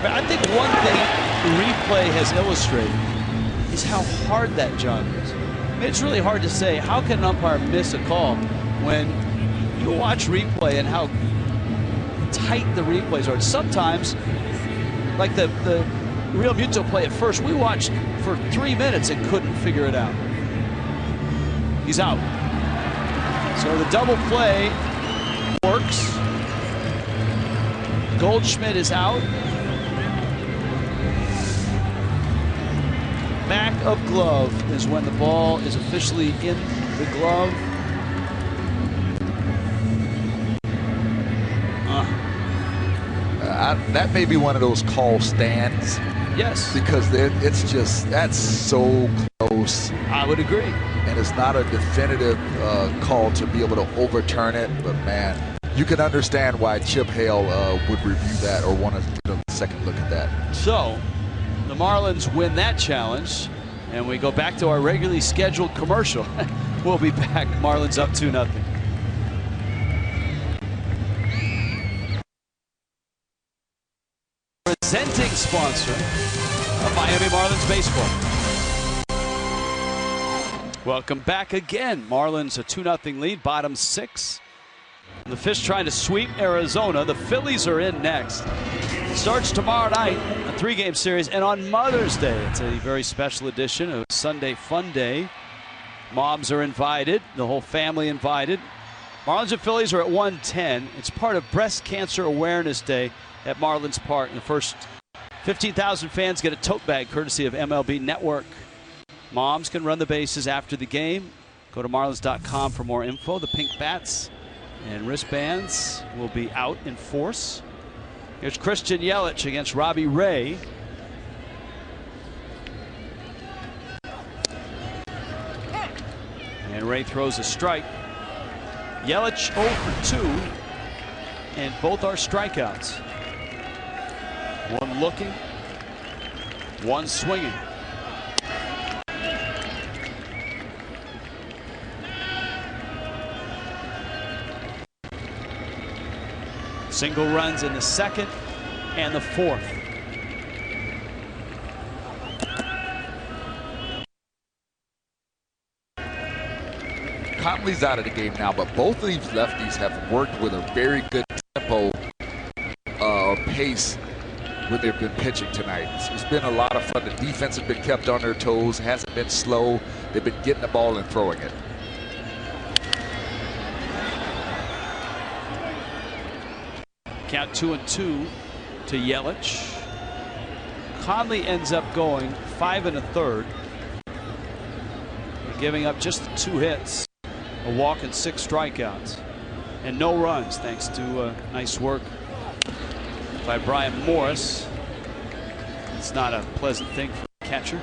But I think one thing replay has illustrated is how hard that job is. I mean, it's really hard to say, how can an umpire miss a call when you watch replay and how tight the replays are. Sometimes, like the Real Muto play at first, we watched for 3 minutes and couldn't figure it out. He's out. So the double play works. Goldschmidt is out. Back of glove is when the ball is officially in the glove. That may be one of those call stands. Yes. Because it's just, that's so close. I would agree. And it's not a definitive call to be able to overturn it. But, man, you can understand why Chip Hale would review that or want to get a second look at that. So, the Marlins win that challenge. And we go back to our regularly scheduled commercial. We'll be back. Marlins up 2-0. Presenting sponsor of Miami Marlins baseball. Welcome back again. Marlins a 2-0 lead, bottom 6. The Fish trying to sweep Arizona. The Phillies are in next. Starts tomorrow night, a 3-game series, and on Mother's Day, it's a very special edition of Sunday Fun Day. Moms are invited, the whole family invited. Marlins and Phillies are at 1:10. It's part of Breast Cancer Awareness Day at Marlins Park. And the first 15,000 fans get a tote bag courtesy of MLB Network. Moms can run the bases after the game. Go to marlins.com for more info. The pink bats and wristbands will be out in force. Here's Christian Yelich against Robbie Ray. And Ray throws a strike. Yelich 0 for 2, and both are strikeouts. One looking, one swinging. Single runs in the second and the fourth. Conley's out of the game now, but both of these lefties have worked with a very good tempo or pace when they've been pitching tonight. It's been a lot of fun. The defense has been kept on their toes, hasn't been slow. They've been getting the ball and throwing it. Count 2-2 to Yelich. Conley ends up going 5 1/3, giving up just 2 hits, a walk and 6 strikeouts, and no runs thanks to nice work by Brian Morris. It's not a pleasant thing for a catcher.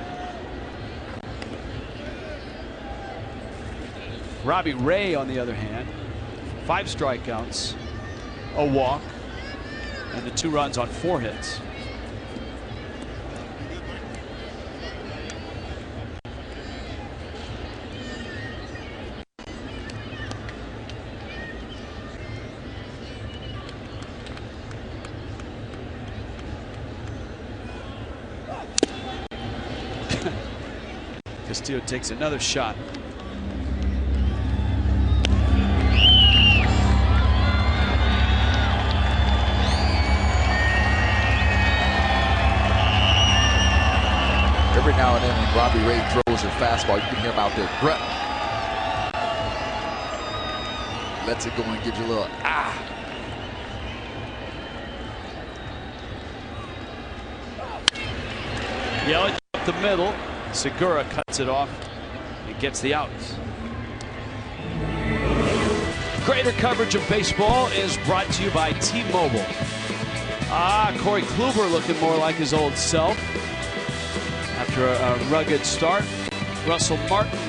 Robbie Ray, on the other hand, 5 strikeouts, a walk, and the 2 runs on 4 hits. Castillo takes another shot. Every now and then when Robbie Ray throws a fastball, you can hear him out there grunting. Lets it go and gives you a little ah. Yelich up the middle. Segura cuts it off. It gets the outs. Greater coverage of baseball is brought to you by T-Mobile. Corey Kluber looking more like his old self after a rugged start. Russell Martin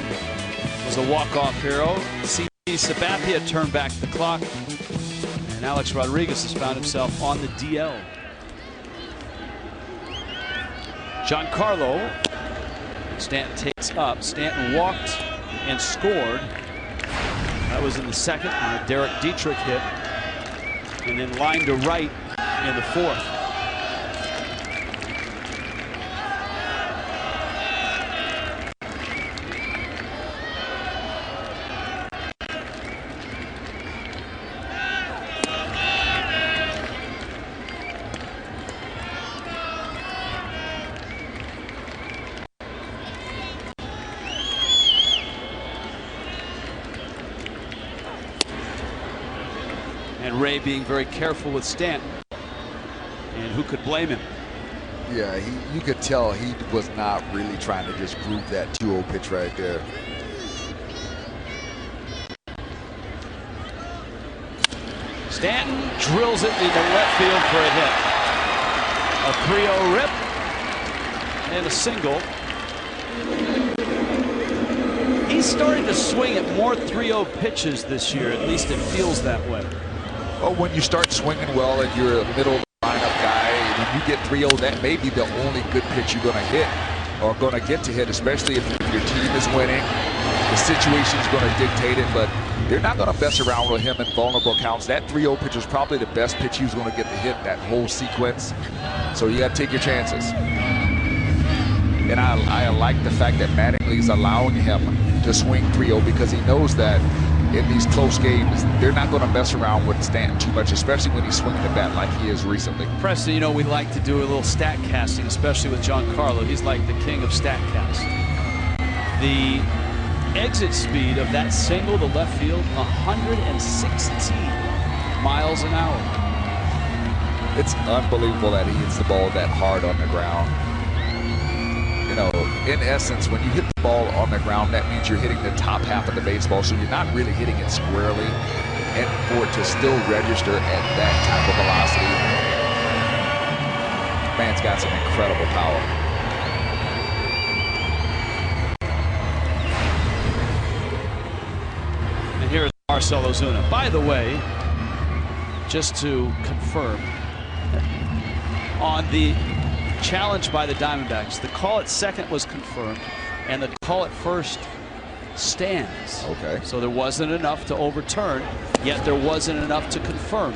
was a walk-off hero. C.B. Sabathia turned back the clock. And Alex Rodriguez has found himself on the DL. Giancarlo. Stanton takes up. Stanton walked and scored. That was in the second on a Derek Dietrich hit. And then lined to right in the fourth. And Ray being very careful with Stanton. And who could blame him? Yeah, you could tell he was not really trying to just groove that 2-0 pitch right there. Stanton drills it into left field for a hit. A 3-0 rip and a single. He's starting to swing at more 3-0 pitches this year. At least it feels that way. Well, when you start swinging well and you're a middle lineup guy, when you get 3-0, that may be the only good pitch you're going to hit or going to get to hit, especially if your team is winning. The situation is going to dictate it, but they're not going to mess around with him in vulnerable counts. That 3-0 pitch was probably the best pitch he was going to get to hit that whole sequence. So you got to take your chances. And I like the fact that Mattingly is allowing him to swing 3-0 because he knows that in these close games, they're not going to mess around with Stanton too much, especially when he's swinging the bat like he is recently. Preston, you know, we like to do a little stat casting, especially with Giancarlo. He's like the king of stat cast. The exit speed of that single to left field, 116 miles an hour. It's unbelievable that he hits the ball that hard on the ground. You know, in essence, when you hit the ball on the ground, that means you're hitting the top half of the baseball, so you're not really hitting it squarely. And for it to still register at that type of velocity, man's got some incredible power. And here is Marcell Ozuna. By the way, just to confirm, on the challenge by the Diamondbacks, the call at second was confirmed, and the call at first stands. Okay. So there wasn't enough to overturn, yet there wasn't enough to confirm.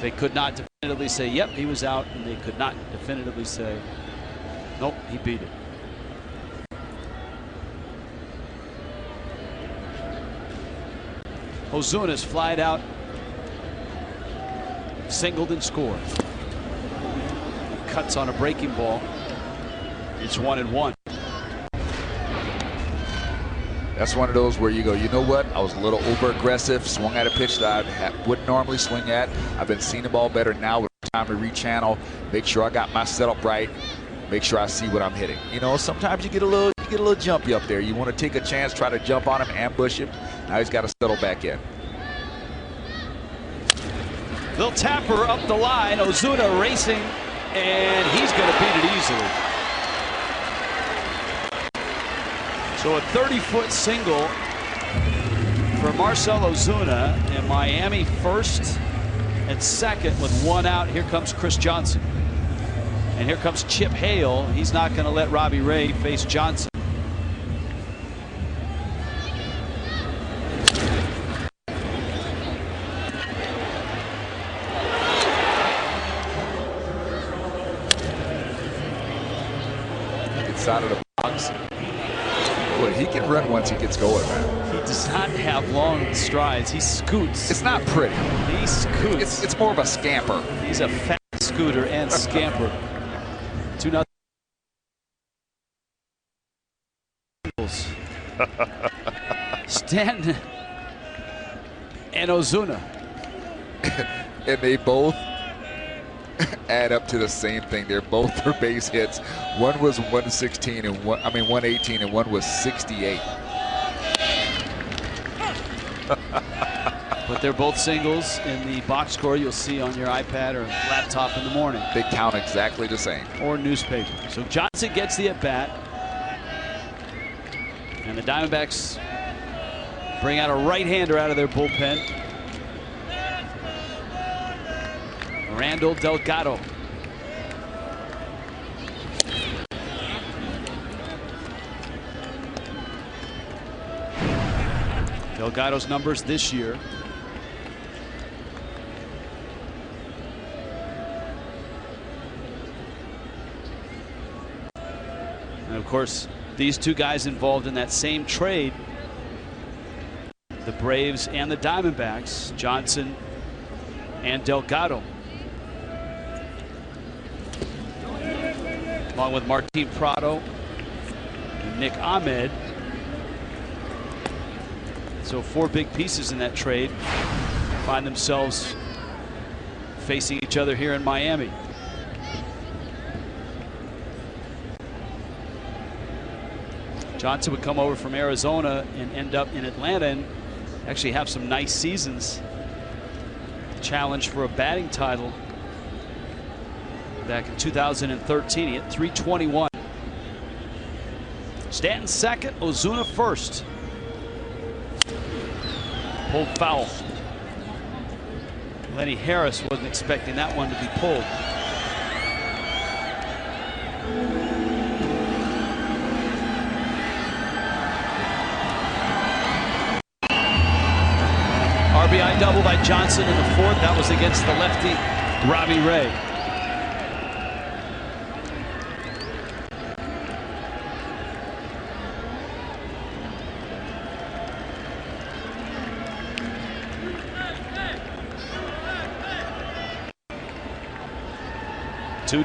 They could not definitively say, yep, he was out, and they could not definitively say, nope, he beat it. Ozuna's flied out, singled and scored. Cuts on a breaking ball. It's 1-1. That's one of those where you go, you know what? I was a little over aggressive, swung at a pitch that I wouldn't normally swing at. I've been seeing the ball better now with time to rechannel, make sure I got my setup right, make sure I see what I'm hitting. You know, sometimes you get a little jumpy up there. You want to take a chance, try to jump on him, ambush him. Now he's got to settle back in. They'll tap her up the line. Ozuna racing, and he's going to beat it easily. So a 30-foot single for Marcell Ozuna, and Miami first and second with one out. Here comes Chris Johnson. And here comes Chip Hale. He's not going to let Robbie Ray face Johnson. Out of the box. Boy, he can run once he gets going, man. He does not have long strides. He scoots. It's not pretty. He scoots. It's more of a scamper. He's a fat scooter and scamper. 2-0. Stanton and Ozuna. And they both add up to the same thing. They're both for base hits. One was 116 and 118, and one was 68. But they're both singles in the box score you'll see on your iPad or laptop in the morning. They count exactly the same. Or newspaper. So Johnson gets the at-bat. And the Diamondbacks bring out a right-hander out of their bullpen. Randall Delgado. Delgado's numbers this year. And of course, these two guys involved in that same trade, the Braves and the Diamondbacks, Johnson and Delgado, along with Martin Prado and Nick Ahmed. So 4 big pieces in that trade find themselves facing each other here in Miami. Johnson would come over from Arizona and end up in Atlanta and actually have some nice seasons. Challenge for a batting title back in 2013. He hit .321. Stanton second, Ozuna first. Pulled foul. Lenny Harris wasn't expecting that one to be pulled. RBI double by Johnson in the 4th. That was against the lefty Robbie Ray.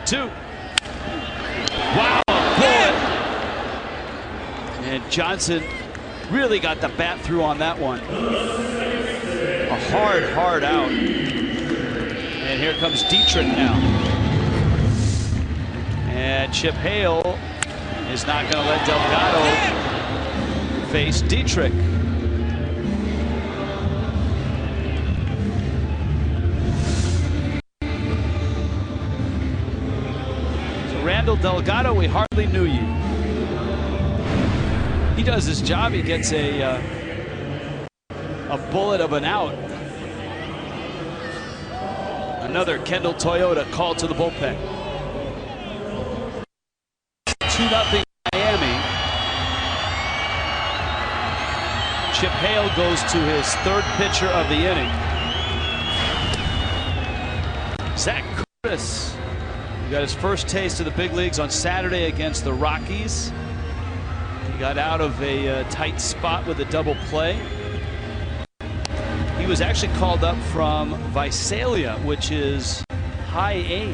Two. Wow, good. And Johnson really got the bat through on that one. A hard out. And here comes Dietrich now. And Chip Hale is not going to let Delgado face Dietrich. Randall Delgado, we hardly knew you. He does his job. He gets a bullet of an out. Another Kendall Toyota called to the bullpen. 2-0 Miami. Chip Hale goes to his 3rd pitcher of the inning. Zach Curtis. He got his first taste of the big leagues on Saturday against the Rockies. He got out of a tight spot with a double play. He was actually called up from Visalia, which is high A.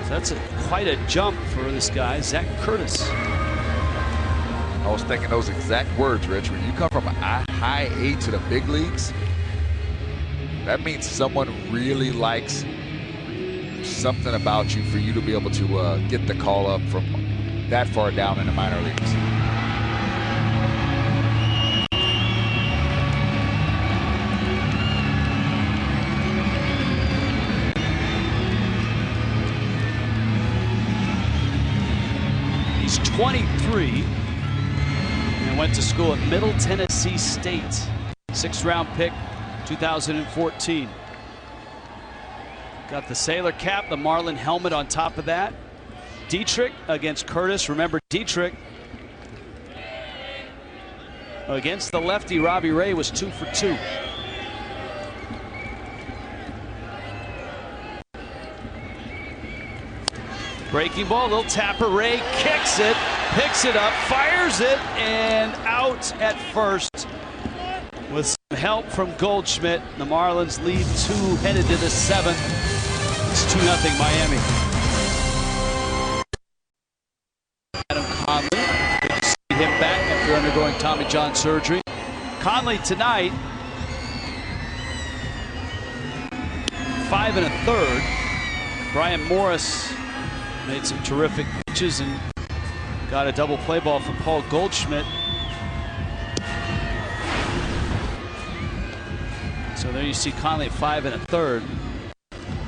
So that's quite a jump for this guy, Zach Curtis. I was thinking those exact words, Rich. When you come from high A to the big leagues, that means someone really likes something about you for you to be able to get the call up from that far down in the minor leagues. He's 23 and went to school at Middle Tennessee State. 6th-round pick, 2014. Got the sailor cap, the Marlin helmet on top of that. Dietrich against Curtis. Remember, Dietrich against the lefty Robbie Ray was 2 for 2. Breaking ball, little tapper. Ray kicks it, picks it up, fires it, and out at first. With some help from Goldschmidt, the Marlins lead 2 headed to the 7th. It's 2-0 Miami. Conley, good to see him back after undergoing Tommy John surgery. Conley tonight, 5 1/3. Brian Morris made some terrific pitches and got a double play ball from Paul Goldschmidt. So there you see Conley at 5 1/3.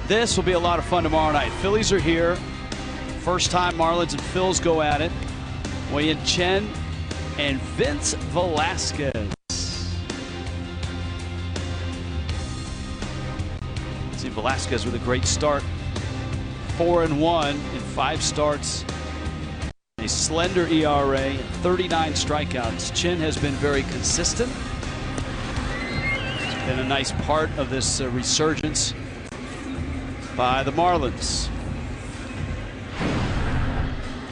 This will be a lot of fun tomorrow night. Phillies are here. First time Marlins and Phils go at it. Wei-Yin Chen and Vince Velasquez. See Velasquez with a great start. 4-1 in 5 starts. A slender ERA and 39 strikeouts. Chen has been very consistent. It's been a nice part of this resurgence by the Marlins.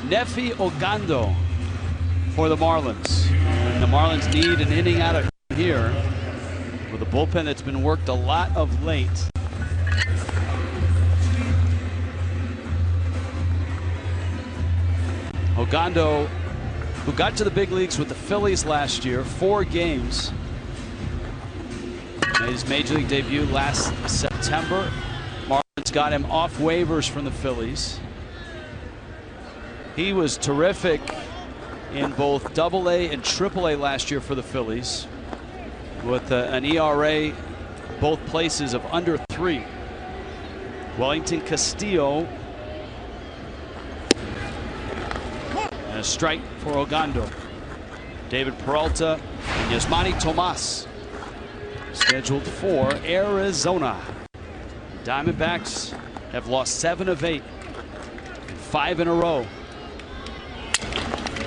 Nefi Ogando for the Marlins. And the Marlins need an inning out of here with a bullpen that's been worked a lot of late. Ogando, who got to the big leagues with the Phillies last year, 4 games. Made his major league debut last September. Marlins got him off waivers from the Phillies. He was terrific in both AA and AAA last year for the Phillies, with an ERA both places of under 3. Wellington Castillo. And a strike for Ogando. David Peralta and Yasmani Tomas scheduled for Arizona. Diamondbacks have lost 7 of 8. 5 in a row.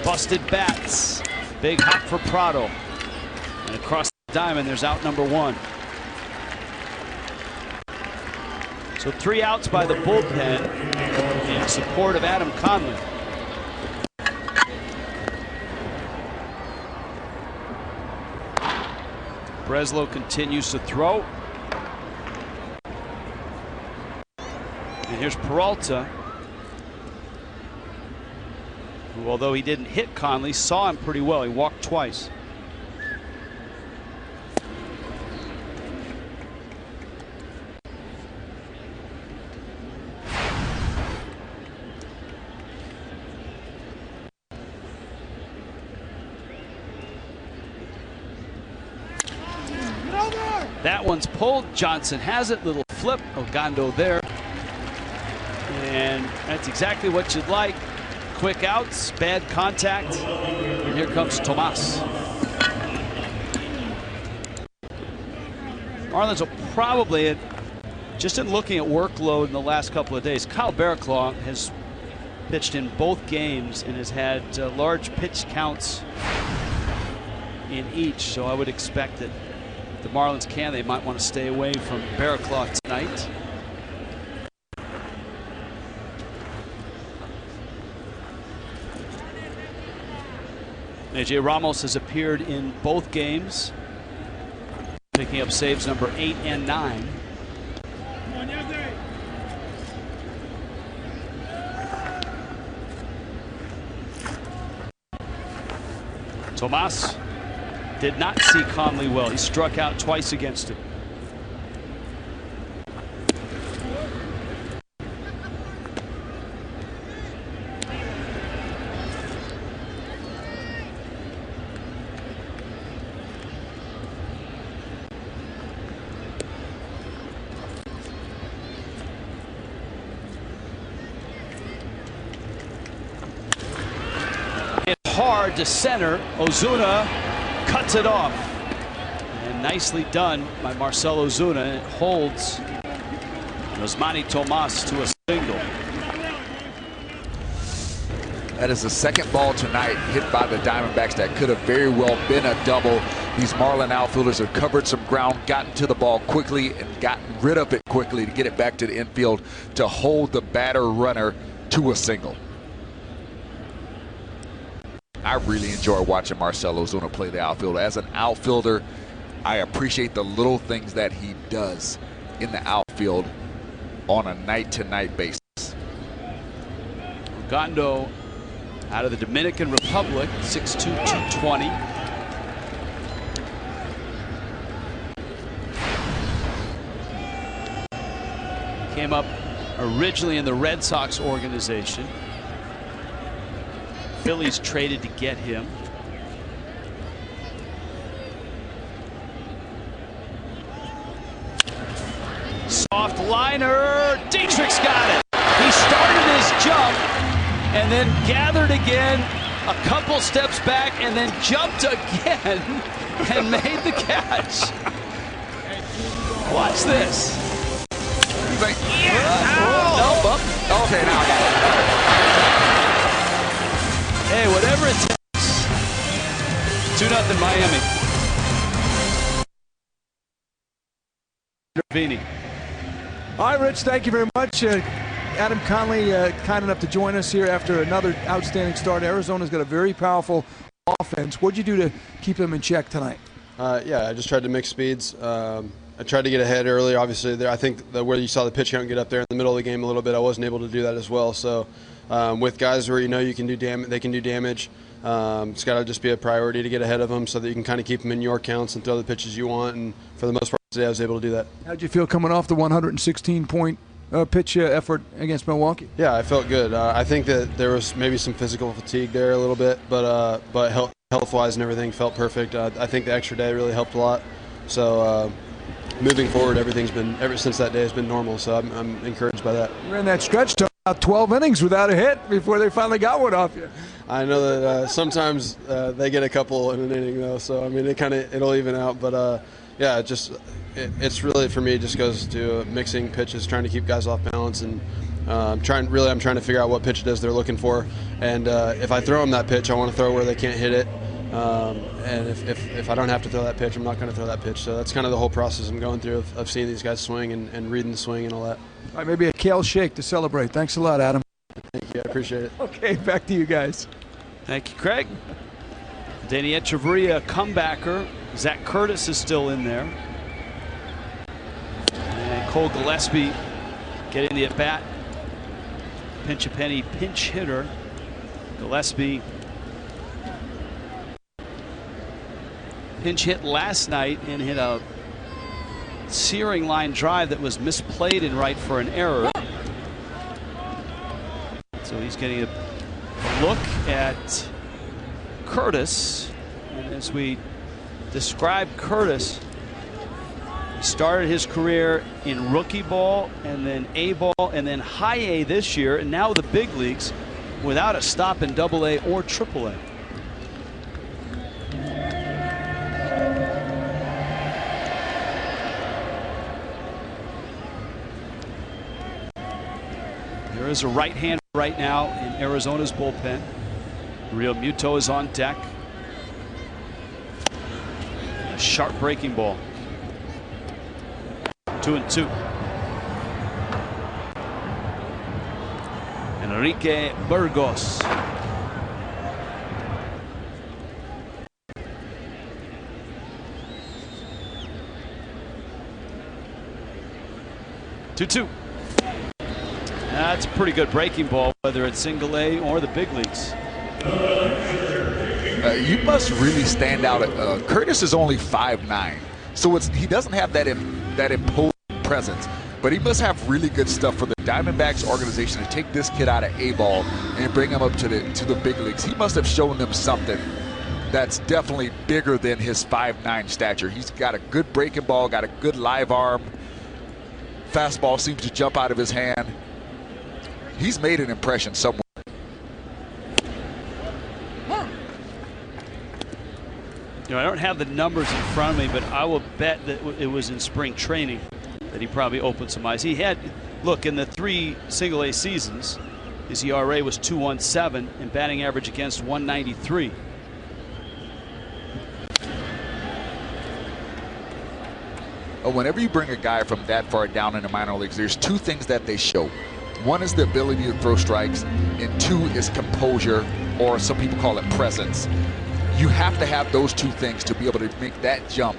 Busted bats. Big hop for Prado. And across the diamond, there's out number 1. So 3 outs by the bullpen in support of Adam Conley. Breslow continues to throw. And here's Peralta, who, although he didn't hit Conley, saw him pretty well. He walked twice. That one's pulled. Johnson has it. Little flip. Ogando there. And that's exactly what you'd like. Quick outs, bad contact. And here comes Tomas. Marlins will probably, just in looking at workload in the last couple of days, Kyle Barraclough has pitched in both games and has had large pitch counts in each. So I would expect that the Marlins they might want to stay away from Barraclough tonight. AJ Ramos has appeared in both games, picking up saves number 8 and 9. Tomas did not see Conley well. He struck out twice against him. Hard to center. Ozuna cuts it off. And nicely done by Marcell Ozuna. It holds Yasmani Tomas to a single. That is the second ball tonight hit by the Diamondbacks that could have very well been a double. These Marlin outfielders have covered some ground, gotten to the ball quickly, and gotten rid of it quickly to get it back to the infield to hold the batter runner to a single. I really enjoy watching Marcell Ozuna play the outfield. As an outfielder, I appreciate the little things that he does in the outfield on a night-to-night basis. Ogando out of the Dominican Republic, 6'2", 220. Came up originally in the Red Sox organization. Phillies traded to get him. Soft liner. Dietrich's got it. He started his jump and then gathered again, a couple steps back, and then jumped again and made the catch. Watch this. He's like, okay, now I got it. Hey, whatever it takes. 2-0 Miami. Vini. All right, Rich, thank you very much. Adam Conley, kind enough to join us here after another outstanding start. Arizona's got a very powerful offense. What'd you do to keep them in check tonight? Yeah, I just tried to mix speeds. I tried to get ahead early. Obviously, I think where you saw the pitch count get up there in the middle of the game a little bit, I wasn't able to do that as well. So with guys where you can do damage, they can do damage. It's got to just be a priority to get ahead of them so that you can kind of keep them in your counts and throw the pitches you want. And for the most part today, I was able to do that. How'd you feel coming off the 116-point pitch effort against Milwaukee? Yeah, I felt good. I think that there was maybe some physical fatigue there a little bit, but health-wise and everything felt perfect. I think the extra day really helped a lot. So moving forward, everything's been, ever since that day, has been normal. So I'm encouraged by that. You ran that stretch to about 12 innings without a hit before they finally got one off you. I know that sometimes they get a couple in an inning though, so I mean it'll even out. But yeah, it's really for me just goes to mixing pitches, trying to keep guys off balance, and I'm trying to figure out what pitch it is they're looking for. And if I throw them that pitch, I want to throw where they can't hit it. And if I don't have to throw that pitch, I'm not going to throw that pitch. So that's kind of the whole process I'm going through of seeing these guys swing and reading the swing and all that. All right, maybe a kale shake to celebrate. Thanks a lot, Adam. Thank you. I appreciate it. Okay, back to you guys. Thank you, Craig. Danny Echeverria, comebacker. Zach Curtis is still in there. And Cole Gillespie getting the at-bat. Pinch a penny, pinch hitter. Gillespie pinch hit last night and hit a searing line drive that was misplayed in right for an error. So he's getting a look at Curtis. And as we describe Curtis, he started his career in rookie ball and then A ball and then high A this year, and now the big leagues without a stop in AA or AAA. There is a right-hander right now in Arizona's bullpen. Real Muto is on deck. A sharp breaking ball. 2-2. Enrique Burgos. Two. That's a pretty good breaking ball, whether it's single A or the big leagues. You must really stand out. Curtis is only 5'9", so he doesn't have that imposing presence, but he must have really good stuff for the Diamondbacks organization to take this kid out of A-ball and bring him up to the big leagues. He must have shown them something that's definitely bigger than his 5'9" stature. He's got a good breaking ball, got a good live arm. Fastball seems to jump out of his hand. He's made an impression somewhere. You know, I don't have the numbers in front of me, but I will bet that it was in spring training that he probably opened some eyes. He had, look, in the 3 single A seasons, his ERA was 2.17 and batting average against 193. Whenever you bring a guy from that far down in the minor leagues, there's 2 things that they show. One is the ability to throw strikes, and 2 is composure, or some people call it presence. You have to have those 2 things to be able to make that jump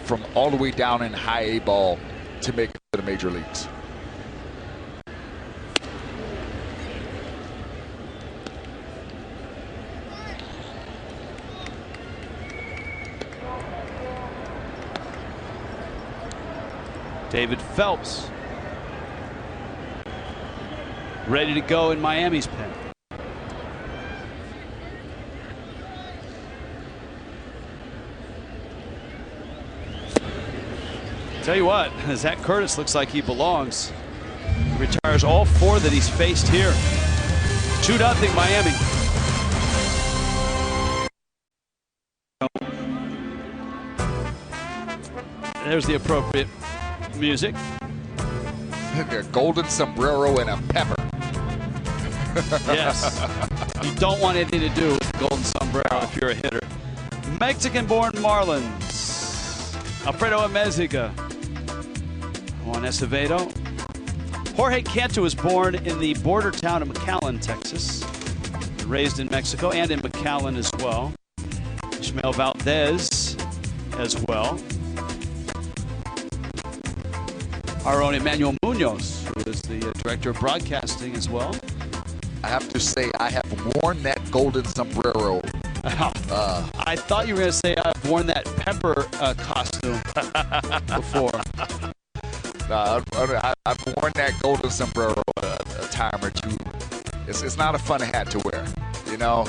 from all the way down in high A ball to make it to the major leagues. David Phelps ready to go in Miami's pen. Tell you what, Zach Curtis looks like he belongs. He retires all 4 that he's faced here. 2-0 Miami. There's the appropriate music. A golden sombrero and a pepper. Yes. You don't want anything to do with the golden sombrero if you're a hitter. Mexican-born Marlins. Alfredo Ameziga. Juan Acevedo. Jorge Cantu was born in the border town of McAllen, Texas. Raised in Mexico and in McAllen as well. Ishmael Valdez as well. Our own Emmanuel Munoz, who is the director of broadcasting as well. I have to say, I have worn that golden sombrero. I thought you were going to say I've worn that pepper costume before. I've worn that golden sombrero a time or two. It's not a fun hat to wear, you know.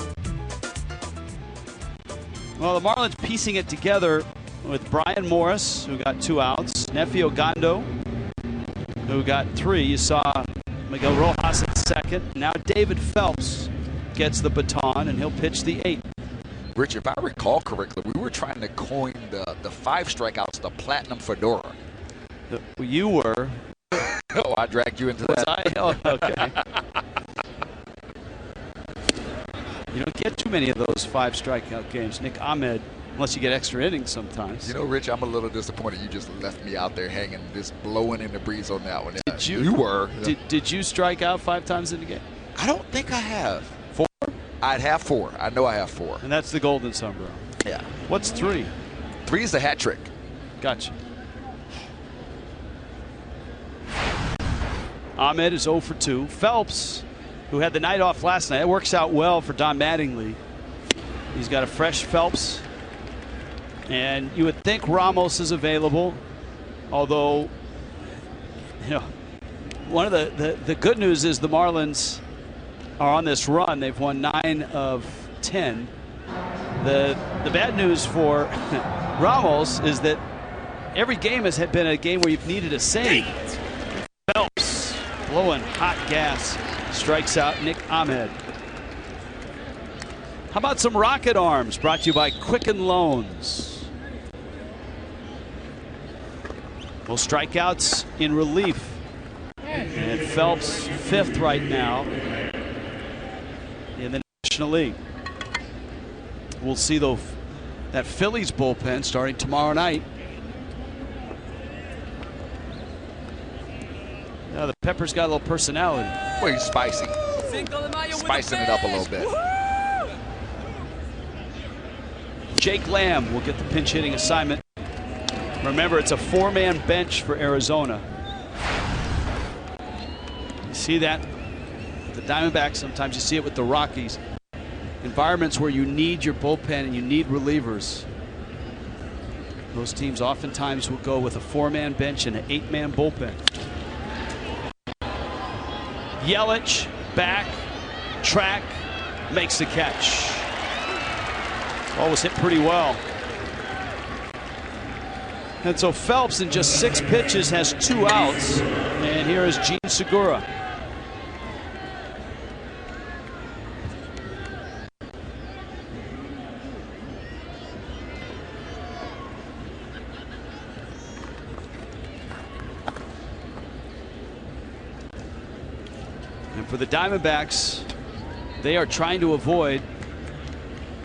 Well, the Marlins piecing it together with Brian Morris, who got 2 outs, Nefi Ogando, who got 3. You saw Miguel Rojas at second. Now David Phelps gets the baton, and he'll pitch the 8th. Rich, if I recall correctly, we were trying to coin the 5 strikeouts, the platinum fedora. You were. Oh, I dragged you into Was that. I? Oh, okay. You don't get too many of those 5 strikeout games. Nick Ahmed, unless you get extra innings sometimes. You know, Rich, I'm a little disappointed you just left me out there hanging, just blowing in the breeze on that one. Did you? You were. Did you strike out 5 times in the game? I don't think I have. 4? I'd have 4. I know I have 4. And that's the golden sombrero. Yeah. What's 3? 3 is the hat trick. Gotcha. Ahmed is 0 for 2. Phelps, who had the night off last night, it works out well for Don Mattingly. He's got a fresh Phelps. And you would think Ramos is available, although, you know, one of the good news is the Marlins are on this run. They've won 9 of 10. The bad news for Ramos is that every game has been a game where you've needed a save. Phelps blowing hot gas, strikes out Nick Ahmed. How about some rocket arms brought to you by Quicken Loans? Well, strikeouts in relief. And Phelps 5th right now in the National League. We'll see though that Phillies bullpen starting tomorrow night. Now the Pepper's got a little personality. Well, he's spicy. Spicing it up a little bit. Jake Lamb will get the pinch hitting assignment. Remember, it's a 4-man bench for Arizona. You see that with the Diamondbacks. Sometimes you see it with the Rockies. Environments where you need your bullpen and you need relievers. Those teams oftentimes will go with a 4-man bench and an 8-man bullpen. Yelich back, track, makes the catch. Ball was hit pretty well. And so Phelps in just 6 pitches has 2 outs. And here is Gene Segura. And for the Diamondbacks, they are trying to avoid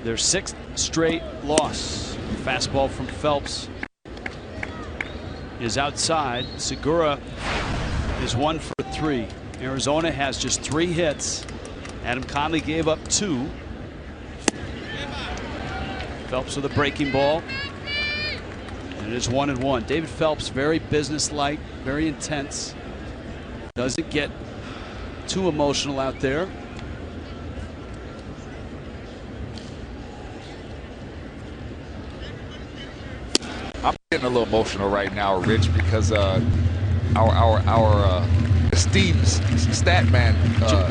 their 6th straight loss. Fastball from Phelps is outside. Segura is 1 for 3. Arizona has just 3 hits. Adam Conley gave up 2. Phelps with a breaking ball. And it is 1-1. David Phelps, very businesslike, very intense. Doesn't get too emotional out there. I'm getting a little emotional right now, Rich, because our esteemed stat man,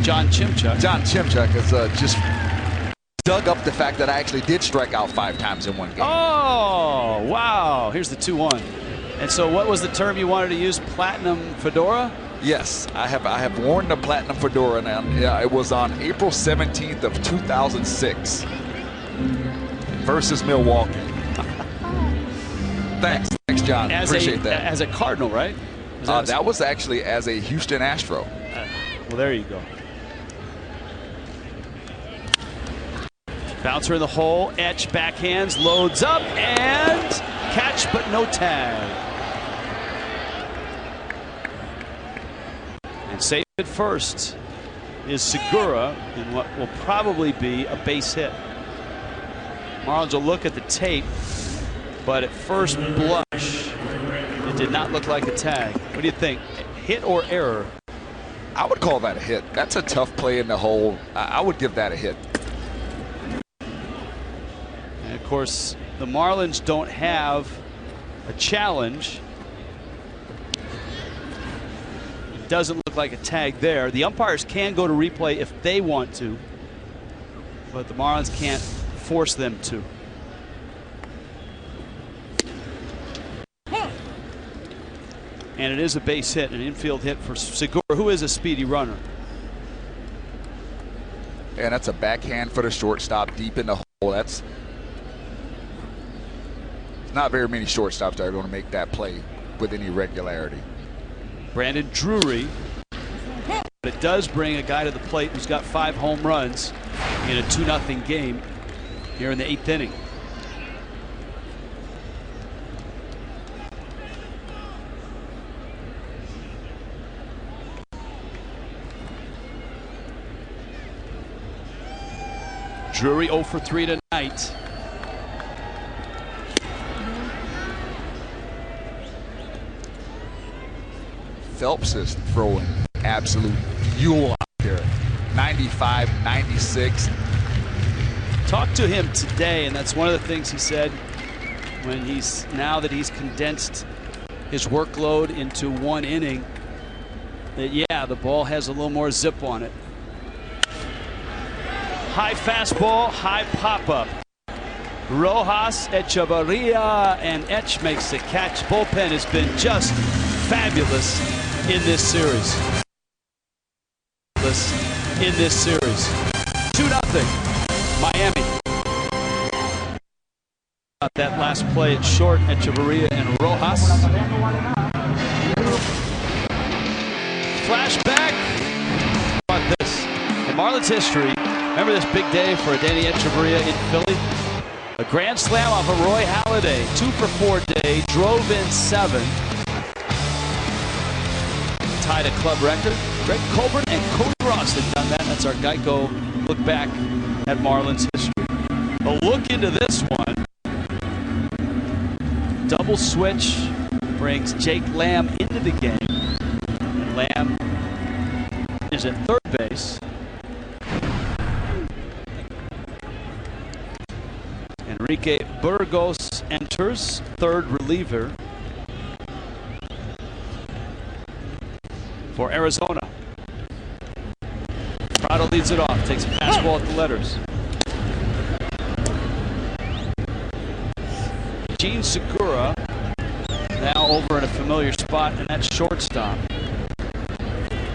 John Chimchuk. John Chimchuk has just dug up the fact that I actually did strike out 5 times in one game. Oh, wow. Here's the 2-1. And so what was the term you wanted to use? Platinum fedora? Yes, I have worn the platinum fedora now. Yeah, it was on April 17th of 2006 versus Milwaukee. Thanks, John. Appreciate that. As a Cardinal, right? That was actually as a Houston Astro. Well, there you go. Bouncer in the hole, Etch backhands, loads up, and catch, but no tag. And safe at first is Segura in what will probably be a base hit. Marlins will look at the tape, but at first blush, it did not look like a tag. What do you think? Hit or error? I would call that a hit. That's a tough play in the hole. I would give that a hit. And of course, the Marlins don't have a challenge. It doesn't look like a tag there. The umpires can go to replay if they want to, but the Marlins can't force them to. And it is a base hit, an infield hit for Segura, who is a speedy runner. And that's a backhand for the shortstop deep in the hole. That's not very many shortstops that are going to make that play with any regularity. Brandon Drury. But it does bring a guy to the plate who's got 5 home runs in a 2-0 game here in the 8th inning. Drury 0 for 3 tonight. Phelps is throwing absolute fuel out there. 95, 96. Talked to him today, and that's one of the things he said when now that he's condensed his workload into 1 inning, that yeah, the ball has a little more zip on it. High fastball, high pop-up. Rojas, Echevarria, and Etch makes the catch. Bullpen has been just fabulous in this series. 2-0, Miami. That last play at short, Echevarria and Rojas. Flashback. How about this? In Marlins history, remember this big day for Danny Echevarria in Philly? A grand slam off of Roy Halladay. 2 for 4 day, drove in 7. Tied a club record. Greg Colbert and Cody Ross had done that. That's our Geico look back at Marlins history. A look into this one. Double switch brings Jake Lamb into the game. And Lamb is at third base. Enrique Burgos enters, third reliever for Arizona. Prado leads it off, takes a fastball at the letters. Gene Segura now over in a familiar spot, and that's shortstop.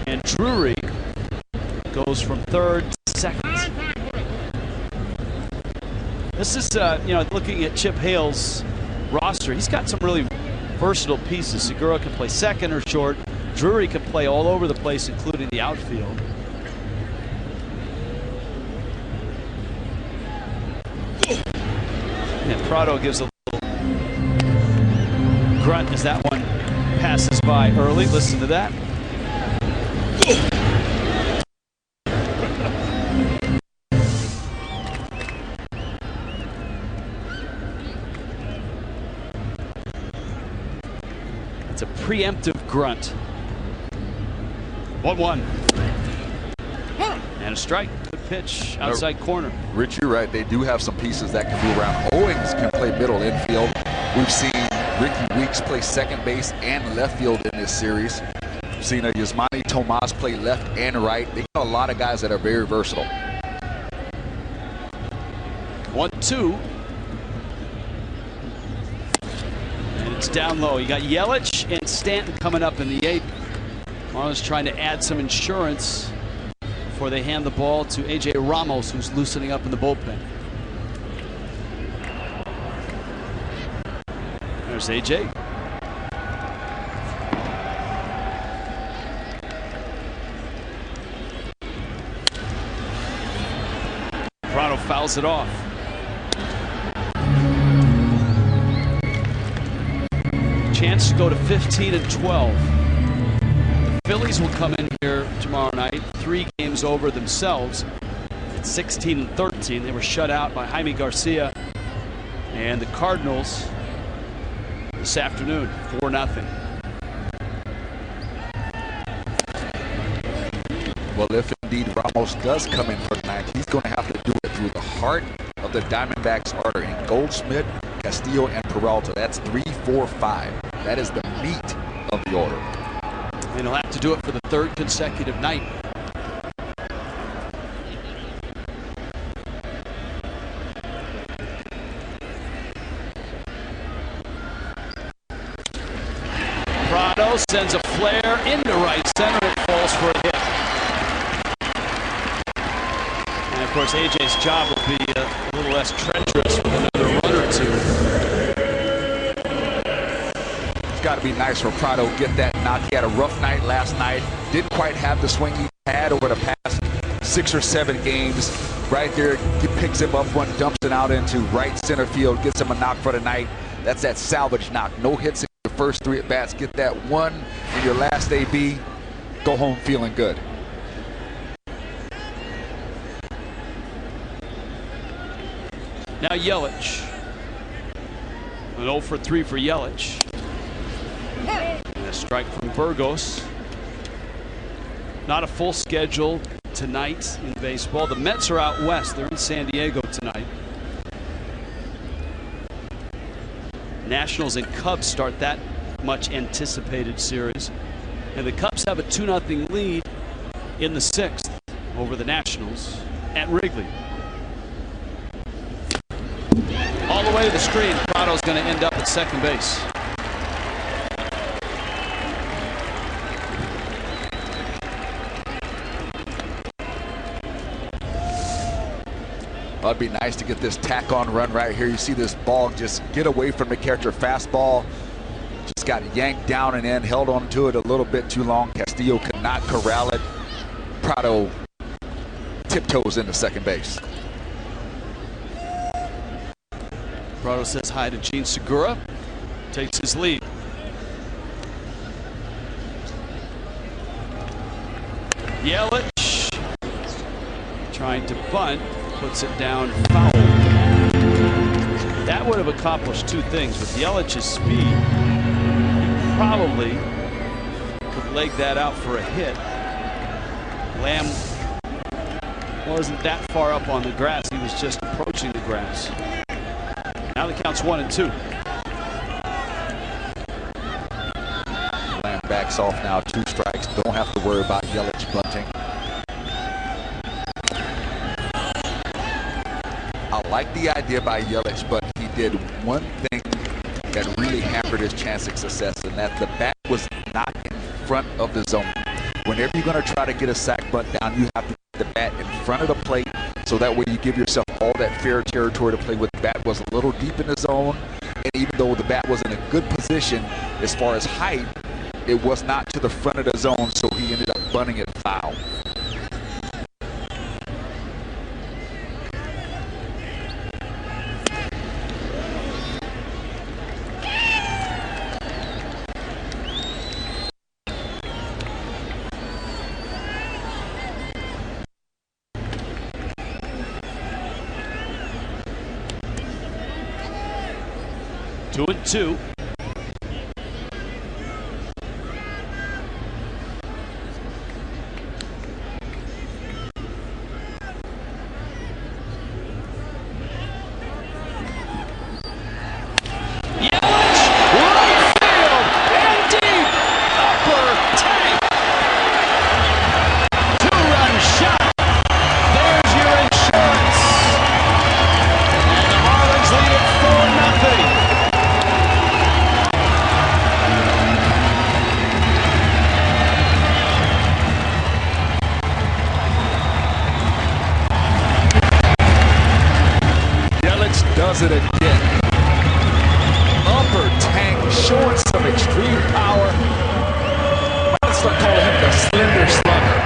And Drury goes from third to second. This is, looking at Chip Hale's roster, he's got some really versatile pieces. Segura can play second or short. Drury can play all over the place, including the outfield. And Prado gives a little grunt as that one passes by early. Listen to that. It's a preemptive grunt. 1-1. And a strike. Good pitch. Outside corner. Rich, you're right. They do have some pieces that can move around. Owings can play middle infield. We've seen Ricky Weeks play second base and left field in this series. We've seen Yasmani Tomas play left and right. They got a lot of guys that are very versatile. 1-2. And it's down low. You got Yelich and Stanton coming up in the 8th. Marlins trying to add some insurance before they hand the ball to A.J. Ramos, who's loosening up in the bullpen. There's A.J. Prado fouls it off. Chance to go to 15-12. The Phillies will come in here tomorrow night, 3 games over themselves at 16-13. They were shut out by Jaime Garcia. And the Cardinals this afternoon, 4-0. Well, if indeed Ramos does come in for tonight, he's going to have to do it through the heart of the Diamondbacks order in Goldschmidt, Castillo, and Peralta. That's 3, 4, 5. That is the meat of the order. And he'll have to do it for the 3rd consecutive night. Prado sends a flare into right center. It falls for a hit. And of course, AJ's job will be a little less treacherous with another run or 2. It's got to be nice for Prado to get that knock. He had a rough night last night. Didn't quite have the swing he had over the past 6 or 7 games. Right there, he picks him up one, dumps it out into right center field, gets him a knock for the night. That's that salvage knock. No hits in the first 3 at bats. Get that one in your last AB. Go home feeling good. Now Yelich. An 0 for 3 for Yelich. And a strike from Burgos. Not a full schedule tonight in baseball. The Mets are out west. They're in San Diego tonight. Nationals and Cubs start that much anticipated series. And the Cubs have a 2-0 lead in the 6th over the Nationals at Wrigley. All the way to the screen. Prado's going to end up at second base. Well, it'd be nice to get this tack-on run right here. You see this ball just get away from the catcher. Fastball just got yanked down and in, held on to it a little bit too long. Castillo could not corral it. Prado tiptoes into second base. Prado says hi to Gene Segura. Takes his lead. Yelich trying to bunt. Puts it down foul. That would have accomplished 2 things. With Yelich's speed, he probably could leg that out for a hit. Lamb wasn't that far up on the grass. He was just approaching the grass. Now the count's 1-2. Lamb backs off now, 2 strikes. Don't have to worry about Yelich bunting. I like the idea by Yelich, but he did one thing that really hampered his chance of success, and that the bat was not in front of the zone. Whenever you're going to try to get a sac bunt down, you have to get the bat in front of the plate, so that way you give yourself all that fair territory to play with. The bat was a little deep in the zone, and even though the bat was in a good position as far as height, it was not to the front of the zone, so he ended up bunting it foul. Two and two. does it again. Upper tank, showing some extreme power. Let's start calling him the slender slugger.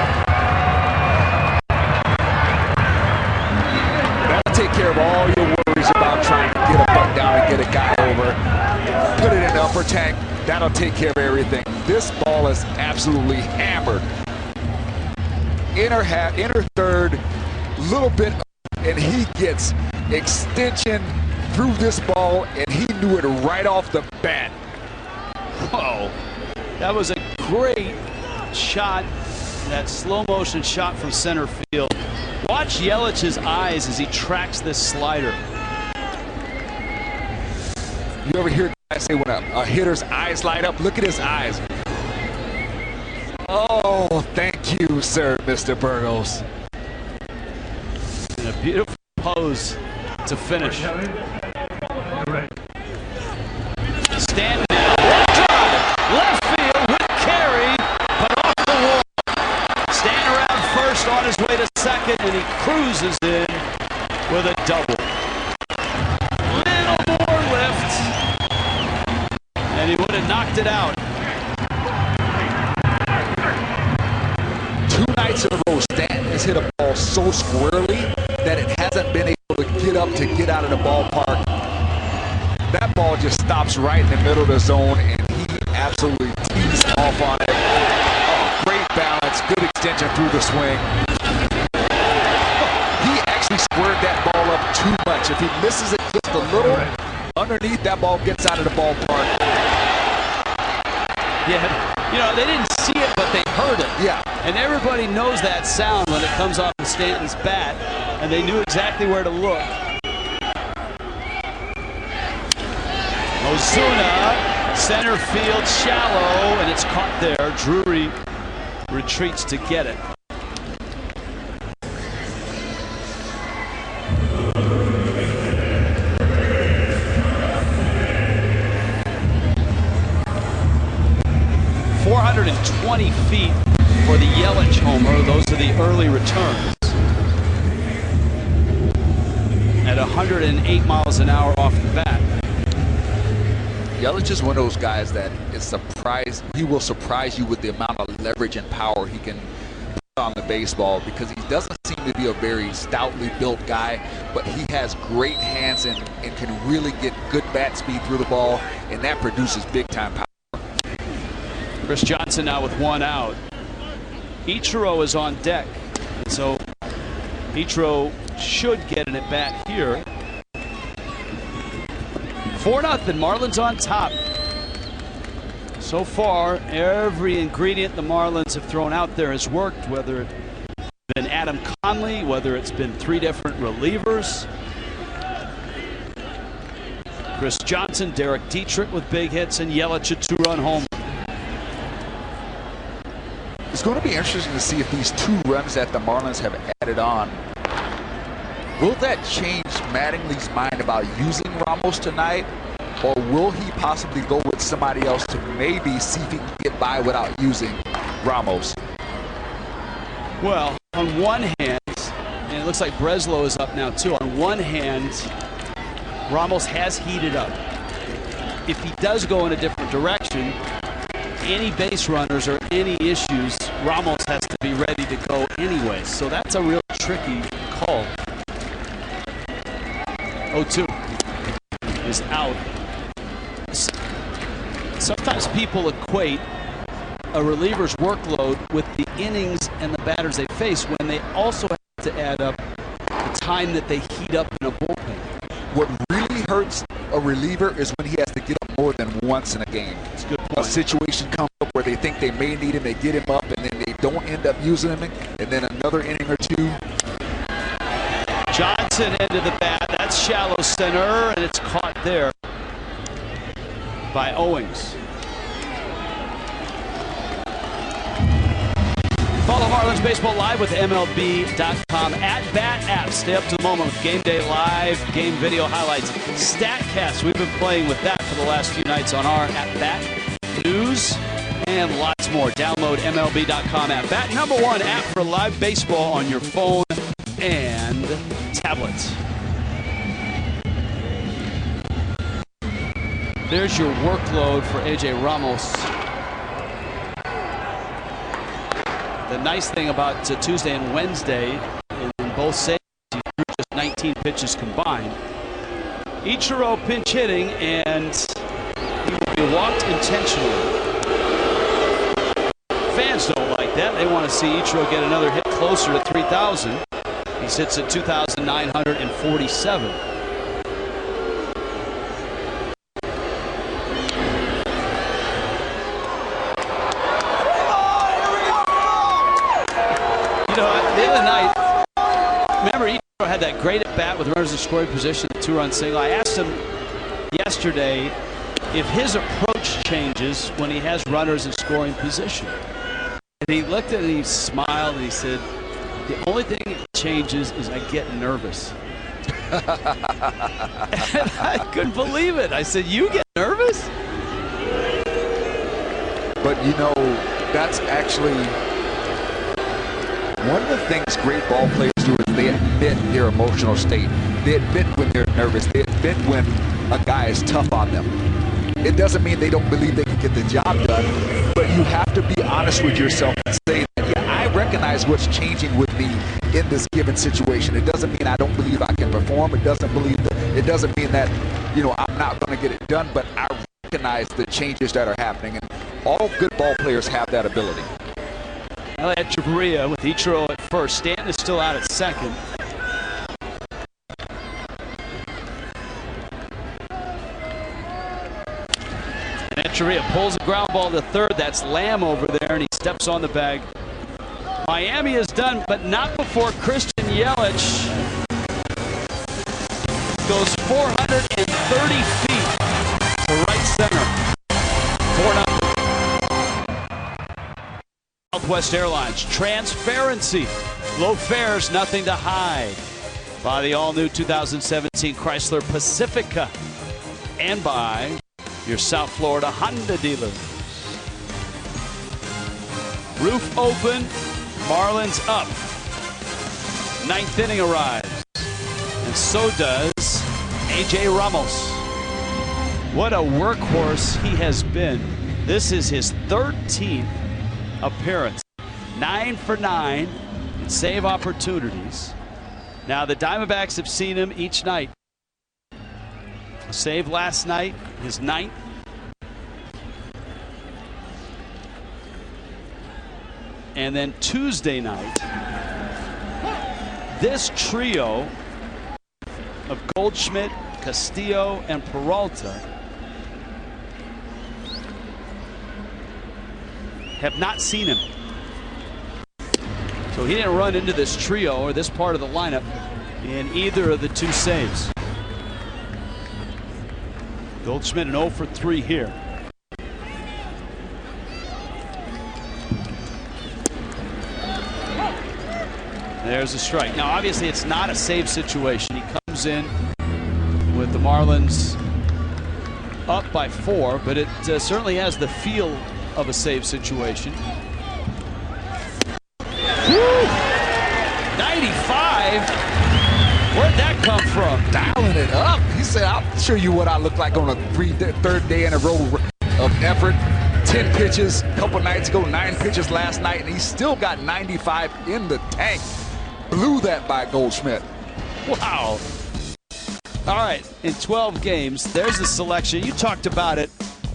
That'll take care of all your worries about trying to get a butt down and get a guy over. Put it in the upper tank. That'll take care of everything. This ball is absolutely hammered. Inner third, little bit, and he gets extension through this ball, and he knew it right off the bat. Whoa, that was a great shot, that slow motion shot from center field. Watch Yelich's eyes as he tracks this slider. You ever hear guys say when a hitter's eyes light up? Look at his eyes. Oh, thank you, sir, Mr. Burgos. And a beautiful pose to finish. Standing now, drive, left field with carry, but off the wall. Stand around first on his way to second, and he cruises in with a double. Little more lift, and he would have knocked it out. 2 nights in a row, Stanton has hit a ball so squarely that it hasn't been able to get up to get out of the ballpark. That ball just stops right in the middle of the zone, and he absolutely tees off on it. Oh, great balance, good extension through the swing. He actually squared that ball up too much. If he misses it just a little underneath, that ball gets out of the ballpark. Yeah, you know, they didn't see it, but they heard it. Yeah. And everybody knows that sound when it comes off of Stanton's bat, and they knew exactly where to look. Ozuna, center field, shallow, and it's caught there. Drury retreats to get it. .420 feet for the Yelich homer. Those are the early returns. At 108 miles an hour off the bat. Yelich is one of those guys that is surprised. He will surprise you with the amount of leverage and power he can put on the baseball, because he doesn't seem to be a very stoutly built guy, but he has great hands and can really get good bat speed through the ball, and that produces big time power. Chris Johnson now with 1 out. Ichiro is on deck, and so Ichiro should get an at bat here. 4-0, Marlins on top. So far, every ingredient the Marlins have thrown out there has worked, whether it's been Adam Conley, whether it's been 3 different relievers. Chris Johnson, Derek Dietrich with big hits, and Yelich a 2-run homer. It's going to be interesting to see if these 2 runs that the Marlins have added on, will that change Mattingly's mind about using Ramos tonight, or will he possibly go with somebody else to maybe see if he can get by without using Ramos? Well, on one hand, and it looks like Breslow is up now too. On one hand, Ramos has heated up. If he does go in a different direction, any base runners or any issues, Ramos has to be ready to go anyway. So that's a real tricky call. 0-2 is out. Sometimes people equate a reliever's workload with the innings and the batters they face, when they also have to add up the time that they heat up in a bullpen. What really hurts a reliever is when he has to get up more than once in a game. That's a good point. A situation comes up where they think they may need him, they get him up, and then they don't end up using him, and then another inning or 2. Johnson into the bat. That's shallow center, and it's caught there by Owings. Follow Marlins Baseball live with mlb.com at Bat app. Stay up to the moment with Game Day Live, game video highlights, StatCast. We've been playing with that for the last few nights on our at Bat news and lots more. Download mlb.com at Bat, #1 app for live baseball on your phone and tablet. There's your workload for A.J. Ramos. The nice thing about Tuesday and Wednesday in both saves, he threw just 19 pitches combined. Ichiro pinch hitting, and he will be walked intentionally. Fans don't like that. They want to see Ichiro get another hit closer to 3,000. He sits at 2,947. You know, the other night, remember, Ichiro had that great at bat with runners in scoring position, the 2-run single. I asked him yesterday if his approach changes when he has runners in scoring position. And he looked at it and he smiled and he said, the only thing that changes is I get nervous. And I couldn't believe it. I said, you get nervous? But you know, that's actually one of the things great ball players do is they admit their emotional state. They admit when they're nervous. They admit when a guy is tough on them. It doesn't mean they don't believe they can get the job done, but you have to be honest with yourself and say, yeah, I recognize what's changing with me in this given situation. It doesn't mean I don't believe I can perform. It doesn't mean that, you know, I'm not going to get it done, but I recognize the changes that are happening, and all good ball players have that ability. Elliot Chavarria with Ichiro at first. Stanton is still out at second. And Chavarria pulls a ground ball to third. That's Lamb over there, and he steps on the bag. Miami is done, but not before Christian Yelich goes 430 feet to right center. 4-0. Southwest Airlines, transparency, low fares, nothing to hide. By the all-new 2017 Chrysler Pacifica, and by your South Florida Honda dealers. Roof open, Marlins up. Ninth inning arrives, and so does A.J. Ramos. What a workhorse he has been. This is his 13th appearance. 9 for 9 in save opportunities. Now the Diamondbacks have seen him each night. A save last night, his 9th. And then Tuesday night, this trio of Goldschmidt, Castillo, and Peralta have not seen him. So he didn't run into this trio or this part of the lineup in either of the two saves. Goldschmidt an 0 for 3 here. There's a strike. Now, obviously, it's not a save situation. He comes in with the Marlins up by 4, but it certainly has the feel of a save situation. Woo! 95? Where'd that come from? Dialing it up. He said, I'll show you what I look like on a third day in a row of effort. 10 pitches a couple nights ago, 9 pitches last night, and he's still got 95 in the tank. Blew that by Goldschmidt. Wow. All right, in 12 games, there's the selection. You talked about it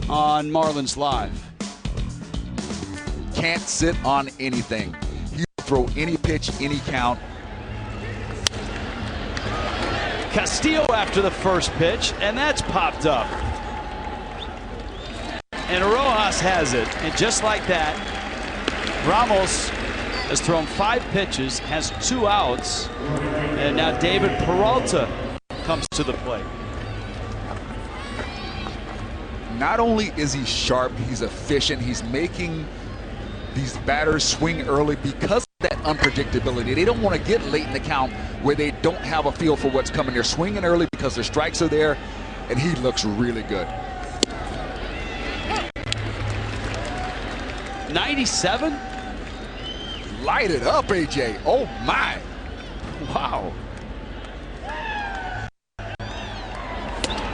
on Marlins Live. Can't sit on anything. You throw any pitch, any count. Castillo after the first pitch, and that's popped up. And Rojas has it, and just like that, Ramos has thrown 5 pitches, has 2 outs, and now David Peralta comes to the plate. Not only is he sharp, he's efficient, he's making these batters swing early because of that unpredictability. They don't want to get late in the count where they don't have a feel for what's coming. They're swinging early because their strikes are there, and he looks really good. 97? Light it up, AJ. Oh, my. Wow.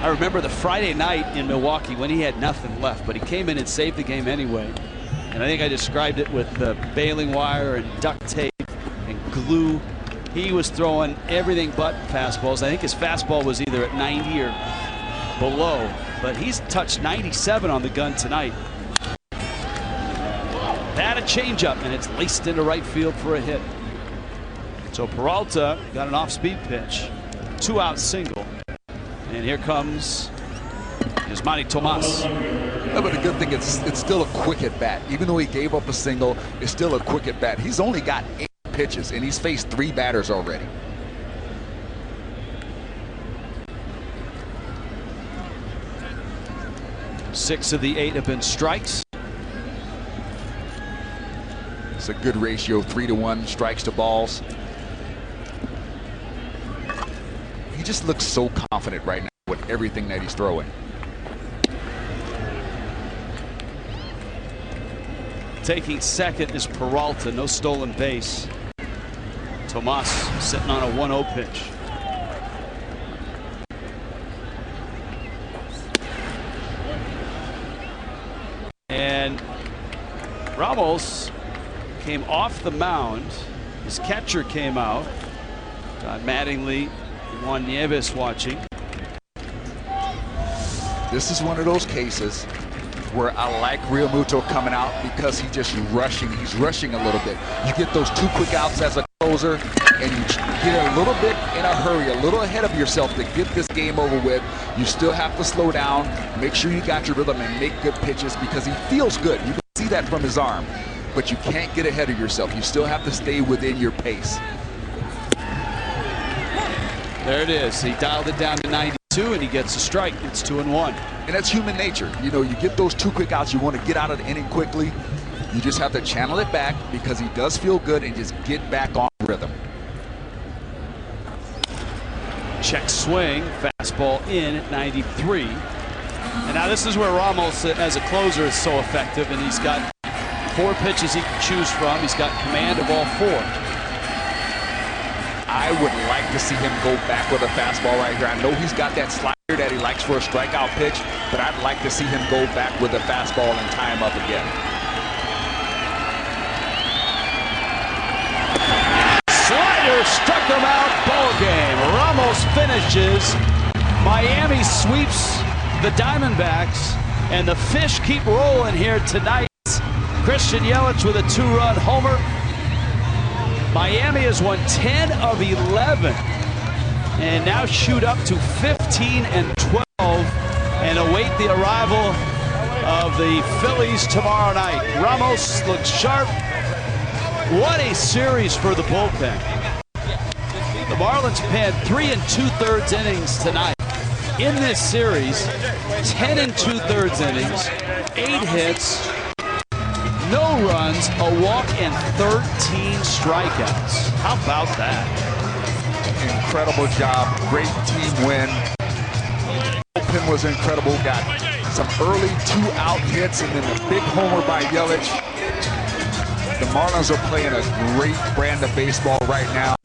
I remember the Friday night in Milwaukee when he had nothing left, but he came in and saved the game anyway. And I think I described it with the baling wire and duct tape and glue. He was throwing everything but fastballs. I think his fastball was either at 90 or below, but he's touched 97 on the gun tonight. That a changeup, and it's laced into right field for a hit. So Peralta got an off-speed pitch, 2-out single, and here comes Yasmani Tomas. Yeah, but the good thing is it's still a quick at bat. Even though he gave up a single, it's still a quick at bat. He's only got 8 pitches, and he's faced 3 batters already. Six of the 8 have been strikes. It's a good ratio, 3-to-1 strikes to balls. He just looks so confident right now with everything that he's throwing. Taking second is Peralta, no stolen base. Tomas sitting on a 1-0 pitch. And Ramos came off the mound. His catcher came out. John Mattingly and Juan Nieves watching. This is one of those cases where I like Real Muto coming out because he's just rushing. He's rushing a little bit. You get those 2 quick outs as a closer, and you get a little bit in a hurry, a little ahead of yourself to get this game over with. You still have to slow down, make sure you got your rhythm, and make good pitches because he feels good. You can see that from his arm, but you can't get ahead of yourself. You still have to stay within your pace. There it is. He dialed it down to 92, and he gets a strike. It's 2-1. And that's human nature. You know, you get those 2 quick outs, you want to get out of the inning quickly. You just have to channel it back because he does feel good and just get back on rhythm. Check swing, fastball in at 93. And now this is where Ramos, as a closer, is so effective, and he's got 4 pitches he can choose from. He's got command of all 4. I would like to see him go back with a fastball right here. I know he's got that slider that he likes for a strikeout pitch, but I'd like to see him go back with a fastball and tie him up again. Slider struck him out. Ball game. Ramos finishes. Miami sweeps the Diamondbacks, and the Fish keep rolling here tonight. Christian Yelich with a 2-run homer. Miami has won 10 of 11 and now shoot up to 15 and 12 and await the arrival of the Phillies tomorrow night. Ramos looks sharp. What a series for the bullpen. The Marlins had 3 2/3 innings tonight. In this series, 10 2/3 innings, 8 hits, no runs, a walk, and 13 strikeouts. How about that? Incredible job. Great team win. Bullpen was incredible. Got some early 2-out hits and then a big homer by Yelich. The Marlins are playing a great brand of baseball right now.